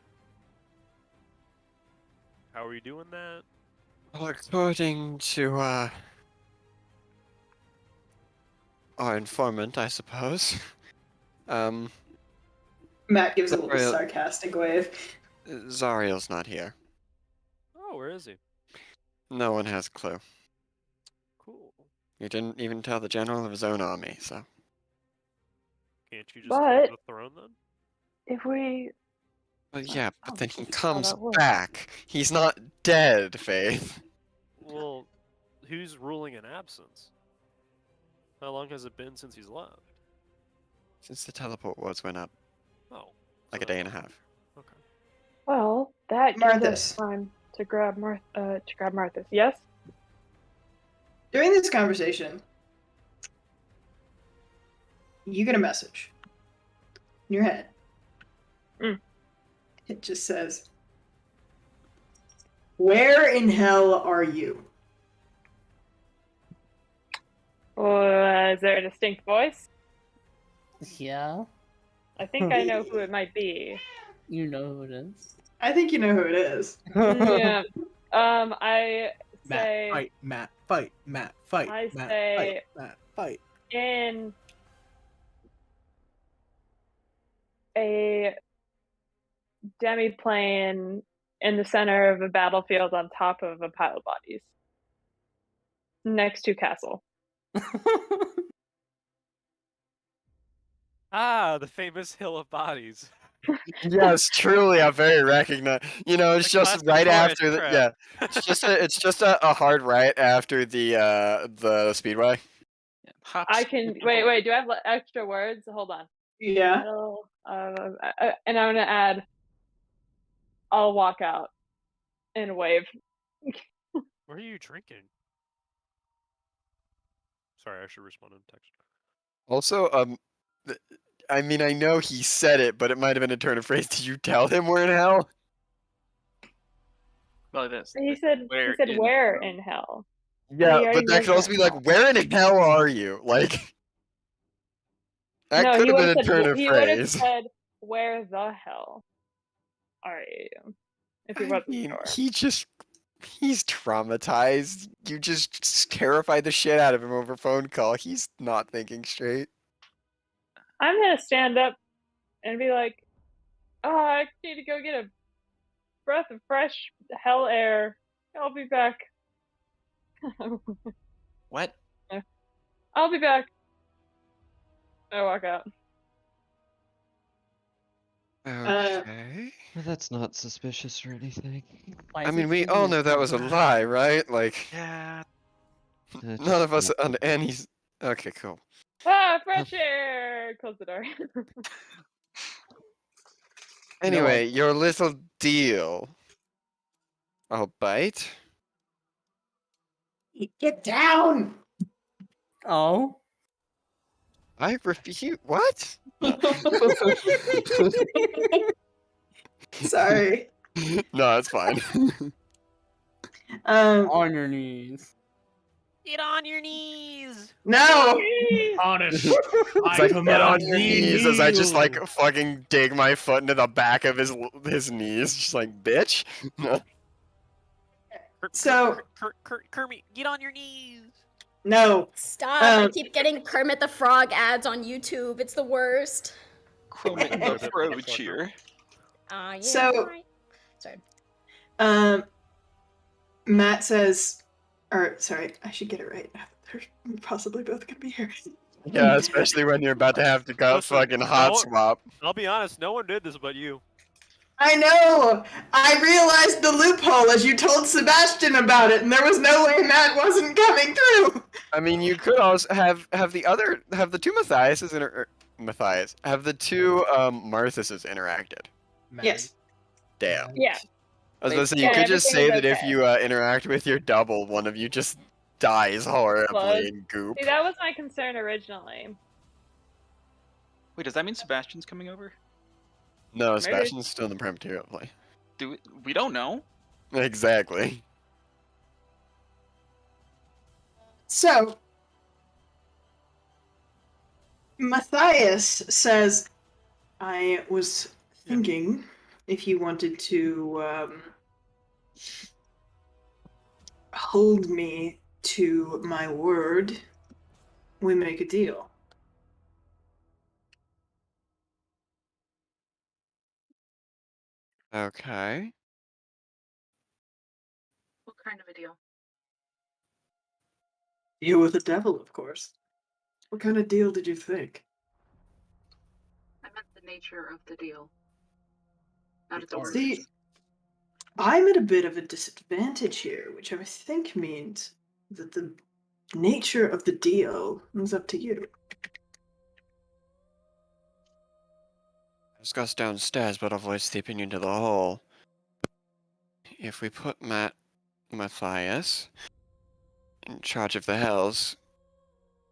how are we doing that? Well, according to our informant, I suppose. Matt gives a little sarcastic wave. Zariel's not here. Oh, where is he? No one has a clue. Cool. He didn't even tell the general of his own army, so. Can't you just take the throne then? If we... Well, yeah, but then he comes back. He's not dead, Faith. Well, who's ruling in absence? How long has it been since he's left? Since the teleport wards went up. Oh. Like a day and a half. Okay. Well, that gives us time to grab Martha's. Yes? During this conversation, you get a message in your head. It just says, "Where in hell are you?" Is there a distinct voice? Yeah. I think I know who it might be. You know who it is. I think you know who it is. Yeah. I say... Matt, fight. I say... Matt, fight. In a demi-plane in the center of a battlefield on top of a pile of bodies. Next to castle. Ah, the famous hill of bodies. Yes, truly a very recognized. You know, it's just right after the yeah. It's just a hard right after the speedway. I can wait. Do I have extra words? Hold on. Yeah. And I'm gonna add. I'll walk out and wave. What are you drinking? Sorry, I should respond in text. Also, I mean, I know he said it, but it might have been a turn of phrase. Did you tell him we're in hell? Well, it is. He said where in hell? Yeah, yeah, but you that guys could also are be like, where in the hell are you? Like, that No, could he have would been have a said. turn of He would have phrase. said, "Where the hell are you?" If he I wasn't mean, sure. he's traumatized. You just terrified the shit out of him over phone call. He's not thinking straight. I'm gonna stand up and be like, "Oh, I need to go get a breath of fresh hell air. I'll be back." What? I'll be back. I walk out. Okay. Well, that's not suspicious or anything. I mean, we all know that was a lie, right? Like, yeah. None of us on Annie's. Okay, cool. Ah, fresh air! Close the door. Anyway, your little deal. I'll bite. Get down! Oh. I refuse. What? No. Sorry. No, it's fine. On your knees. Get on your knees. No. Honest. It's like, get on your knees as I just like fucking dig my foot into the back of his knees, just like, bitch. No. So Kermit, get on your knees. no. Stop! I keep getting Kermit the Frog ads on YouTube. It's the worst. Kermit the Frog cheer. Yeah. So- right. Sorry. Matt says, or sorry, I should get it right. They're possibly both gonna be here. Yeah, especially when you're about to have to go fucking hot swap. I'll be honest, no one did this but you. I know! I realized the loophole as you told Sebastian about it, and there was no way Matt wasn't coming through! I mean, you could also have the two Matthiases have the two Marthuses interacted. Yes. Damn. Yeah. I was gonna say, you could just say that if you interact with your double, one of you just dies horribly in goop. See, that was my concern originally. Wait, does that mean Sebastian's coming over? No, Maybe. Sebastian's still in the Prime play. We don't know. Exactly. So, Matthias says, I was thinking if you wanted to hold me to my word, we make a deal. Okay. What kind of a deal? Deal with the devil, of course. What kind of deal did you think? I meant the nature of the deal. Not its origins. See, I'm at a bit of a disadvantage here, which I think means that the nature of the deal is up to you. Discuss downstairs, but avoid stepping into the hole. If we put Matthias in charge of the hells,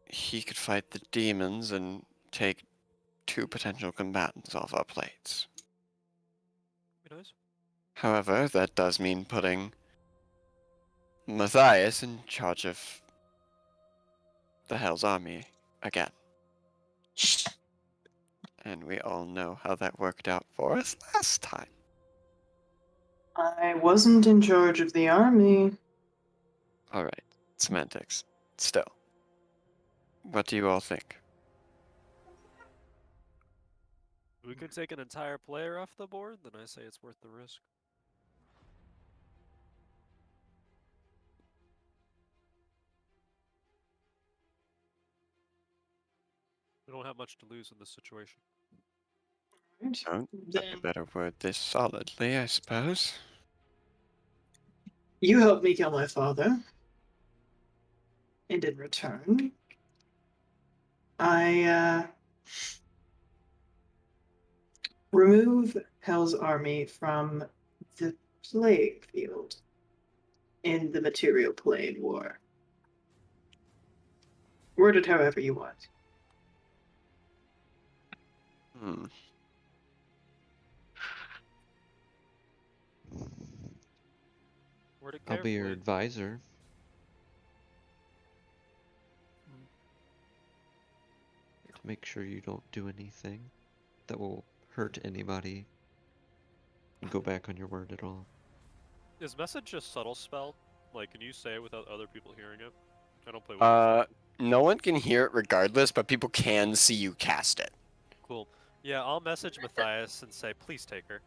he could fight the demons and take two potential combatants off our plates. Nice. However, that does mean putting Matthias in charge of the Hell's Army again. And we all know how that worked out for us last time. I wasn't in charge of the army. Alright, semantics. Still. What do you all think? We could take an entire player off the board, then I say it's worth the risk. We don't have much to lose in this situation. Don't better word this solidly, I suppose. You helped me kill my father. And in return, I remove Hell's army from the playing field in the material plane war. Word it however you want. I'll be your advisor. make sure you don't do anything that will hurt anybody and go back on your word at all. Is message a subtle spell? Like, can you say it without other people hearing it? I don't play with No one can hear it regardless, but people can see you cast it. Cool. Yeah, I'll message Matthias and say, please take her.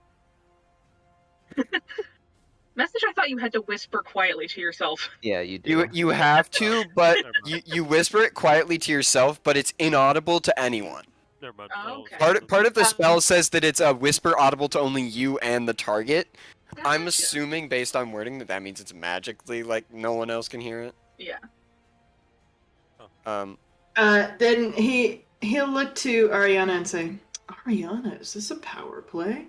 Message, I thought you had to whisper quietly to yourself. Yeah, you do. You have to, but you whisper it quietly to yourself, but it's inaudible to anyone. Never mind. Oh, okay. Part of the spell says that it's a whisper audible to only you and the target. I'm assuming, based on wording, that means it's magically like no one else can hear it. Yeah. Then he'll look to Ariana and say, "Ariana, is this a power play?"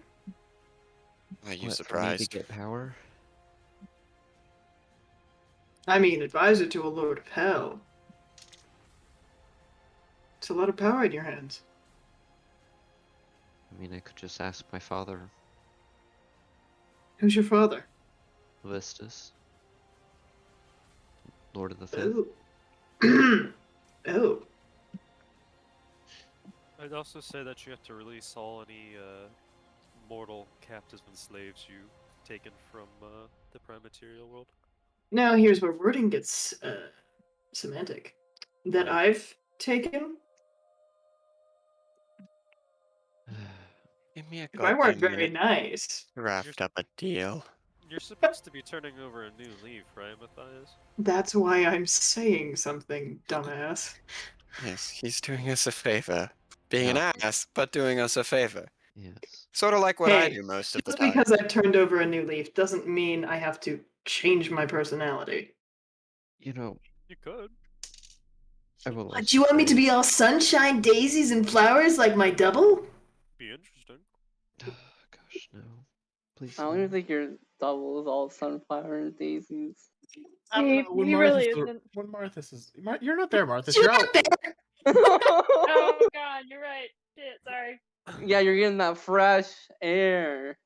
Are you What, surprised? For me to get power? I mean, advisor to a lord of hell. It's a lot of power in your hands. I mean, I could just ask my father. Who's your father? Listus. Lord of the Fifth. Oh. Oh. I'd also say that you have to release all any mortal captives and slaves you've taken from the prime material world. Now here's where wording gets semantic. That I've taken. Give me a If I weren't goddamn very minute. nice. Wrapped up a deal. You're supposed to be turning over a new leaf, right, Matthias? That's why I'm saying something, dumbass. Yes, he's doing us a favor. Being an ass, but doing us a favor. Yes. Sort of like what I Hey, do most of the just time. because I've turned over a new leaf doesn't mean I have to change my personality. You know, you could. I will. Do you want me to be all sunshine, daisies, and flowers like my double? Be interesting. Gosh, no. Please. I don't even think your double is all sunflower and daisies. I don't know. He really isn't. When Marthas is, you're not there, Marthas. You're out. Oh God, you're right. Shit, sorry. Yeah, you're getting that fresh air.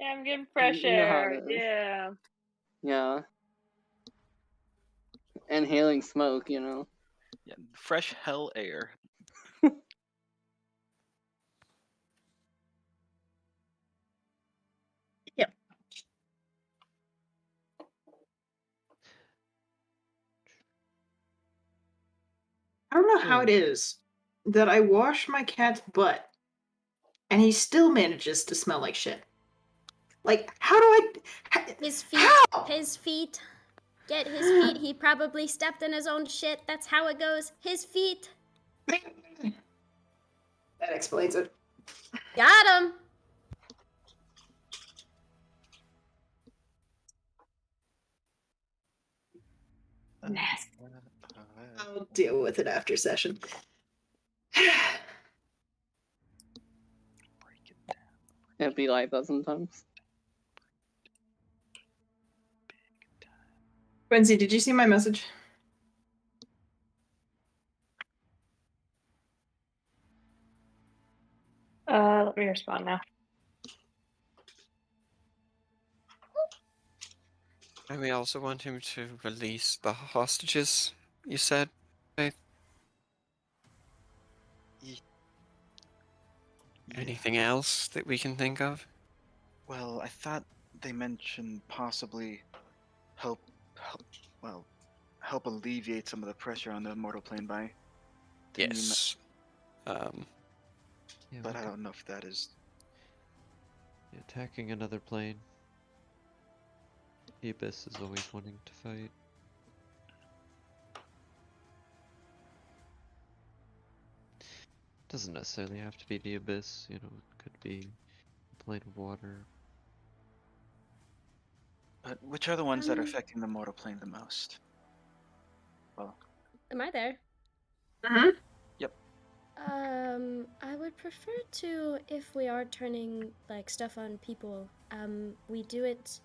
Yeah, I'm getting fresh You know how air. it is. Yeah. Yeah. Inhaling smoke, you know. Yeah, fresh hell air. Yep. I don't know how it is that I wash my cat's butt and he still manages to smell like shit. Like, how do I... His feet. How? His feet. Get his feet. He probably stepped in his own shit. That's how it goes. His feet. That explains it. Got him. Nasty. I'll deal with it after session. It'd be like that sometimes. Quincy, did you see my message? Let me respond now. And we also want him to release the hostages, you said, Faith? Anything else that we can think of? Well, I thought they mentioned possibly help alleviate some of the pressure on the mortal plane by Yes. Yeah, but I don't know if that is attacking another plane. The Abyss is always wanting to fight. Doesn't necessarily have to be the Abyss, you know, it could be a plane of water. But which are the ones that are affecting the mortal plane the most? Well, Am I there? Mm-hmm. Yep. I would prefer to, if we are turning like stuff on people, we do it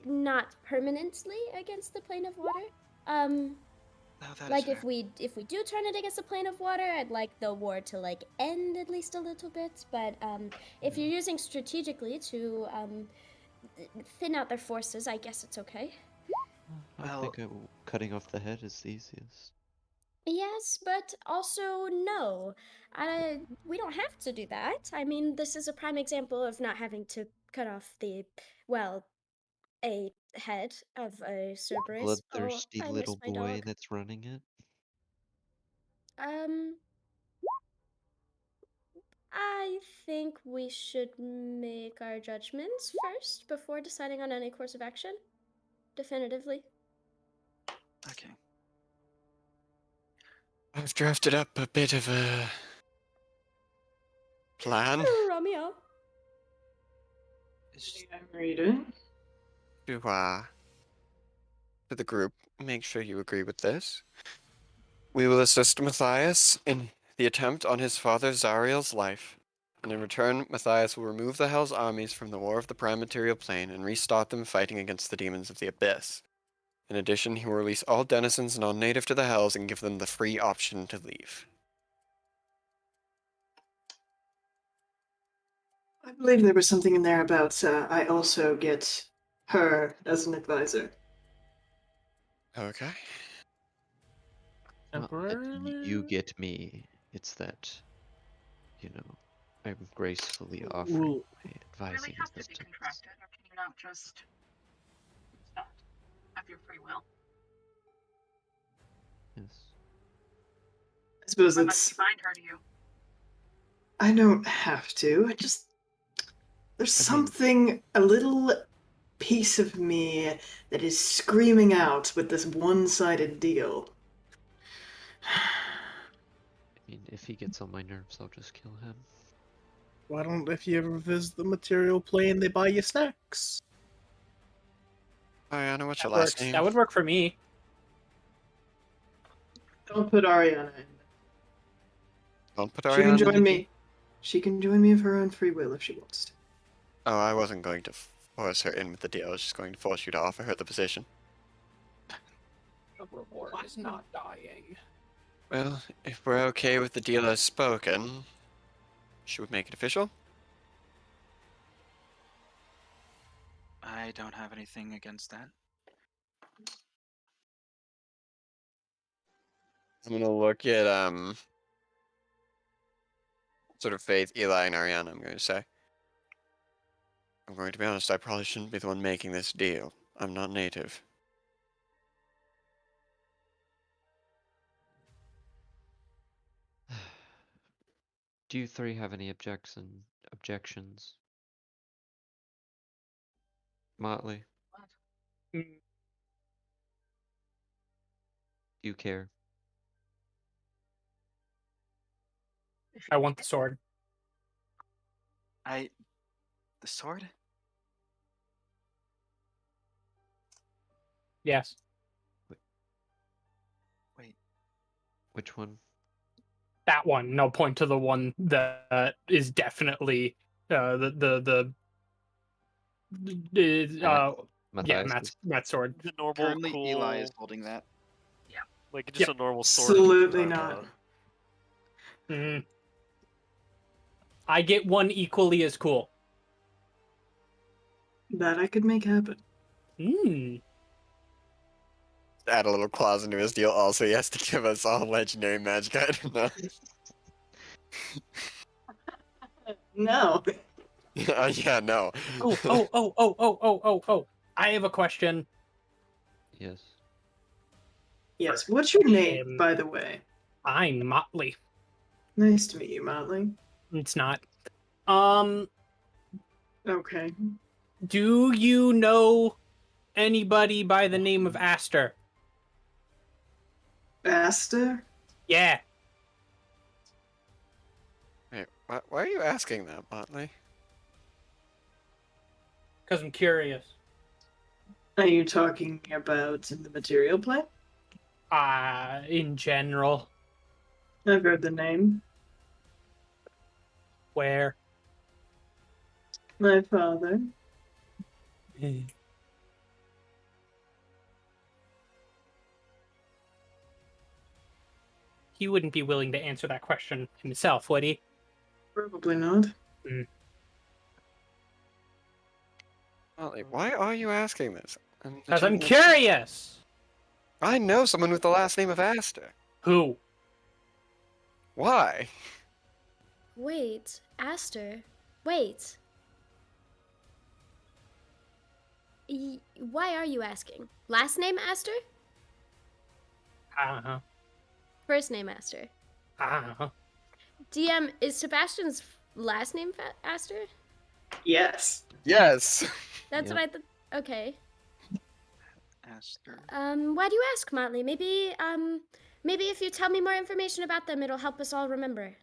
not permanently against the plane of water. Like if we do turn it against a plane of water, I'd like the war to like end at least a little bit. But if you're using strategically to thin out their forces, I guess it's okay. I think cutting off the head is the easiest. Yes, but also no. We don't have to do that. I mean, this is a prime example of not having to cut off well, a head of a Cerberus. Oh, Bloodthirsty I miss little my boy dog. that's running it. Um, I think we should make our judgments first before deciding on any course of action. Definitively. Okay. I've drafted up a bit of a plan Romeo. I'm reading. to the group. Make sure you agree with this. We will assist Matthias in the attempt on his father Zariel's life, and in return, Matthias will remove the Hell's armies from the War of the Prime Material Plane and restart them fighting against the demons of the Abyss. In addition, he will release all denizens non-native to the Hells and give them the free option to leave. I believe there was something in there about I also get her as an advisor. Okay. Not that you get me. It's that, I'm gracefully offering my advising Have to be assistance. contracted, or can you not just have your free will? Yes. I suppose I it's. must bind her to you. I don't have to. There's something, a little piece of me that is screaming out with this one-sided deal. I mean, if he gets on my nerves, I'll just kill him. Why don't, if you ever visit the material plane, they buy you snacks? Ariana, what's your That last works. name? That would work for me. Don't put Ariana in. Don't put She Ariana can in join the me. She can join me of her own free will if she wants to. Oh, I wasn't going to force her in with the deal. I was just going to force you to offer her the position. The reward is not dying. Well, if we're okay with the deal as spoken, should we make it official? I don't have anything against that. I'm gonna look at sort of Faith, Eli, and Ariana. I'm going to say. I'm going to be honest. I probably shouldn't be the one making this deal. I'm not native. Do you three have any objections? Motley? Do you care? I want the sword. The sword? Yes. Wait. Which one? That one. No, point to the one that is definitely the yeah, Matt's sword. The normal, Currently, cool. Eli is holding that. Yeah. Like just a normal sword. Absolutely not. Mm. I get one equally as cool. That I could make happen. Add a little clause into his deal. Also, he has to give us all legendary magic items. No. Yeah, no. Oh. I have a question. Yes. Yes. What's your name, by the way? I'm Motley. Nice to meet you, Motley. It's not. Okay. Do you know anybody by the name of Aster? Aster? Yeah. Wait, why are you asking that, Motley? Because I'm curious. Are you talking about in the material plane? In general. I've heard the name. Where? My father. He wouldn't be willing to answer that question himself, would he? Probably not. Motley, why are you asking this? Because I'm curious! I know someone with the last name of Aster. Who? Why? Wait, Aster. Wait. Why are you asking? Last name Aster? Uh-huh. First name Aster. Uh-huh. DM, is Sebastian's last name Aster? Yes. Yes. That's what I thought. Okay. Aster. Why do you ask, Motley? Maybe if you tell me more information about them, it'll help us all remember.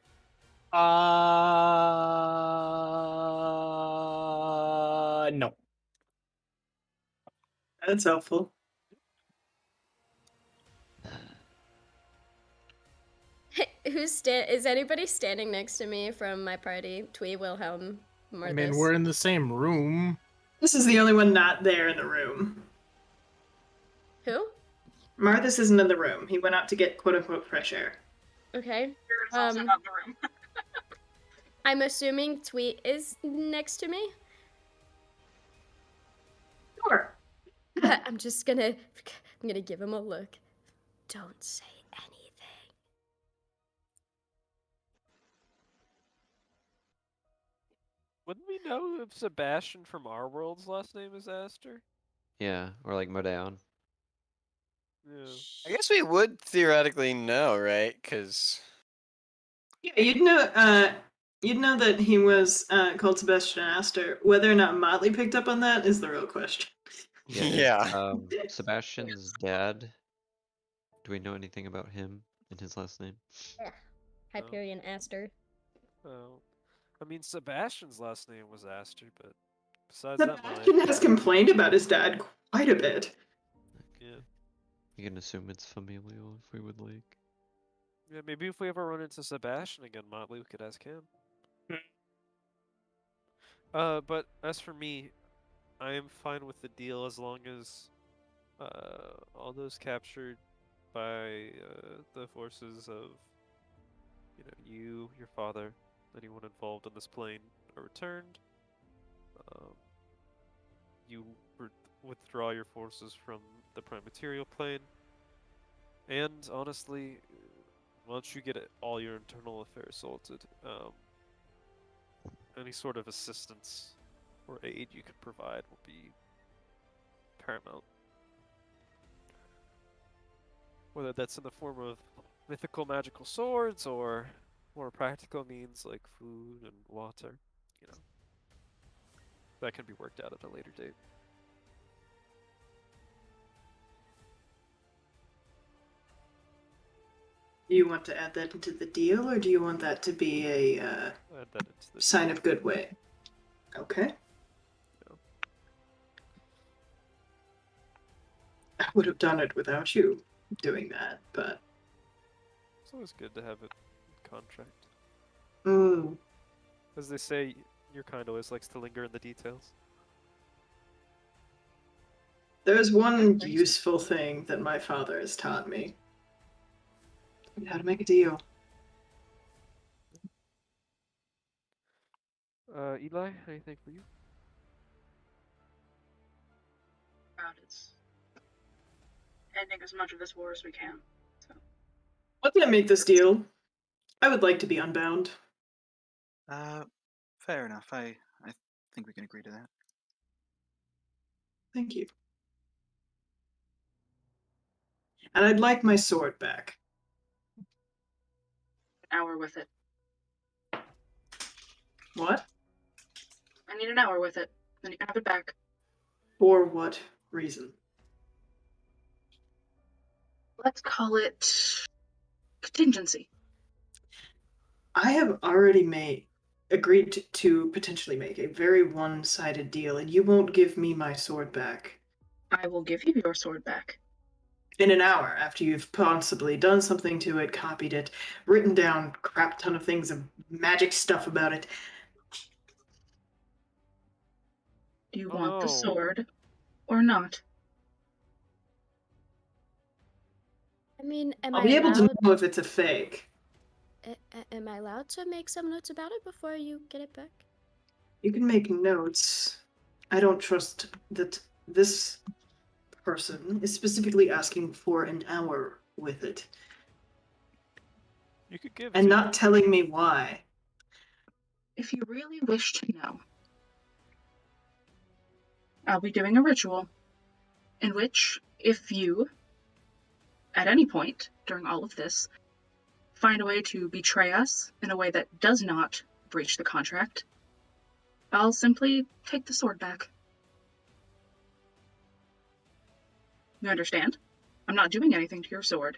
No. That's helpful. Is anybody standing next to me from my party? Twee, Wilhelm, Marthas? I mean, we're in the same room. This is the only one not there in the room. Who? Marthas isn't in the room. He went out to get quote-unquote fresh air. Okay. It's also not in the room. I'm assuming Twee is next to me? Sure. I'm gonna give him a look. Don't say anything. Wouldn't we know if Sebastian from our world's last name is Aster? Yeah, or like Modeon. Yeah. I guess we would theoretically know, right? Because Yeah, you'd know that he was called Sebastian Aster. Whether or not Motley picked up on that is the real question. Yeah. Sebastian's dad. Do we know anything about him and his last name? Yeah. Hyperion Aster. Oh. I mean, Sebastian's last name was Aster, but besides that, Sebastian has complained about his dad quite a bit. Yeah. You can assume it's familial if we would like. Yeah, maybe if we ever run into Sebastian again, Motley, we could ask him. But as for me, I am fine with the deal as long as all those captured by the forces of, you, your father, anyone involved in this plane are returned. You withdraw your forces from the prime material plane, and honestly, once you get all your internal affairs sorted, any sort of assistance or aid you can provide will be paramount. Whether that's in the form of mythical magical swords or more practical means like food and water, that can be worked out at a later date. Do you want to add that into the deal, or do you want that to be a sign of goodwill? Okay. I would have done it without you doing that, but... It's always good to have it in contract. Mm. As they say, your kind always likes to linger in the details. There's one useful thing that my father has taught me. How to make a deal. Eli, anything for you? It's ending as much of this war as we can. So. Once I make this deal, I would like to be unbound. Fair enough. I think we can agree to that. Thank you. And I'd like my sword back. An hour with it. What? I need an hour with it. Then you can have it back. For what reason? Let's call it contingency. I have already agreed to potentially make a very one-sided deal, and you won't give me my sword back. I will give you your sword back. In an hour, after you've possibly done something to it, copied it, written down a crap ton of things and magic stuff about it. Do you want the sword or not? I mean, I'll be able to know if it's a fake. Am I allowed to make some notes about it before you get it back? You can make notes. I don't trust that this person is specifically asking for an hour with it. You could give and not telling me why. If you really wish to know, I'll be doing a ritual in which, if you, at any point during all of this, find a way to betray us in a way that does not breach the contract, I'll simply take the sword back. You understand? I'm not doing anything to your sword.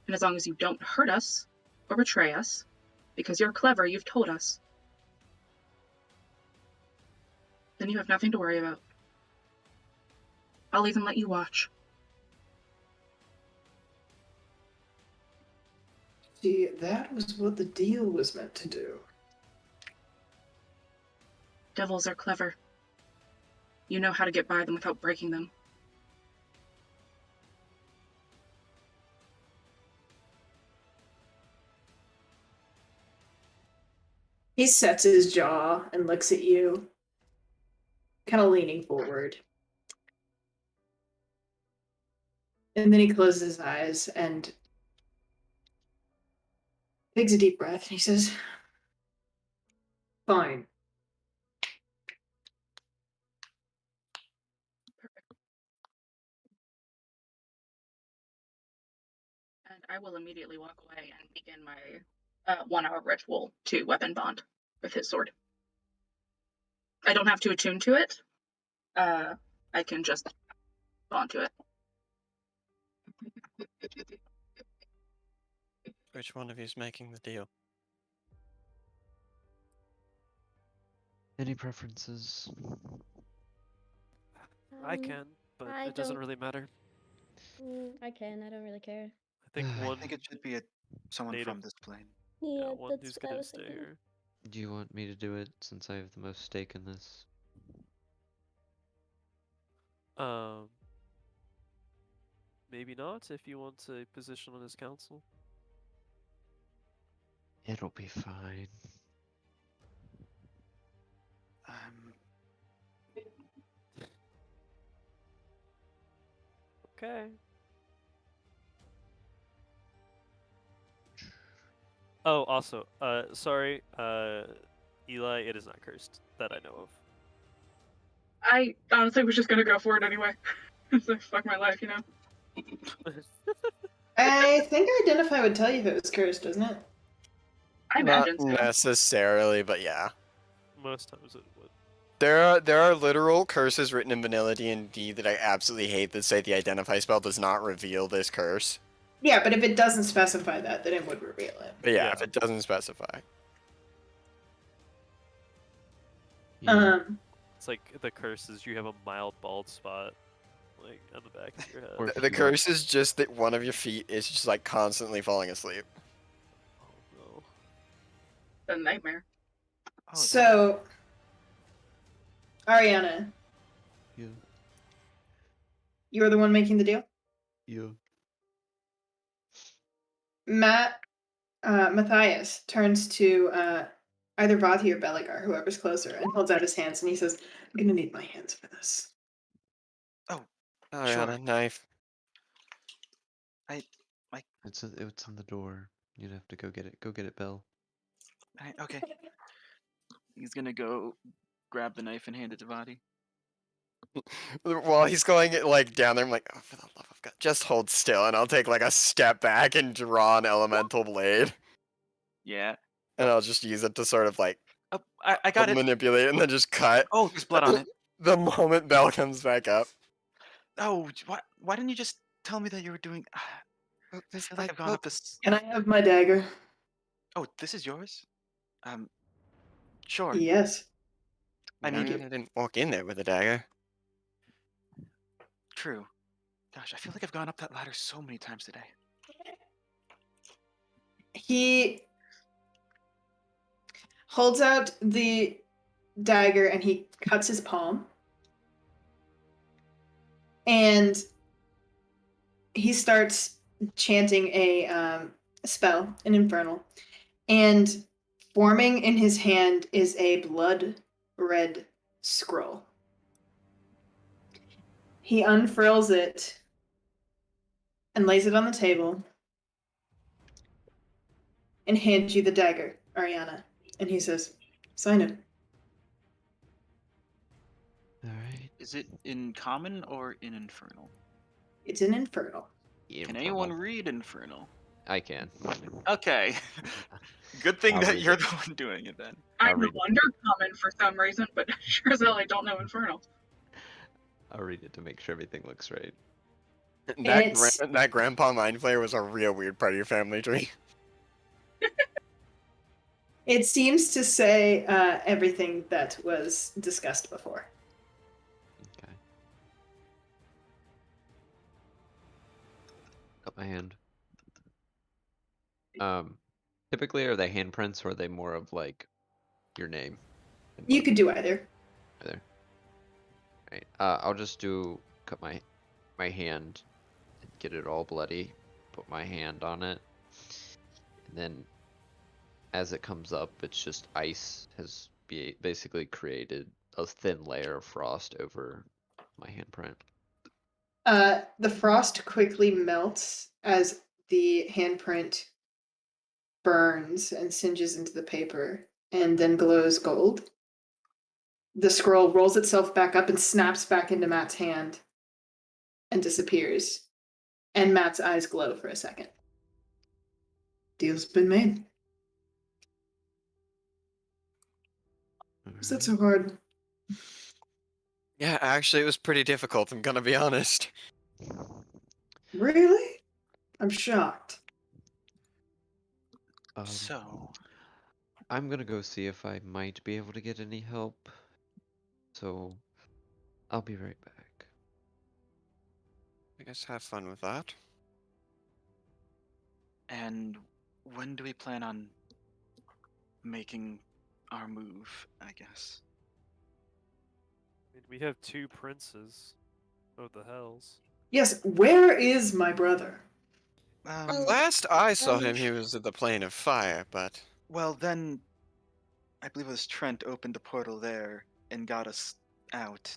And as long as you don't hurt us or betray us, because you're clever, you've told us, then you have nothing to worry about. I'll even let you watch. See, that was what the deal was meant to do. Devils are clever. You know how to get by them without breaking them. He sets his jaw and looks at you, kind of leaning forward. And then he closes his eyes and takes a deep breath, and he says, "Fine." And I will immediately walk away and begin my 1 hour ritual to weapon bond with his sword. I don't have to attune to it. I can just bond to it. Which one of you is making the deal? Any preferences? I can, but it doesn't really matter. I can. I don't really care. I think I one. think it should be someone native. from this plane. Yeah, one that's who's what I gonna was stay thinking. here. Do you want me to do it since I have the most stake in this? Maybe not if you want a position on his council. It'll be fine. Okay. Oh, also, sorry, Eli, it is not cursed that I know of. I honestly was just gonna go for it anyway. So fuck my life, you know? I think Identify would tell you if it was cursed, doesn't it? I imagine Not so. necessarily, but yeah. Most times it would. There are literal curses written in vanilla D&D that I absolutely hate that say the Identify spell does not reveal this curse. Yeah, but if it doesn't specify that, then it would reveal it. But yeah, if it doesn't specify. It's like the curse is you have a mild bald spot, like on the back of your head. Or The curse is just that one of your feet is just like constantly falling asleep. Oh no. A nightmare. So, Ariana. Yeah. You're the one making the deal? Yeah. Matthias turns to either Vati or Beligar, whoever's closer, and holds out his hands, and he says, "I'm gonna need my hands for this." Oh, Sure. a knife. It's on the door. You'd have to go get it. Go get it, Belle. Okay. He's gonna go grab the knife and hand it to Vati. While he's going like down there, I'm like, oh, for the love of God, just hold still, and I'll take like a step back and draw an elemental blade. Yeah. And I'll just use it to sort of like I got it. Manipulate and then just cut. Oh, there's blood on it. The moment Belle comes back up. Oh, why didn't you just tell me that you were doing? I feel like I've gone up this. Can I have my dagger? Oh, this is yours. Sure. Yes. I mean, I didn't walk in there with a dagger. True. Gosh, I feel like I've gone up that ladder so many times today. He holds out the dagger and he cuts his palm. And he starts chanting a spell, an infernal. And forming in his hand is a blood red scroll. He unfurls it and lays it on the table. and hand you the dagger, Ariana. And he says, sign it. Alright. Is it in common or in infernal? It's an infernal. Can anyone read infernal? I can. Okay. Good thing I'll that read you're it. the one doing it then. I I'll know read it. under common for some reason, but sure as hell I don't know infernal. I'll read it to make sure everything looks right. That grandpa mind flayer was a real weird part of your family tree. It seems to say everything that was discussed before. Okay. Got my hand. Typically, are they handprints or are they more of like your name? You could do either. Either. Right. I'll just cut my hand and get it all bloody. Put my hand on it, and then as it comes up, it's just ice has basically created a thin layer of frost over my handprint. The frost quickly melts as the handprint burns and singes into the paper and then glows gold. The scroll rolls itself back up and snaps back into Matt's hand and disappears. And Matt's eyes glow for a second. Deal's been made. Is that so hard? Yeah, actually, it was pretty difficult. I'm gonna be honest. Really? I'm shocked. So, I'm gonna go see if I might be able to get any help. So, I'll be right back. I guess have fun with that. and when do we plan on making our move, I guess? We have 2 princes of the hells. Yes, where is my brother? Last I saw him, he was at the plane of fire, but... Well, then, I believe it was Trent opened the portal there and got us out.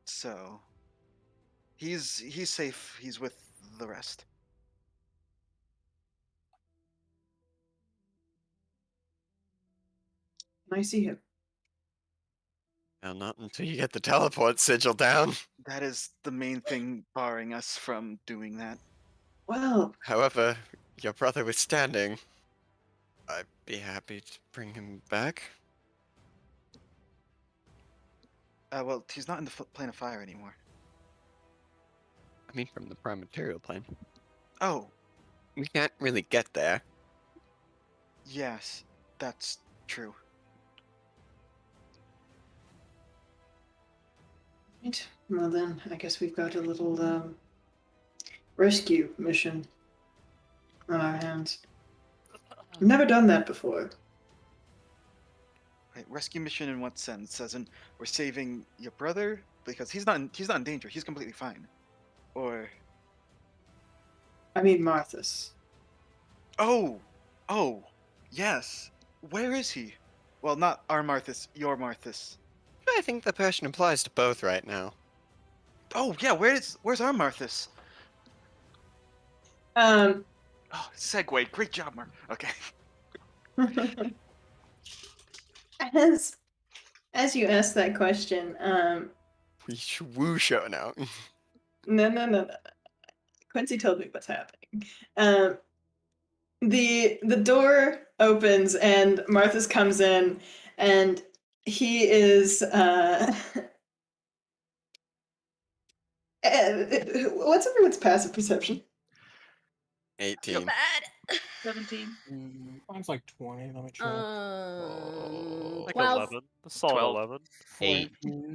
So, he's safe. He's with the rest. Can I see him? Well, not until you get the teleport sigil down. That is the main thing barring us from doing that. Well... However, your brother was standing. I'd be happy to bring him back. Well, he's not in the plane of fire anymore. I mean, from the prime material plane. Oh. We can't really get there. Yes, that's true. Right. Well then, I guess we've got a little rescue mission on our hands. I've never done that before. Right, rescue mission in what sense? As in, we're saving your brother because he's not in danger. He's completely fine. Or I mean Marthas. oh, yes. Where is he? Well, not our Marthas, your Marthas. I think the person applies to both right now. Oh yeah, where's our Marthas? Oh, segue. Great job, Mark. Okay. As you asked that question, Woo show now. No. Quincy told me what's happening. The door opens and Marthas comes in, and he is what's everyone's passive perception? 18. Bad. 17. Mine's like 20. Let me check. Like 12. 11. A solid 12. 11. 8.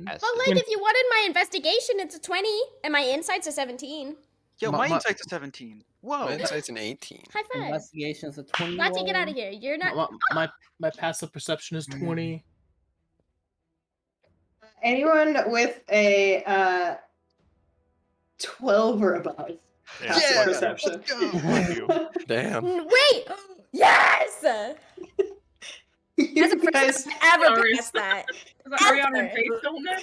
But like, if you wanted my investigation, it's a 20, and my insight's a 17. Yo, My- my my- insight's a 17. Whoa. My insight's an 18. High five. Investigation's a 20. Glad to get out of here. You're not. My passive perception is 20. Anyone with a 12 or above? Yeah, Passive perception. Damn. Wait! Yes! You That's the first guys, time I've ever Sorry. passed that. Is that Ariana and Ever. Faith don't know?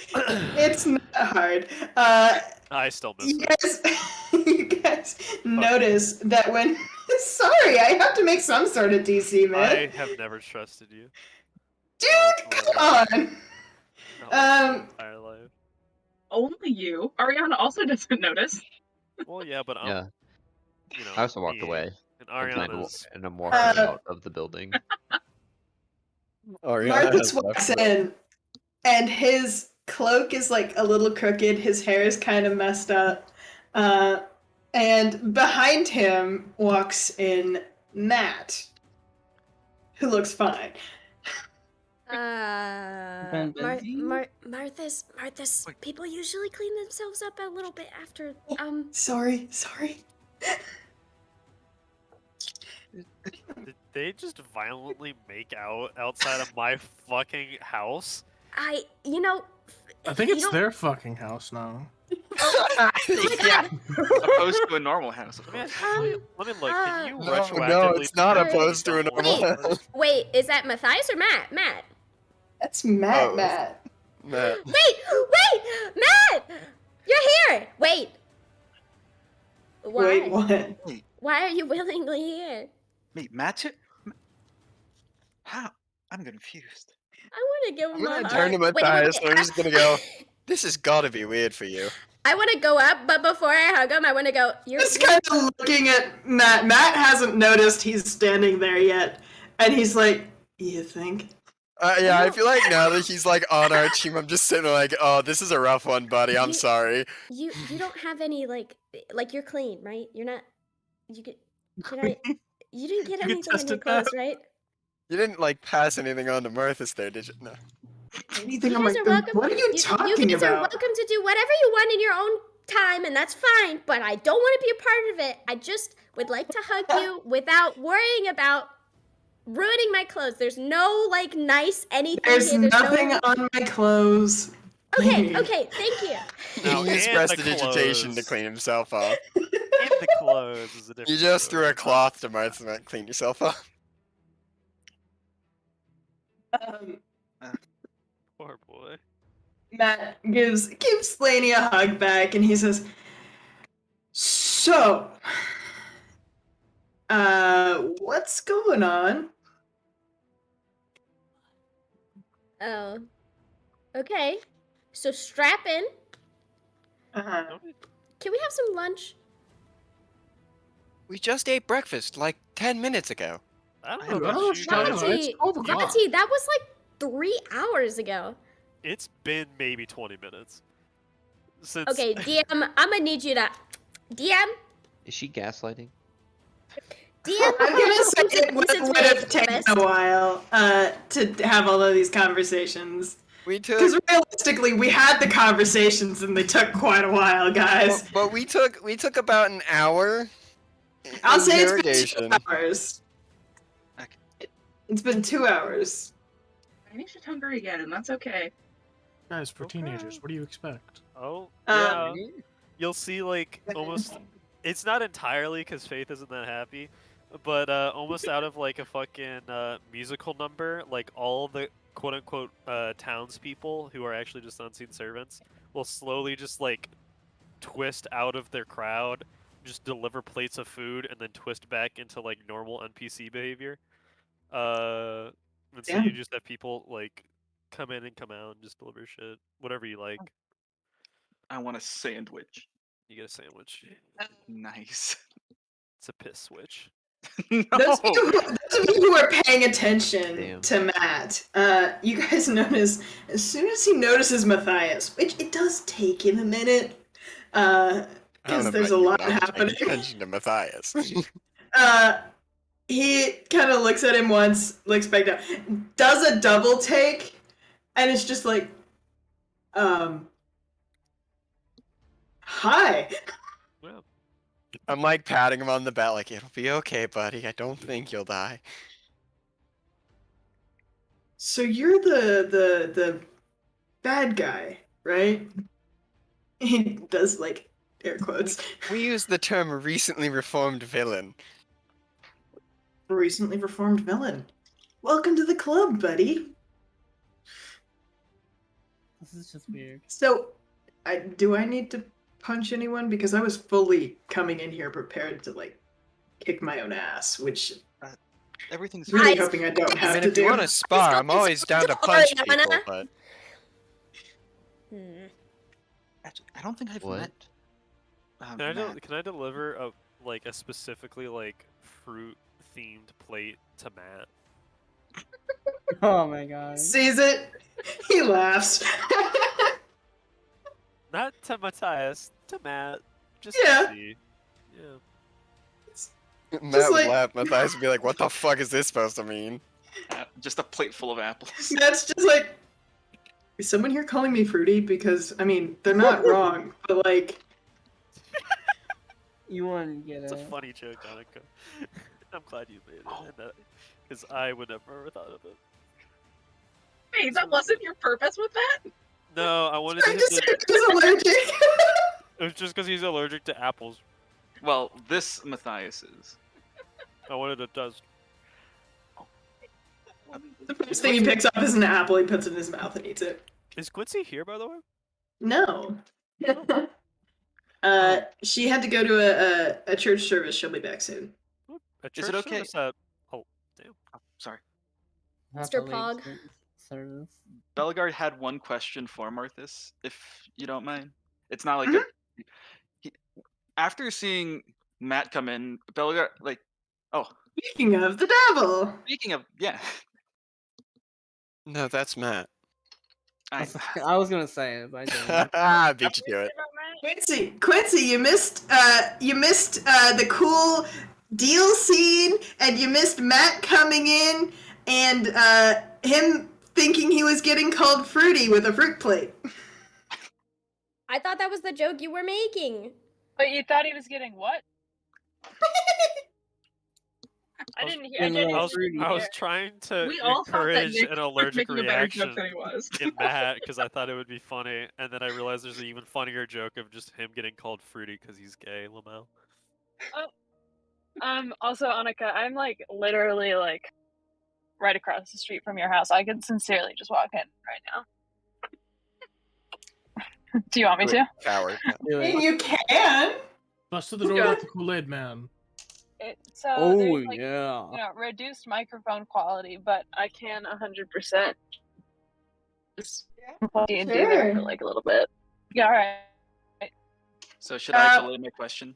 it's not hard. I still miss You it. guys, you guys notice that when sorry. I have to make some sort of DC, man. I have never trusted you. Dude, come on. My entire life. Only you. Ariana also doesn't notice. Well, yeah, but I'm. Yeah. You know, I also walked me, away. And Ariana's. And I'm walking out of the building. Marcus walks in, and his cloak is like a little crooked. His hair is kind of messed up. And behind him walks in Matt, who looks fine. Marthas, people usually clean themselves up a little bit after, Sorry. Did they just violently make out outside of my fucking house? I think it's their fucking house now. Yeah, opposed to a normal house. Of course. Let me look. Can you retroactively? No, it's not opposed to a normal house. Wait, is that Matthias or Matt? Matt. That's Matt. Matt. Matt. Wait, Matt! You're here. Wait. Why? Wait, what? Wait, Why are you willingly here? wait, Matt? How? I'm confused. I want to give him I'm gonna a turn to hug. Matthias and I'm just gonna go, this has gotta be weird for you. I want to go up, but before I hug him, I want to go, you're Just kind of looking at Matt. Matt hasn't noticed he's standing there yet. And he's like, you think? Yeah, I feel like now that he's like on our team, I'm just sitting there like, oh, this is a rough one, buddy. I'm sorry. You don't have any, like you're clean, right? You're not, you didn't get anything on your clothes, right? You didn't like pass anything on to Marthas there, did you? No. Anything You on guys my are welcome. What are you talking You guys about? are welcome to do whatever you want in your own time, and that's fine, but I don't want to be a part of it. I just would like to hug you without worrying about ruining my clothes. There's no, like, nice anything There's here. nothing on my clothes. Okay, thank you. He used prestidigitation to clean himself off. And the clothes is a different You just threw a cloth to Martha and clean yourself off. Poor boy. Matt gives Slaney a hug back, and he says, "So, what's going on?" Oh, okay. So strap in. Uh-huh. Can we have some lunch? We just ate breakfast like 10 minutes ago. I don't know about you guys. Monty, that was like 3 hours ago. It's been maybe 20 minutes. Since... Okay, DM, I'm gonna need you to... DM? Is she gaslighting? DM, I'm gonna say it would have taken a while to have all of these conversations. Because realistically, we had the conversations and they took quite a while, guys. But we took about an hour. I'll say it's been 2 hours. It's been 2 hours. I need to hungry again, and that's okay. Guys, for teenagers, what do you expect? Oh, yeah. You'll see, like, almost... It's not entirely because Faith isn't that happy, but almost out of, like, a fucking musical number, like, all the quote-unquote townspeople who are actually just unseen servants will slowly just, like, twist out of their crowd, just deliver plates of food, and then twist back into, like, normal NPC behavior. And so you just have people, like, come in and come out and just deliver shit. Whatever you like. I want a sandwich. You get a sandwich. Nice. It's a piss switch. No. Those of you who are paying attention to Matt, you guys notice, as soon as he notices Matthias, which it does take him a minute, because there's a lot happening. Attention to Matthias. He kind of looks at him once, looks back down, does a double take, and it's just like, hi. Well, I'm like patting him on the back, like, it'll be okay, buddy. I don't think you'll die. So you're the bad guy, right? He does, like, air quotes. We use the term recently reformed villain. Recently reformed villain. Welcome to the club, buddy. This is just weird. So, do I need to punch anyone? Because I was fully coming in here prepared to, like, kick my own ass, which everything's really hoping I don't have I mean, to if you do. want to spar, I'm always down to punch people, but Actually, I don't think I've What? met. Can I deliver a specifically fruit themed plate to Matt? Oh my god. Sees it, he laughs. Not to Matthias, to Matt. Just Yeah. to see. Yeah. Matt would like- laugh. Matthias would be like, "What the fuck is this supposed to mean?" Just a plate full of apples. That's just like, is someone here calling me fruity? Because I mean, they're not wrong, but like, You wouldn't get It's it. a funny joke, Annika. I'm glad you made it, because I would never have thought of it. Wait, that wasn't your purpose with that? No, I wanted I him just to. he's allergic. It was just because he's allergic to apples. Well, this Matthias is. I wanted it does. The first thing he picks up is an apple. He puts it in his mouth and eats it. Is Quincy here, by the way? No. She had to go to a church service. She'll be back soon. A Is it church okay? service at... Oh, damn. Oh, sorry. Mr. Pog. Service. Bellegarde had one question for Marthas, if you don't mind. It's not like after seeing Matt come in, Bellegarde Speaking of the devil. Speaking of, yeah. No, that's Matt. I was gonna say it, but I I beat you to it. Quincy, you missed the cool deal scene, and you missed Matt coming in and him thinking he was getting called fruity with a fruit plate. I thought that was the joke you were making. But you thought he was getting what? I didn't hear. I was trying to We all thought that encourage Nick an was allergic making a better reaction joke than he was. in Matt because I thought it would be funny, and then I realized there's an even funnier joke of just him getting called fruity because he's gay, Lamel. Also, Annika, I'm like literally like right across the street from your house. I could sincerely just walk in right now. Do you want me to? Coward. You can. Bust to the door with the Kool-Aid man. So there's, yeah. reduced microphone quality, but I can 100% just play D&D there for like a little bit. Yeah, all right. So should I delay my question?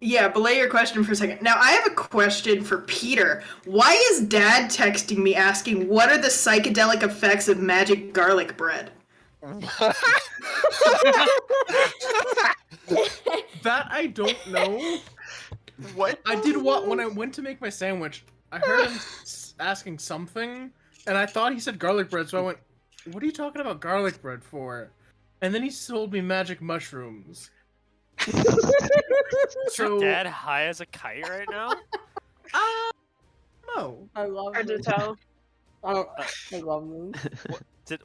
Yeah, belay your question for a second. Now, I have a question for Peter. Why is Dad texting me asking what are the psychedelic effects of magic garlic bread? That I don't know. What? I did when I went to make my sandwich. I heard him asking something, and I thought he said garlic bread. So I went, "What are you talking about garlic bread for?" And then he sold me magic mushrooms. Is your dad high as a kite right now? No. I love Hard to it. tell. I love them.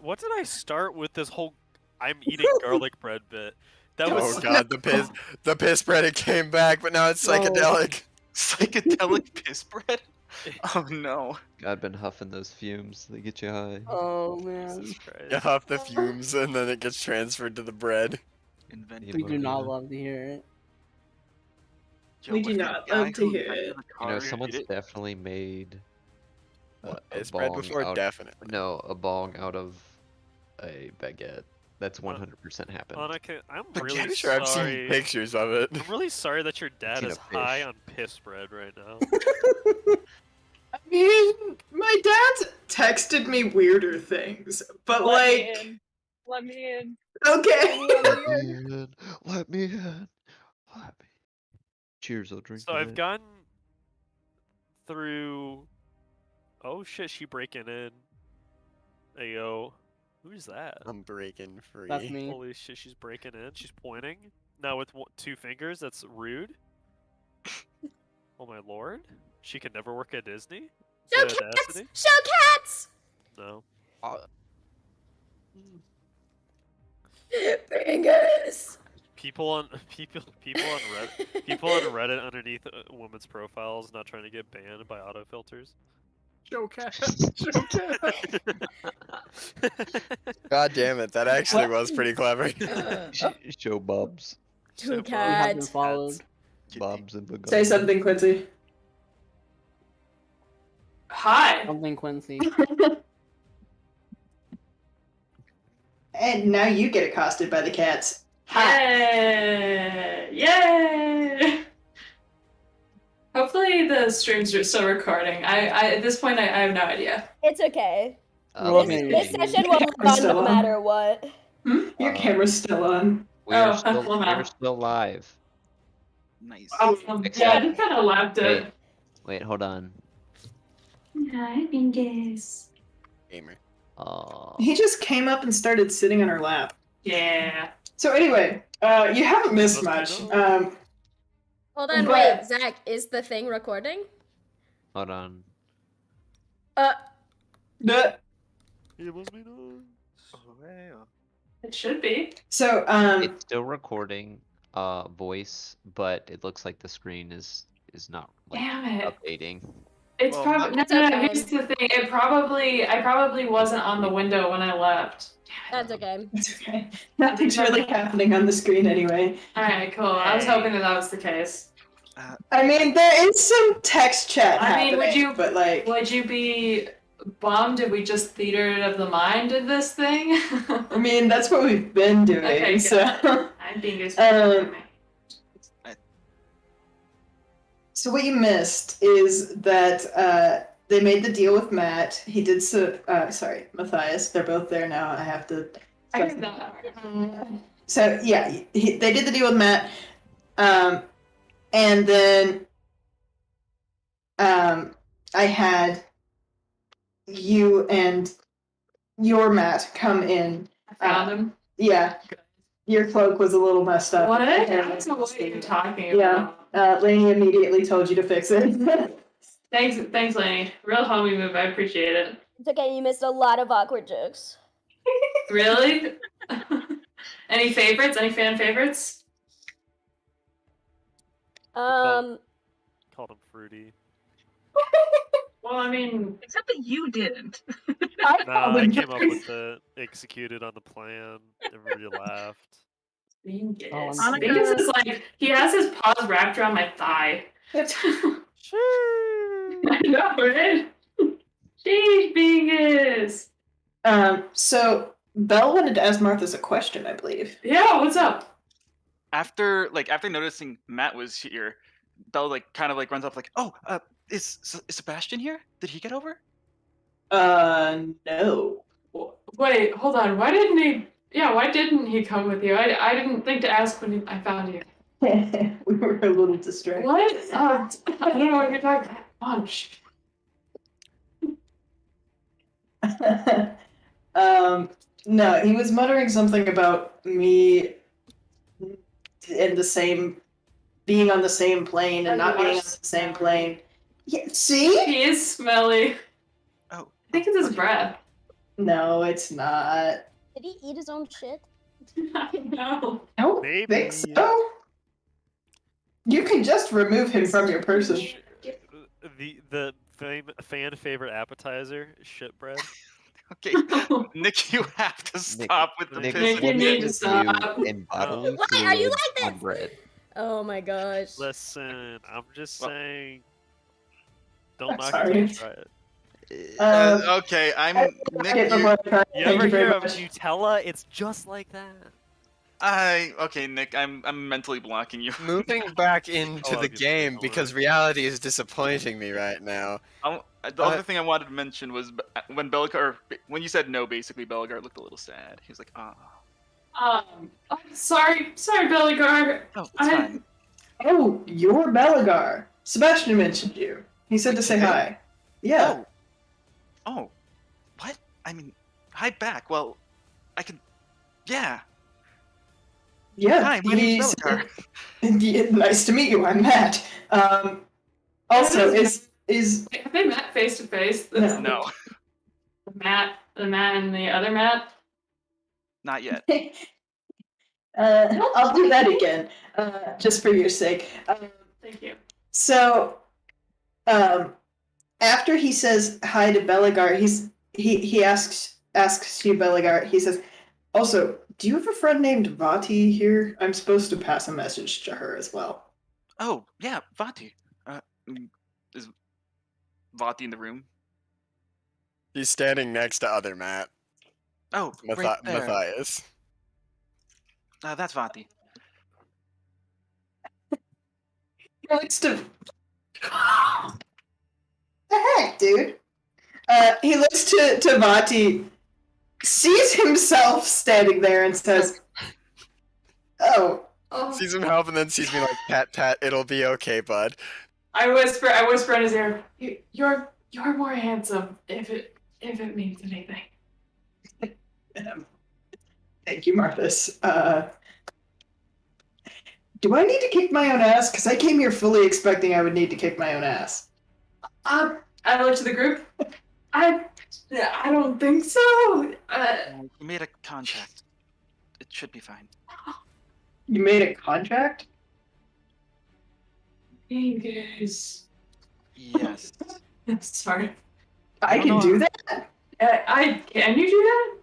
What did I start with this whole I'm eating garlic bread bit? That was Oh god, the piss bread it came back, but now it's psychedelic. Psychedelic piss bread? Oh no. I've been huffing those fumes. They get you high. Oh man. You huff the fumes and then it gets transferred to the bread. We do not love to hear it. We do not love to hear it. You know, someone's definitely made a piss bread bong before? out- Definitely. No, a bong out of a baguette. That's 100% happened. Annika, I'm I'm really pretty sure I've seen sorry. pictures of it. I'm really sorry that your dad Seen is a high fish. on piss bread right now. I mean, my dad's texted me weirder things, but Let me in. okay. Let me in. Let me in. Cheers, I'll drink. So to I've that. gotten through. Oh shit, she breaking in. Ayo. Who's that? I'm breaking free. That's me. Holy shit, she's breaking in. She's pointing. Now with two fingers, that's rude. Oh my lord. She could never work at Disney? Show The cats! audacity? Show cats! No. Fingers! People on Reddit underneath women's profiles not trying to get banned by autofilters. Show cat. Show cat. God damn it, that actually was pretty clever. Show Bobs. Two We have been cats. followed. Bobs and Bagons. Say something, Quincy. Hi. Something Quincy. And now you get accosted by the cats. Yay! Yay! Hopefully the streams are still recording. I at this point I have no idea. It's okay. This session will live on no matter what. Your camera's still on. We are still live. Nice. Yeah, I just kind of left it. Wait, hold on. Hi, Bingus. Gamer. Oh. He just came up and started sitting on her lap. Yeah. So anyway, you haven't missed much. Hold on, But- wait, Zach, is the thing recording? Hold on. It must be done. It should be. So it's still recording voice, but it looks like the screen is not like Damn it. updating. It's probably no. Here's the thing. I probably wasn't on the window when I left. That's okay. It's okay. Nothing's really happening on the screen anyway. All right, cool. I was hoping that was the case. I mean, there is some text chat happening, would you be bummed if we just theater of the mind did this thing? I mean, that's what we've been doing. Okay, good. So, I'm being good. So what you missed is that they made the deal with Matt. He did Matthias. They're both there now. I have to. I heard that. So yeah, they did the deal with Matt, and then I had you and your Matt come in. I found him. Yeah, your cloak was a little messed up. What? I don't know what you're talking about. Yeah, Lainey immediately told you to fix it. Thanks, Lainey. Real homie move. I appreciate it. It's okay, you missed a lot of awkward jokes. Really? Any favorites? Any fan favorites? Called him fruity. Well, I mean, except that you didn't. I came up with it, executed on the plan. Everybody laughed. Bingus. Bingus is like, he has his paws wrapped around my thigh. I know, right? Sheesh, Bingus. So Belle wanted to ask Martha a question, I believe. Yeah, what's up? After noticing Matt was here, Belle kind of runs up oh, is Sebastian here? Did he get over? No. Wait, hold on. Why didn't he come with you? I didn't think to ask when I found you. We were a little distracted. What? I don't know what you're talking about. Bunch. No, he was muttering something about me in the same, being on the same plane and not being on the same plane. Yeah, see? He is smelly. Oh. I think it's his breath. No, it's not. Did he eat his own shit? No. I don't think so. You can just remove him from your person. The fan favorite appetizer, shit bread. Okay, Nick, you have to stop with the Nick, piss. what need is to with stop. you and bottling Why are you fluid like on this? bread? Oh my gosh. Listen, I'm just saying. Don't I'm knock sorry. it. Try it. Okay, I'm Nick. You ever hear of Nutella? It's just like that. Okay, Nick, I'm mentally blocking you. Moving back into Oh, the okay, game don't because worry. reality is disappointing me right now. The other thing I wanted to mention was when when you said no, basically Bellegarde looked a little sad. He was like, "Ah." Sorry, Bellegarde. Oh, it's fine. Oh, you're Bellegarde. Sebastian mentioned you. He said to say hi. Yeah. Oh, what? I mean, hi back. Well, I can. Yeah. Yeah. Hi, my name's Bellegarde. Yeah, nice to meet you. I'm Matt. Also, is Have they met face to face? No, The Matt and the other Matt? not yet. I'll do that again, just for your sake. Thank you. So, after he says hi to Bellegarde, he asks you, Bellegarde. He says, "Also, do you have a friend named Vati here? I'm supposed to pass a message to her as well." Oh, yeah, Vati. Is Vati in the room? He's standing next to other Matt. Oh, right there. Matthias. That's Vati. He looks to. The heck, dude? He looks to Vati, sees himself standing there, and says, "Oh." Sees him help and then sees me like, pat, it'll be okay, bud. I whisper in his ear, you're more handsome, if it means anything. Thank you, Marthas. Do I need to kick my own ass? Because I came here fully expecting I would need to kick my own ass. I look to the group. I don't think so. You made a contract. It should be fine. You made a contract? Yes. Yes. Sorry. I can do that? Can you do that?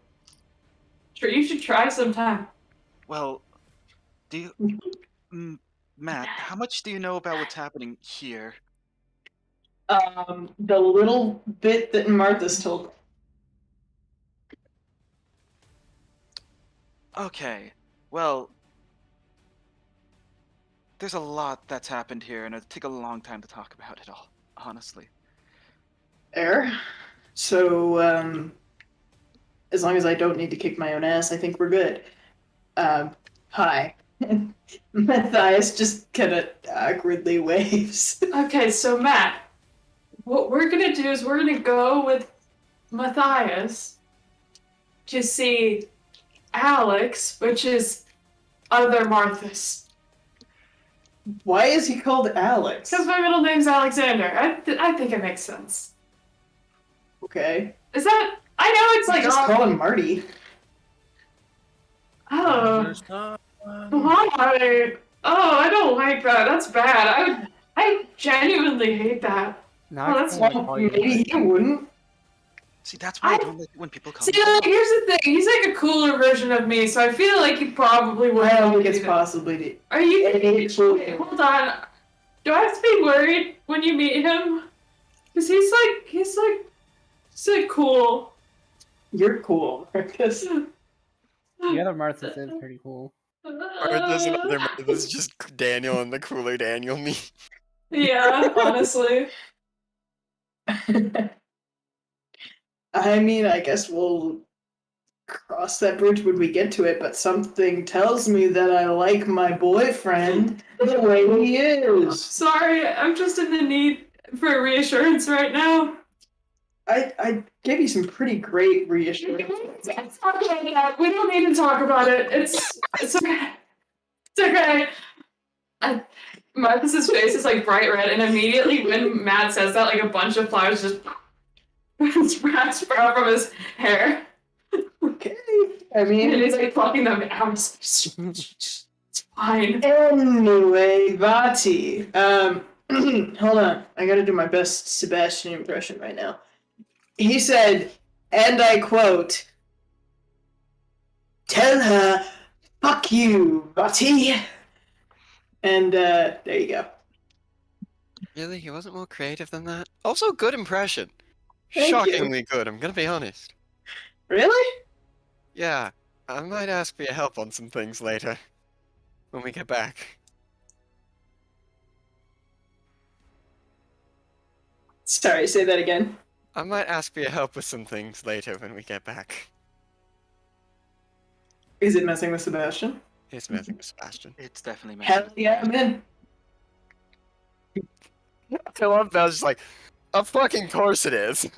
Sure, you should try sometime. Well, do you... Matt, how much do you know about what's happening here? The little bit that Martha's told me. Okay, well... There's a lot that's happened here, and it'd take a long time to talk about it all, honestly. So, as long as I don't need to kick my own ass, I think we're good. Hi. Matthias just kind of awkwardly waves. Okay, so Matt, what we're gonna do is we're gonna go with Matthias to see Alex, which is other Marthas. Why is he called Alex? Because my middle name's Alexander. I think it makes sense. Okay. Is that... I know it's like... Just call him Marty. Oh. Why? Oh, I don't like that. That's bad. I genuinely hate that. Now that's maybe he wouldn't. See, that's why I don't like when people call See, me. like, here's the thing. He's like a cooler version of me, so I feel like he probably would. I don't think it's possibly. Are you? Wait, hold on. Do I have to be worried when you meet him? Because he's like cool. You're cool, Marcus. The other Martha is pretty cool. There's another Martha's just Daniel and the cooler Daniel me. Yeah, honestly. I mean, I guess we'll cross that bridge when we get to it, but something tells me that I like my boyfriend the way he is. Sorry, I'm just in the need for reassurance right now. I gave you some pretty great reassurance. It's okay, yeah, we don't need to talk about it. It's okay. It's okay. Marcus's face is like bright red, and immediately when Matt says that, like a bunch of flowers just sprout from his hair. Okay. I mean, and he's like plucking them out. It's fine. Anyway, Vati. Hold on. I gotta do my best Sebastian impression right now. He said, and I quote, "Tell her, fuck you, Vati." And there you go. Really? He wasn't more creative than that? Also, good impression. Thank Shockingly good, I'm gonna be honest. Really? Yeah, I might ask for your help on some things later. When we get back. Sorry, say that again. I might ask for your help with some things later when we get back. Is it messing with Sebastian? It's messing with Sebastian. It's definitely messing. Hell yeah, I'm in. I love that. I was just like, of fucking course it is.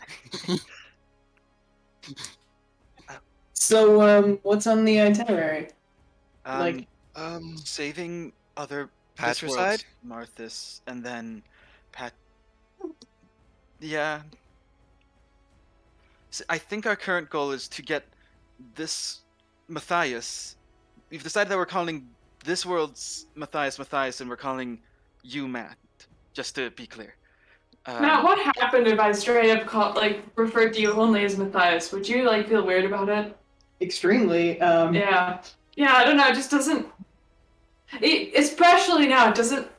So, what's on the itinerary? Saving other Patricide? Marthas, and then Yeah. So I think our current goal is to get this Matthias. We've decided that we're calling this world's Matthias, and we're calling you Matt. Just to be clear. Matt, what happened if I straight up referred to you only as Matthias? Would you feel weird about it? Extremely. Yeah. Yeah, I don't know. It just doesn't. Especially now,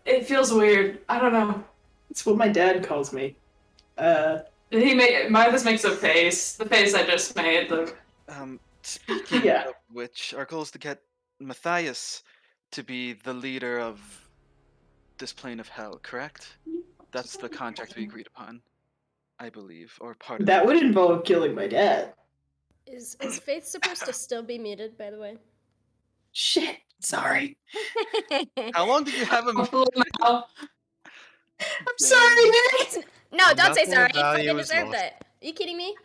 it feels weird. I don't know. It's what my dad calls me. Midas makes a face. The face I just made. Speaking of which, our goal is to get Matthias to be the leader of this plane of hell, correct? That's the contract we agreed upon, I believe, or part of That it. would involve killing my dad. Is Faith supposed to still be muted, by the way? Shit. Sorry. How long did you have him? I'm sorry, Nick. No, don't say Nothing sorry. of value Fucking is deserved lost. it. Are you kidding me?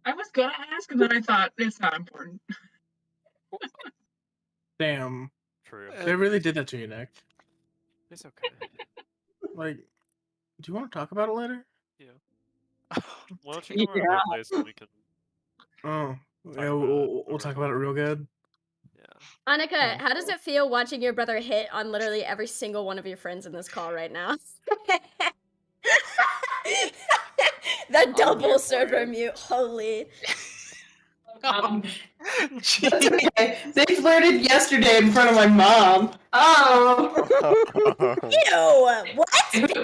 I was gonna ask, and then I thought it's not important. Damn. True. They really did that to you, Nick. It's okay. Like, do you want to talk about it later? Yeah. Why don't you come over to my place and we can... Oh, yeah, we'll talk about it real good. Annika, how does it feel watching your brother hit on literally every single one of your friends in this call right now? The double server mute, holy. That's okay. They flirted yesterday in front of my mom. Oh. Ew. What? Nick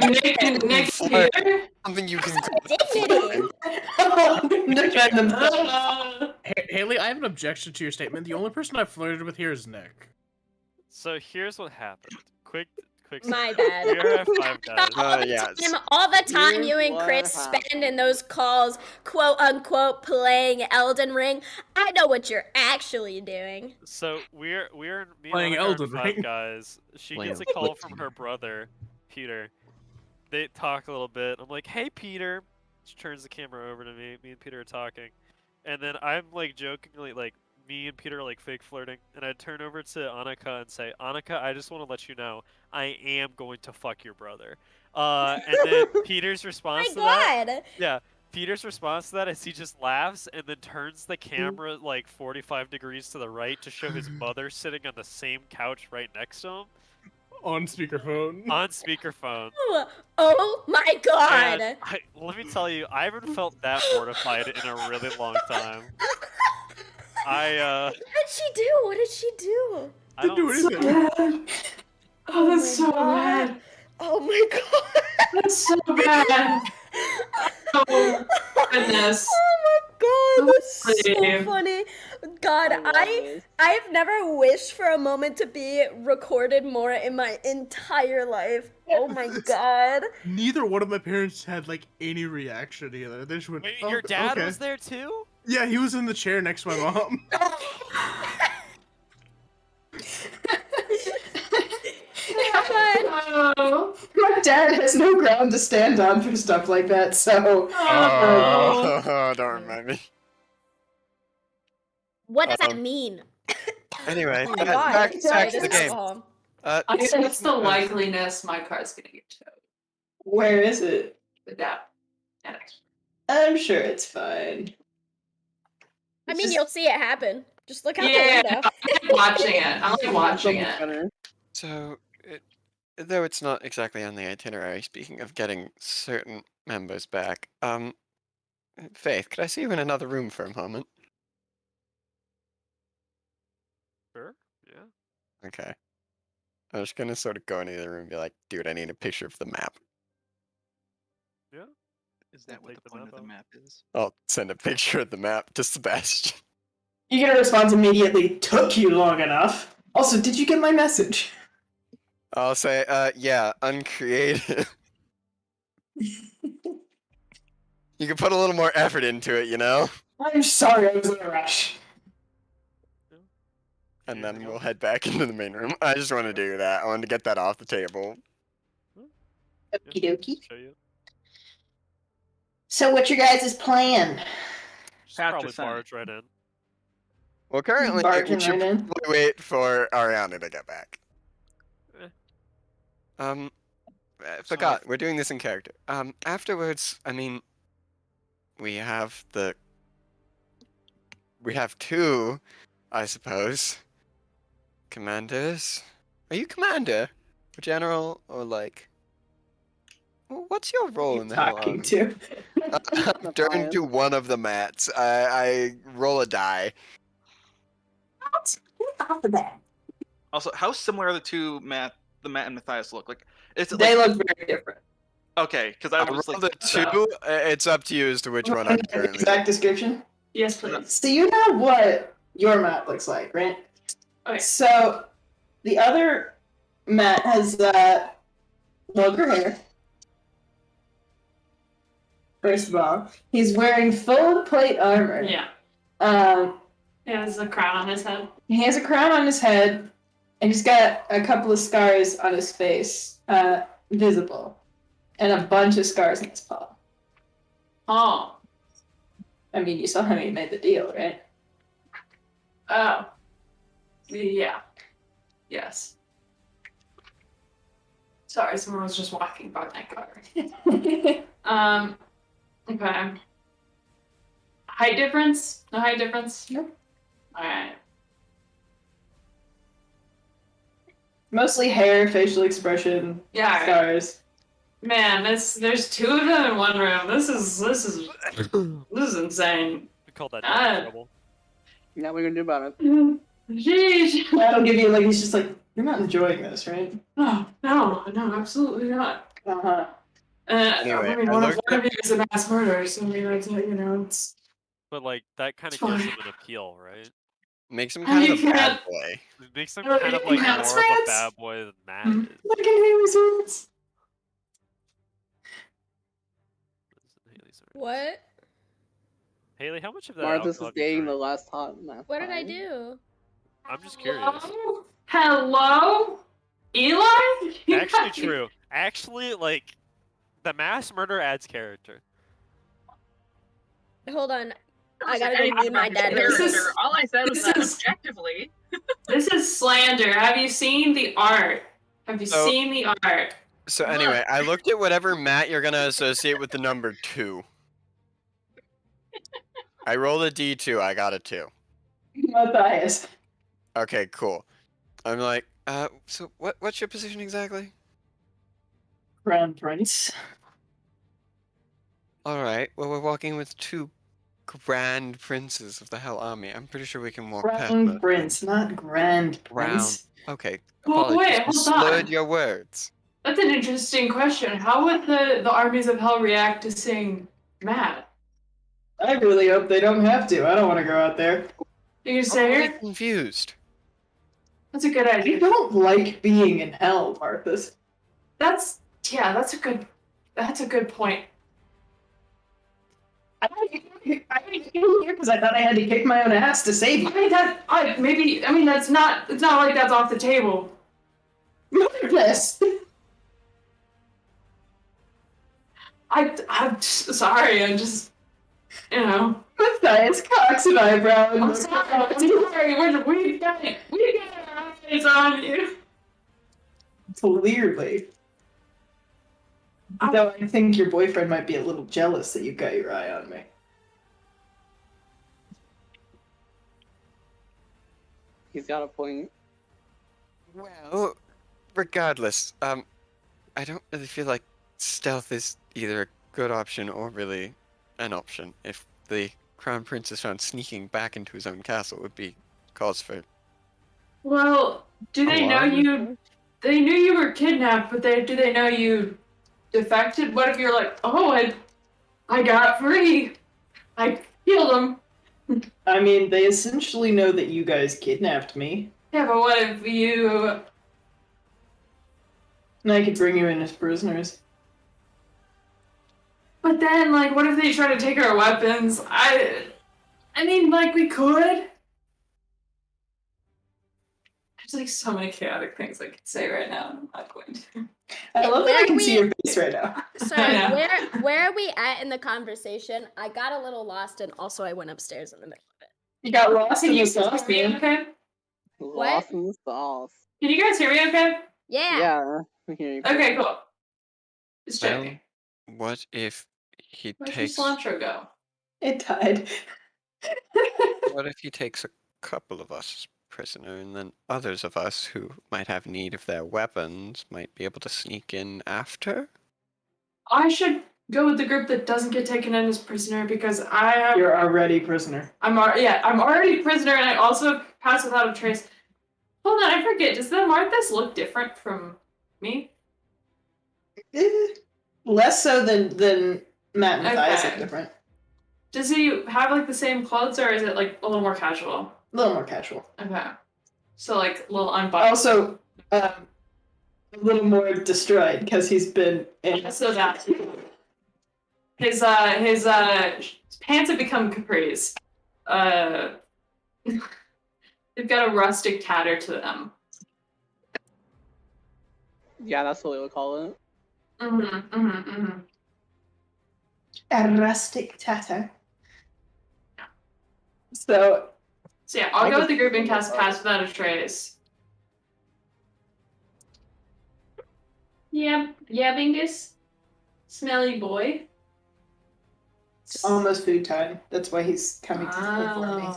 Peter? Something you can. Dignity. Haley, I have an objection to your statement. The only person I've flirted with here is Nick. So here's what happened. Quick. My bad. We are at 5 guys. All the time you and Chris spend in those calls, quote unquote, playing Elden Ring. I know what you're actually doing. So we're me Playing and Annika are Elden 5 Ring. guys. She Playing gets a call Splatoon. from her brother, Peter. They talk a little bit. I'm like, hey Peter. She turns the camera over to me. Me and Peter are talking. And then I'm like jokingly like me and Peter are like fake flirting, and I turn over to Annika and say, Annika, I just want to let you know, I am going to fuck your brother. And then Peter's response to that, yeah, Peter's response to that is he just laughs and then turns the camera like 45 degrees to the right to show his mother sitting on the same couch right next to him. On speakerphone. On speakerphone. Oh my god! And let me tell you, I haven't felt that mortified in a really long time. What did she do? What did she do? I don't do anything. Oh, that's so bad. Oh my god. That's so bad. Oh, goodness. Oh my god, that's so Please. funny. God, I've never wished for a moment to be recorded more in my entire life. Oh my god. Neither one of my parents had like any reaction either. They just went, Wait, "Oh, your dad okay." was there too? Yeah, he was in the chair next to my mom. My dad has no ground to stand on for stuff like that, so. Oh, don't remind me. What does that mean? Anyway, Oh my back god. Sorry, to the this is game. all. I guess it's the likeliness my car's gonna get towed. Where is it? The down. I'm sure it's fine. I mean, you'll see it happen. Just look out Yeah, the window. I'm watching it. I'm like watching it. So, though it's not exactly on the itinerary, speaking of getting certain members back, Faith, could I see you in another room for a moment? Sure. Yeah. Okay. I was gonna sort of go into the room and be like, dude, I need a picture of the map. Yeah. Is that what the point of the map is? I'll send a picture of the map to Sebastian. You get a response immediately. Took you long enough. Also, did you get my message? I'll say, yeah, uncreative. You can put a little more effort into it, you know? I'm sorry, I was in a rush. And then we'll head back into the main room. I just want to do that. I wanted to get that off the table. Okie dokie. Show you. So what's your guys' plan? Just probably barge right in. Well, currently, Barging we should right in? probably wait for Ariana to get back. I forgot, we're doing this in character. Afterwards, I mean, we have two, I suppose, commanders. Are you commander? Or general? Or like, what's your role in the Hell Talking Army? to. I'm turned to one of the mats. I roll a die. Off the bat. Also, how similar are the two the Matt and Matthias look? Like, They look very different. Okay, because I was rolled like, a 2. It's up to you as to which one I'm currently. Exact description? Yes, please. So you know what your mat looks like, right? Okay. So the other mat has longer hair. First of all, he's wearing full plate armor. Yeah. He has a crown on his head. He has a crown on his head, and he's got a couple of scars on his face, visible, and a bunch of scars on his paw. Oh. I mean, you saw how he made the deal, right? Oh. Yeah. Yes. Sorry, someone was just walking by my car. Okay. Height difference? No height difference? No. Alright. Mostly hair, facial expression, Yeah. scars. Man, there's 2 of them in one room. This is insane. We call that double trouble. Yeah, what are we gonna do about it? Jeez. That'll give you he's just like, you're not enjoying this, right? No, absolutely not. Uh-huh. Anyway, I mean, one of you is a mass murderer, so I mean, it's, it's... But like that kind of gives him an appeal, right? Makes him kind of a bad boy. It makes him kind of like more of a bad boy than Matt is. Look at Haley's hands. What? Haley, how much of that? Martha's alcohol is have you dating the drank? last hot man. What did I do? I'm just curious. Hello? Eli? Actually, true. Actually, like, the mass murder adds character. Hold on. I gotta go read my dad. All I said was that objectively. This is slander. Have you seen the art? Have you seen the art? So anyway, I looked at whatever Matt you're gonna associate with the number 2. I rolled a D2. I got a 2. Matthias. Okay, cool. I'm like, so what's your position exactly? Crown Prince. All right. Well, we're walking with 2 grand princes of the Hell Army. I'm pretty sure we can walk past Crown that. Prince, not Grand Prince. Okay. Well, Apologies. wait, I hold slurred on. your words. That's an interesting question. How would the armies of hell react to seeing Matt? I really hope they don't have to. I don't want to go out there. You say I'm confused. That's a good idea. I don't like being in hell, Marthas. That's a good point. I didn't get here because I thought I had to kick my own ass to save you. I mean it's not like that's off the table. Yes. I'm sorry, I'm just Matthias cocks an eyebrow and I'm sorry, we got our eyes on you. Clearly. Though I think your boyfriend might be a little jealous that you've got your eye on me. He's got a point. Well, regardless, I don't really feel like stealth is either a good option or really an option. If the Crown Prince is found sneaking back into his own castle, it would be cause for... Well, do they know you? They knew you were kidnapped, but do they know you defected? What if you're like, oh, I got free. I killed him. I mean, they essentially know that you guys kidnapped me. Yeah, but what if you... And I could bring you in as prisoners. But then, like, what if they try to take our weapons? I mean, like, we could. There's, like, so many chaotic things I could say right now. I'm not going to. I love that I can see your face right now. Sorry, where are we at in the conversation? I got a little lost, and also I went upstairs in the middle of it. You got lost in the sauce, Okay? Lost in the sauce. Can you guys hear me okay? Yeah. Yeah, we hear you. Okay, cool. Just Well, checking. what if he Where'd takes... your cilantro go? It died. What if he takes a couple of us prisoner, and then others of us who might have need of their weapons might be able to sneak in after? I should go with the group that doesn't get taken in as prisoner because You're already prisoner. I'm already prisoner, and I also pass without a trace. Hold on, I forget. Does the Marthas look different from me? Less so than Matt and Matthias Okay. look different. Does he have like the same clothes, or is it like a little more casual? A little more casual. Okay. So like a little unbuttoned. Also, a little more destroyed because he's been in. So that his pants have become capris. They've got a rustic tatter to them. Yeah, that's what we would call it. A rustic tatter. So yeah, I'll go with the group and cast Pass Without a Trace. Yeah, Bingus. Smelly boy. It's almost food time. That's why he's coming to for me.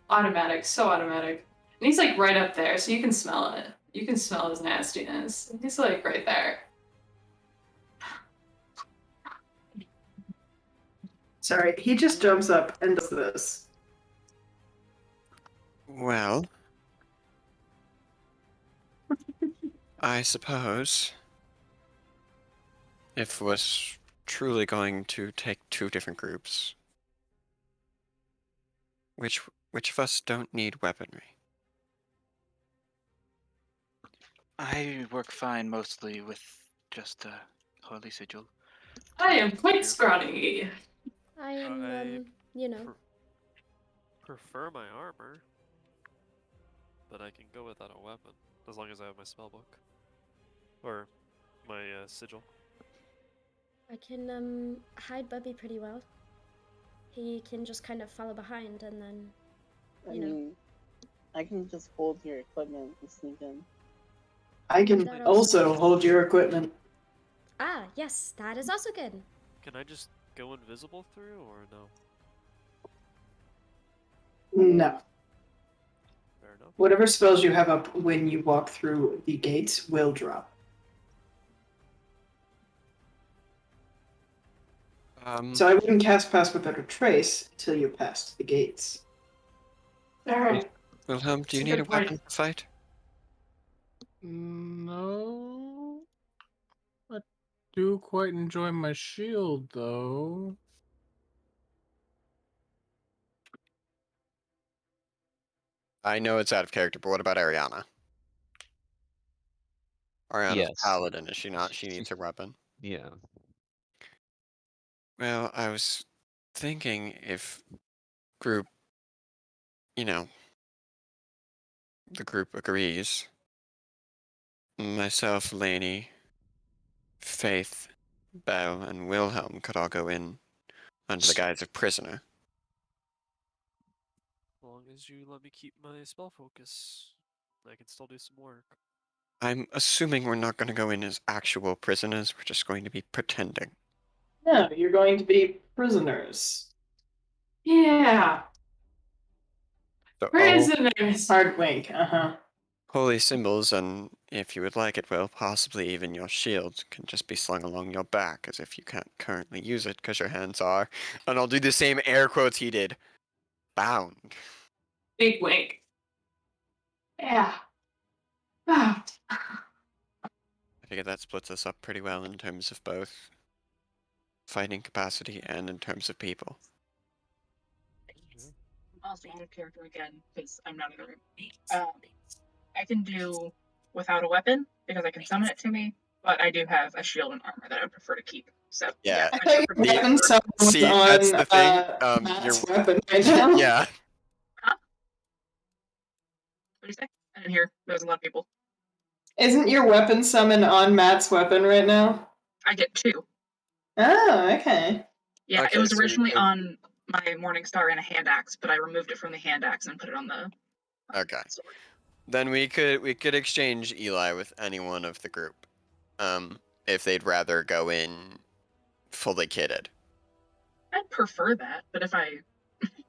Automatic, so automatic. And he's like right up there, so you can smell it. You can smell his nastiness. He's like right there. Sorry, he just jumps up and does this. Well, I suppose if was truly going to take two different groups, which of us don't need weaponry? I work fine mostly with just a holy sigil. I am quite scrawny. I am, you know. Prefer my armor, but I can go without a weapon as long as I have my spellbook or my sigil. I can hide Bubby pretty well. He can just kind of follow behind and then, you know. I can just hold your equipment and sneak in. I can also hold your equipment. Ah, yes, that is also good. Can I just go invisible through, or no? No. Fair enough. Whatever spells you have up when you walk through the gates will drop. So I wouldn't cast Pass Without a Trace until you passed the gates. Alright. Wilhelm, do you need a weapon to fight? No. I do quite enjoy my shield, though. I know it's out of character, but what about Ariana? Ariana's Yes. paladin, is she not? She needs her weapon. Yeah. Well, I was thinking if group, you know, the group agrees, myself, Lainey, Faith, Belle, and Wilhelm could all go in under the guise of prisoner. As long as you let me keep my spell focus, I can still do some work. I'm assuming we're not going to go in as actual prisoners, we're just going to be pretending. No, you're going to be prisoners. Yeah. So, Prisoners. Hard wink, holy symbols, and if you would like it, well, possibly even your shield can just be slung along your back, as if you can't currently use it because your hands are, and I'll do the same air quotes he did, bound. Big wink. Yeah. Wow. I figure that splits us up pretty well in terms of both fighting capacity and in terms of people. Also out of character again because I'm not in the room. I can do without a weapon because I can summon it to me, but I do have a shield and armor that I would prefer to keep. So yeah, I weapon summons see, on, that's the thing. Matt's weapon right now. Yeah. Huh? What did you say? I didn't hear. There was a lot of people. Isn't your weapon summon on Matt's weapon right now? I get two. Oh, okay. Yeah, Okay, it was so originally you- on my Morning Star and a hand axe, but I removed it from the hand axe and put it on the Okay. sword. Then we could exchange Eli with any one of the group, if they'd rather go in fully kitted. I'd prefer that, but if I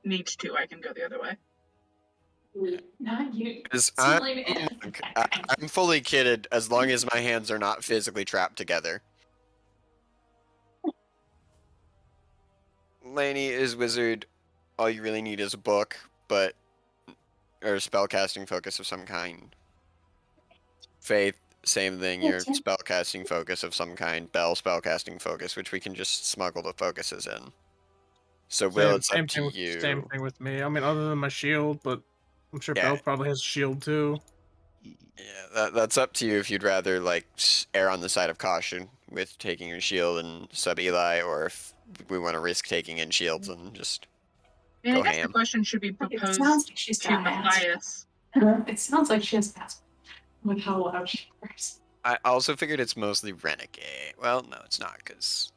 need to, I can go the other way. Not you. Because Silly man. I'm fully kitted as long as my hands are not physically trapped together. Lainey is wizard. All you really need is a book, or spellcasting focus of some kind. Faith same thing. Your spellcasting focus of some kind, Bell spellcasting focus, which we can just smuggle the focuses in. So Will, it's up to you. Same thing with me. I mean, other than my shield, but I'm sure Bell probably has a shield too. Yeah, that's up to you if you'd rather like err on the side of caution with taking your shield and sub Eli, or if we want to risk taking in shields and just And go I guess ham. the question should be proposed sounds like she's to got ass. Matthias. It sounds like she has asthma. With how loud she works. I also figured it's mostly renegade. Well, no, it's not, because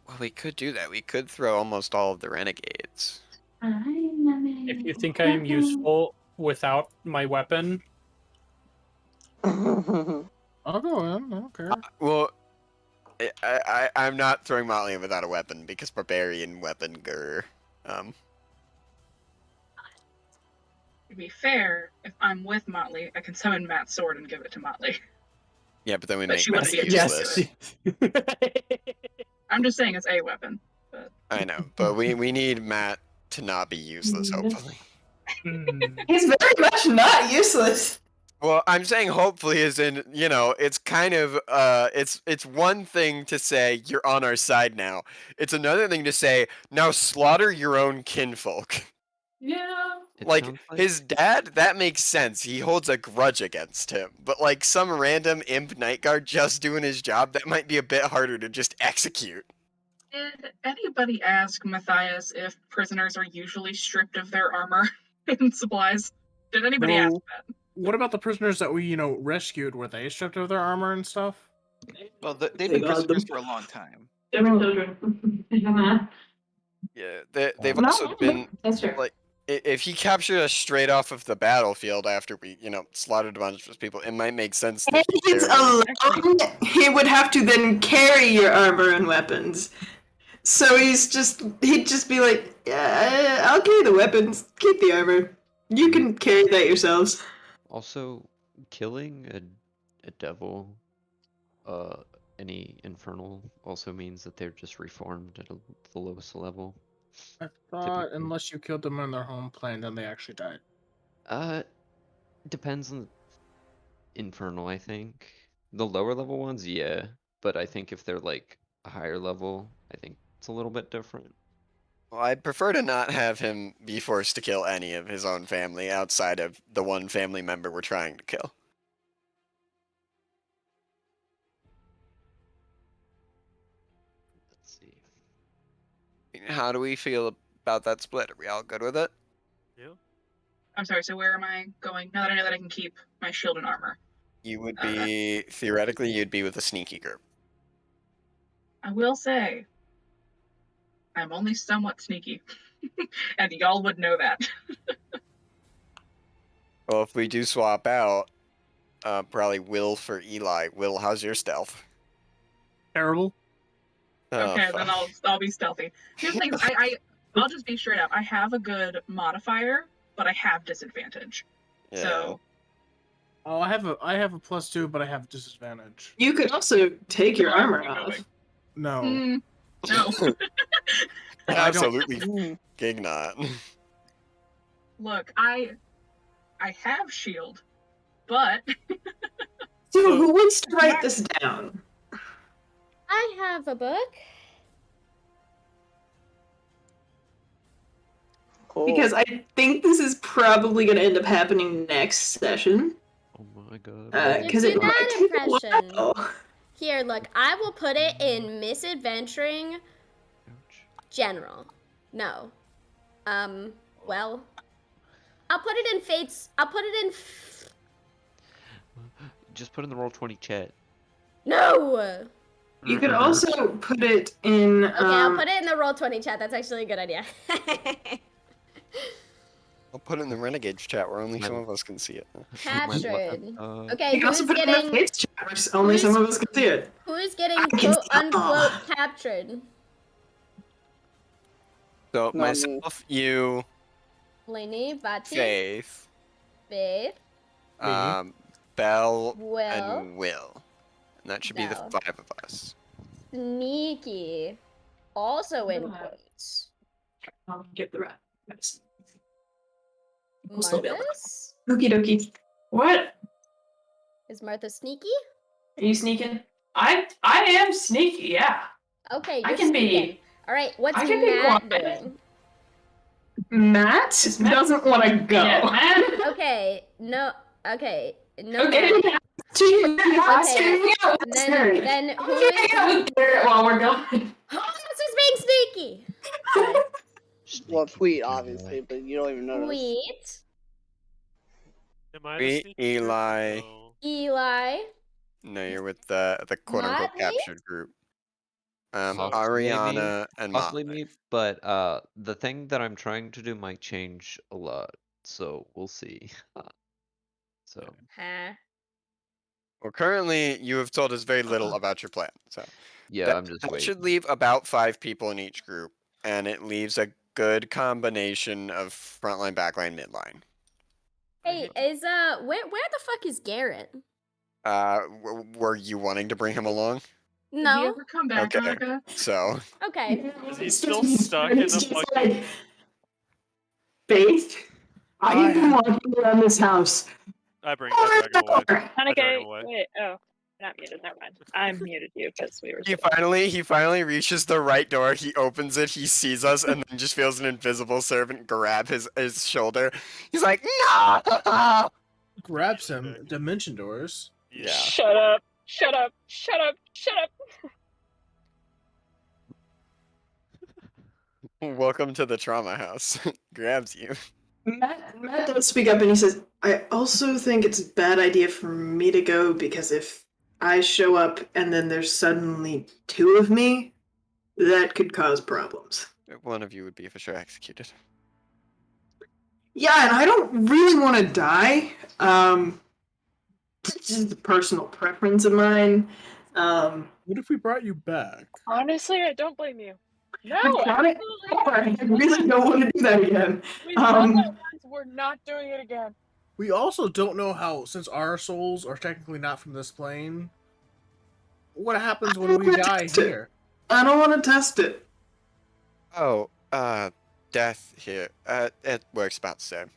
well, we could do that. We could throw almost all of the renegades. If you think I am useful without my weapon, I'll go in. I don't care. Well, I'm not throwing Motley in without a weapon because barbarian weapon grr. To be fair, if I'm with Motley, I can summon Matt's sword and give it to Motley. Yeah, but then we But make she wouldn't Matt be useless. I'm just saying it's a weapon. But... I know, but we need Matt to not be useless, hopefully. He's very much not useless. Well, I'm saying hopefully as in, you know, it's kind of, it's one thing to say you're on our side now. It's another thing to say, now slaughter your own kinfolk. Yeah. Like, his dad, that makes sense. He holds a grudge against him. But, like, some random imp night guard just doing his job, that might be a bit harder to just execute. Did anybody ask Matthias if prisoners are usually stripped of their armor and supplies? Did anybody ask that? What about the prisoners that we, you know, rescued? Were they stripped of their armor and stuff? Well, they've been prisoners for a long time. They were children. Yeah, they've also been, That's true. like, if he captured us straight off of the battlefield after we, you know, slaughtered a bunch of people, it might make sense. And he's alone. He would have to then carry your armor and weapons. So he'd just be like, yeah, I'll carry the weapons, keep the armor. You can carry that yourselves. Also, killing a devil, any infernal, also means that they're just reformed at the lowest level. I thought unless you killed them on their home plane, then they actually died. Depends on the infernal, I think. The lower level ones, yeah, but I think if they're like a higher level, I think it's a little bit different. Well, I'd prefer to not have him be forced to kill any of his own family outside of the one family member we're trying to kill. Let's see. How do we feel about that split? Are we all good with it? Yeah. I'm sorry, so where am I going now that I know that I can keep my shield and armor? You would be, theoretically, you'd be with a sneaky group. I will say, I'm only somewhat sneaky. And y'all would know that. Well, if we do swap out, probably Will for Eli. Will, how's your stealth? Terrible. Okay, then I'll be stealthy. Here's the thing, I'll just be straight up. I have a good modifier, but I have disadvantage. Yeah. So Oh, I have a +2, but I have disadvantage. You could also take your armor off. No. No. Absolutely gig not. Look, I have shield, but So who wants to write this down? I have a book. Because I think this is probably going to end up happening next session. Oh my god. Because Do it might that take a impression. while. Here, look, I will put it in Misadventuring General. No. Well, I'll put it in Fates. I'll put it in. Just put in the Roll20 chat. No! You could also put it in. Okay, I'll put it in the Roll20 chat. That's actually a good idea. I'll put it in the Renegades chat where only some of us can see it. Captured. Okay, You can also who's put it in getting. the Fates chat where only some of us can see it. Who's getting I can quote see it all. unquote captured? So myself, you, Lainey, Vati, Faith, Faith, Belle, Will, and Will. And that should be the Belle. 5 of us. Sneaky, also in quotes. I'll get the rest. Marcus? Okie dokie. What? Is Martha sneaky? Are you sneaking? I am sneaky, yeah. Okay, I you're can sneaking. be. All right, what's I can be Matt quiet. doing? Matt doesn't want to go. Yeah, Matt. Okay, no. Okay, no. Okay, Matt. okay. Then who is? While we're gone. Who else is being sneaky? Sorry. Well, Tweet, obviously, but you don't even notice. Tweet. Am I the Sweet sneaky group? Eli. No. Eli. No, you're with the quote unquote Not me? captured group. Possibly Ariana me, and possibly Motley. me, but the thing that I'm trying to do might change a lot, so we'll see. So Huh? Well, currently you have told us very little about your plan. So yeah, I'm just that waiting. should leave about 5 people in each group, and it leaves a good combination of frontline, backline, midline. Hey, is where the fuck is Garrett? Were you wanting to bring him along? Did he No. ever come back, Okay, Annika? so Okay. Is he still stuck in the fucking... Faith, I am walking around this house. I drag him away. I drag him away. Wait, oh, not muted. Never mind. I'm muted you because we were. he finally reaches the right door. He opens it. He sees us, and then just feels an invisible servant grab his shoulder. He's like, "No!" Grabs him. Dimension doors. Yeah. Shut up! Shut up! Shut up! Shut up! Welcome to the trauma house. Grabs you. Matt does speak up and he says, I also think it's a bad idea for me to go because if I show up and then there's suddenly 2 of me, that could cause problems. One of you would be for sure executed. Yeah, and I don't really want to die. This is a personal preference of mine. What if we brought you back? Honestly, I don't blame you. No, I've done it before. I really don't want to do that again. We've done that once. We're not doing it again. We also don't know how, since our souls are technically not from this plane, what happens when we die here? I don't want to test it. Oh, death here. It works about the same.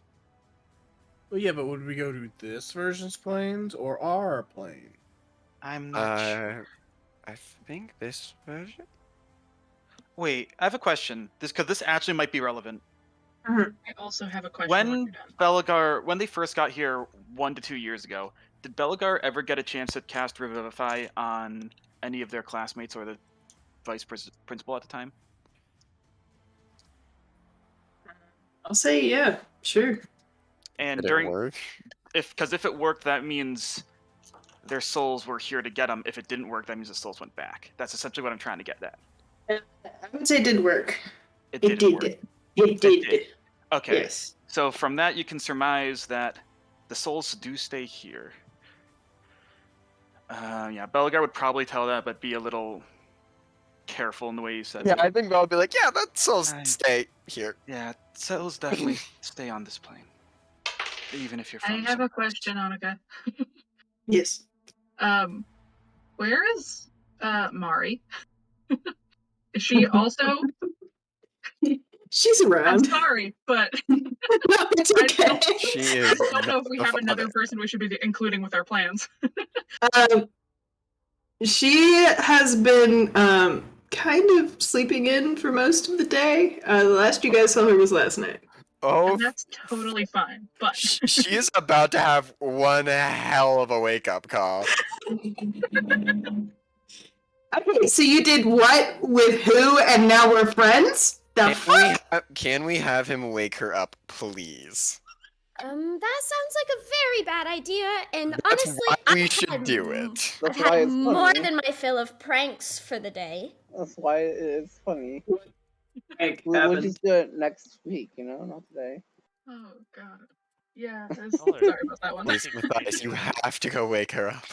Well, yeah, but would we go to this version's planes or our plane? I'm not sure. I think this version? Wait, I have a question. Because this actually might be relevant. I also have a question. When Belagar, when they first got here 1 to 2 years ago, did Belagar ever get a chance to cast Revivify on any of their classmates or the vice principal at the time? I'll say yeah, sure. And Did during, it work? if it worked, that means their souls were here to get them. If it didn't work, that means the souls went back. That's essentially what I'm trying to get at. I would say it did work. It did. Work. It did. Okay. Yes. So from that, you can surmise that the souls do stay here. Yeah, Belagar would probably tell that, but be a little careful in the way he said Yeah, it. I think Bell would be like, yeah, that souls stay here. Yeah, souls definitely stay on this plane. Even if you're from I have a question, Annika. Yes. Where is Mari? Is she also? She's around. I'm sorry, but no, it's okay. She is. I don't know if we have another person we should be including with our plans. She has been kind of sleeping in for most of the day. The last you guys saw her was last night. Oh, and that's totally fine. But she is about to have one hell of a wake-up call. Okay, so you did what with who, and now we're friends? Can we have him wake her up, please? That sounds like a very bad idea, and That's honestly, why we should do it. I've had more than my fill of pranks for the day. That's why it's funny. We'll just do it next week, not today. oh god, yeah. Sorry about that one. Please, Matthias, you have to go wake her up.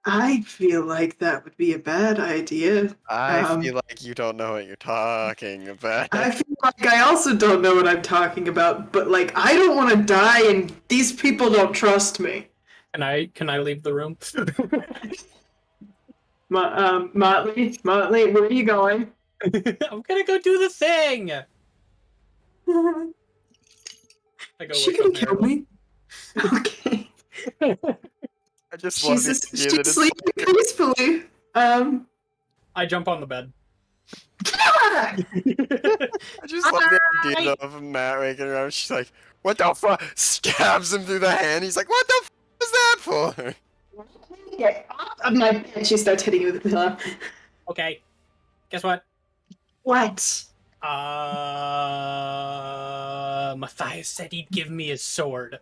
I feel like that would be a bad idea. I feel like you don't know what you're talking about. I feel like I also don't know what I'm talking about, but like I don't want to die, and these people don't trust me. Can I leave the room? Motley, where are you going? I'm gonna go do the thing. She gonna kill me? Okay. I just love the idea that it's sleeping peacefully. I jump on the bed. I just love the idea of Matt waking her up. She's like, "What the fuck?" Stabs him through the hand. He's like, "What the fuck is that for?" Get off of my bed. She starts hitting you with the pillow. Okay. Guess what? What? Matthias said he'd give me his sword.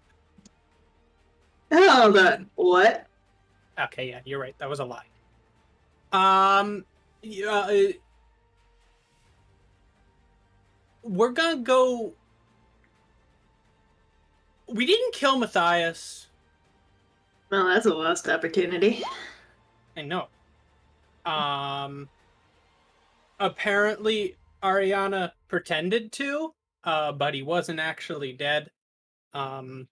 Hold on. What? Okay, yeah, you're right. That was a lie. We're gonna go. We didn't kill Matthias. Well, that's a lost opportunity. I know. Apparently Ariana pretended to, but he wasn't actually dead. Again,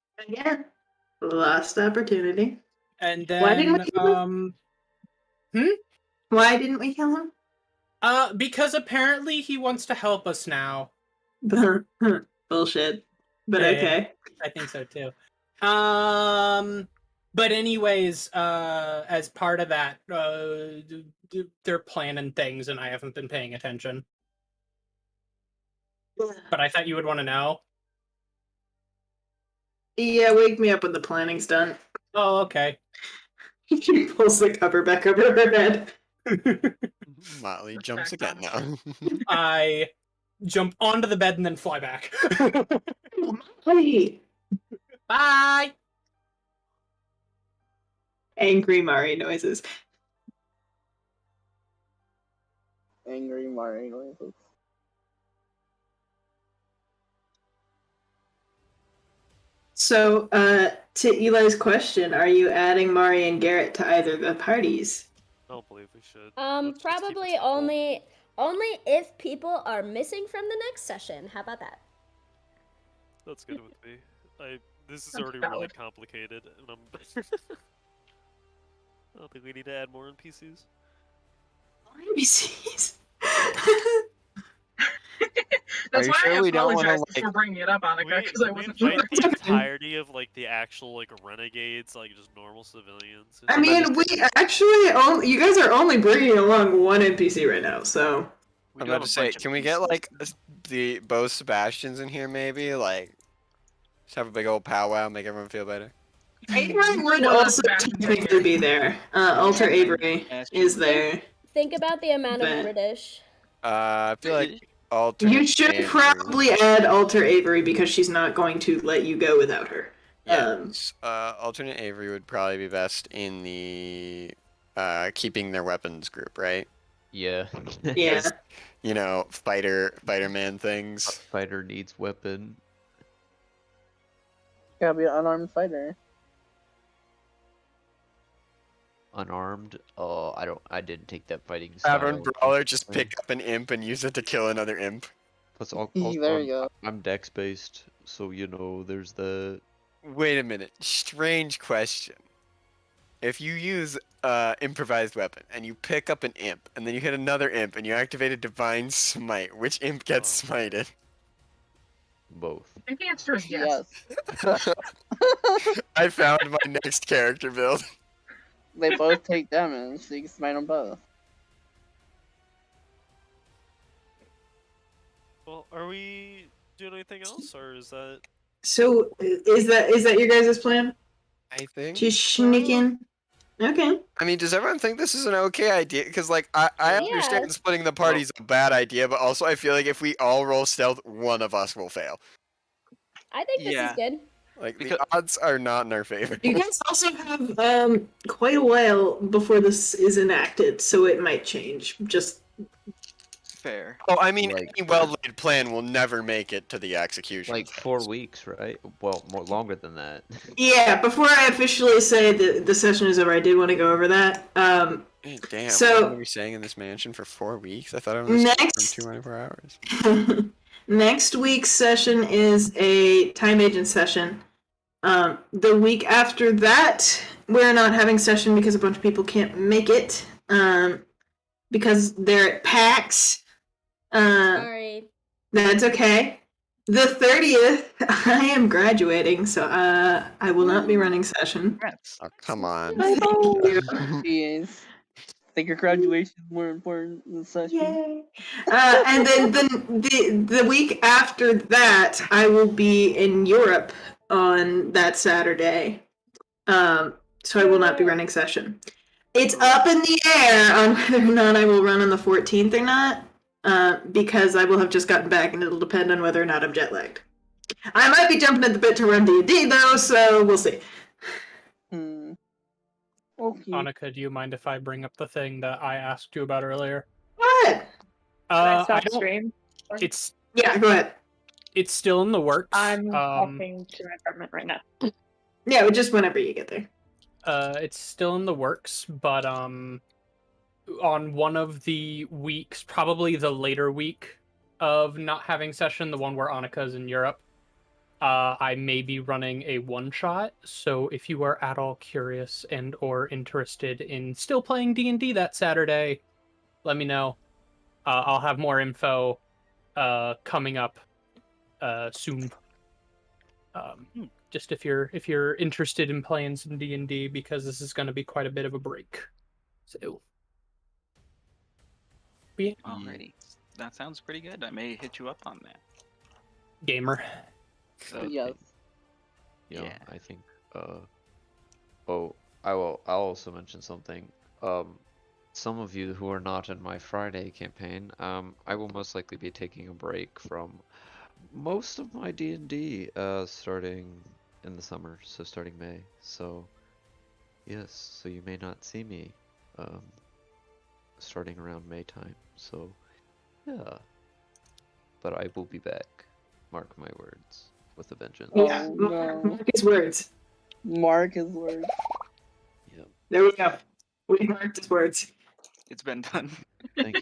lost opportunity. And then, why didn't we kill him? Why didn't we kill him? Because apparently he wants to help us now. Bullshit. But Yeah, okay. I think so too. But anyways, as part of that, they're planning things, and I haven't been paying attention. But I thought you would want to know. Yeah, wake me up when the planning's done. Oh, okay. She pulls the cover back over her head. Motley jumps again now. I jump onto the bed and then fly back. Hey. Bye! Angry Mari noises. Angry Mari noises. So, to Eli's question, are you adding Mari and Garrett to either of the parties? I don't believe we should. Probably only if people are missing from the next session. How about that? That's good with me. This is already really complicated, and I'm. I don't think we need to add more NPCs. NPCs. That's Are you why sure I we don't wanna, apologize for bringing it up, Annika, because I wasn't sure. Invite the entirety of like the actual like renegades, like just normal civilians. I mean, we actually only, you guys are only bringing along one NPC right now, so. I'm about to say, can we get like both Sebastians in here maybe? Like, just have a big old powwow, make everyone feel better. Avery would also technically be there. Alter Avery is there. Think about the amount of But- British. I feel like alternate. You should Avery- probably add Alter Avery because she's not going to let you go without her. Yes, alternate Avery would probably be best in the keeping their weapons group, right? Yeah. Yeah. You know, fighter man things. Fighter needs weapon. Gotta be an unarmed fighter. Unarmed? Oh, I didn't take that fighting Tavern style. brawler, just pick up an imp and use it to kill another imp. Plus, There you go. I'm dex based, so you know there's the. Wait a minute, strange question. If you use improvised weapon and you pick up an imp and then you hit another imp and you activate a divine smite, which imp gets smited? Both. I think the answer is yes. I found my next character build. They both take damage, so you can smite them both. Well, are we doing anything else, or is that? So, is that your guys' plan? I think. Just sneak in? Okay. I mean, does everyone think this is an okay idea? Because, like, I understand splitting the party is a bad idea, but also I feel like if we all roll stealth, one of us will fail. I think this is good. Like, the odds are not in our favor. You guys also have quite a while before this is enacted, so it might change. Just fair. Oh, I mean, any well-laid plan will never make it to the execution. Like 4 weeks, right? Well, more longer than that. yeah. Before I officially say that the session is over, I did want to go over that. Damn. So- what were we staying in this mansion for 4 weeks? I thought I was Next- from 24 hours. Next week's session is a time agent session. The week after that, we're not having session because a bunch of people can't make it. Because they're at PAX. Sorry. That's okay. The 30th, I am graduating, so I will not be running session. Oh, come on. Jeez. I think your graduation is more important than session. Yay. And then the week after that, I will be in Europe on that Saturday. So I will not be running session. It's up in the air on whether or not I will run on the 14th or not, because I will have just gotten back, and it'll depend on whether or not I'm jet lagged. I might be jumping at the bit to run D&D though, so we'll see. Okay. Annika, do you mind if I bring up the thing that I asked you about earlier? What? Can I stop don't- stream? It's Yeah, go ahead. It's still in the works. I'm walking to my apartment right now. Yeah, just whenever you get there. It's still in the works, but on one of the weeks, probably the later week of not having session, the one where Annika's in Europe, I may be running a one-shot. So if you are at all curious and or interested in still playing D&D that Saturday, let me know. I'll have more info coming up soon. Just if you're interested in playing some D&D, because this is going to be quite a bit of a break. So, yeah. Alrighty, that sounds pretty good. I may hit you up on that. Gamer. So, Yes. Yeah, I think. Oh, I'll also mention something. Some of you who are not in my Friday campaign, I will most likely be taking a break from most of my D&D, starting in the summer, so starting May. So, yes, so you may not see me, starting around May time. So, yeah. But I will be back. Mark my words. With a vengeance. Yeah, no. mark his words. Mark his words. Yep. There we go. We marked his words. It's been done. Thank you.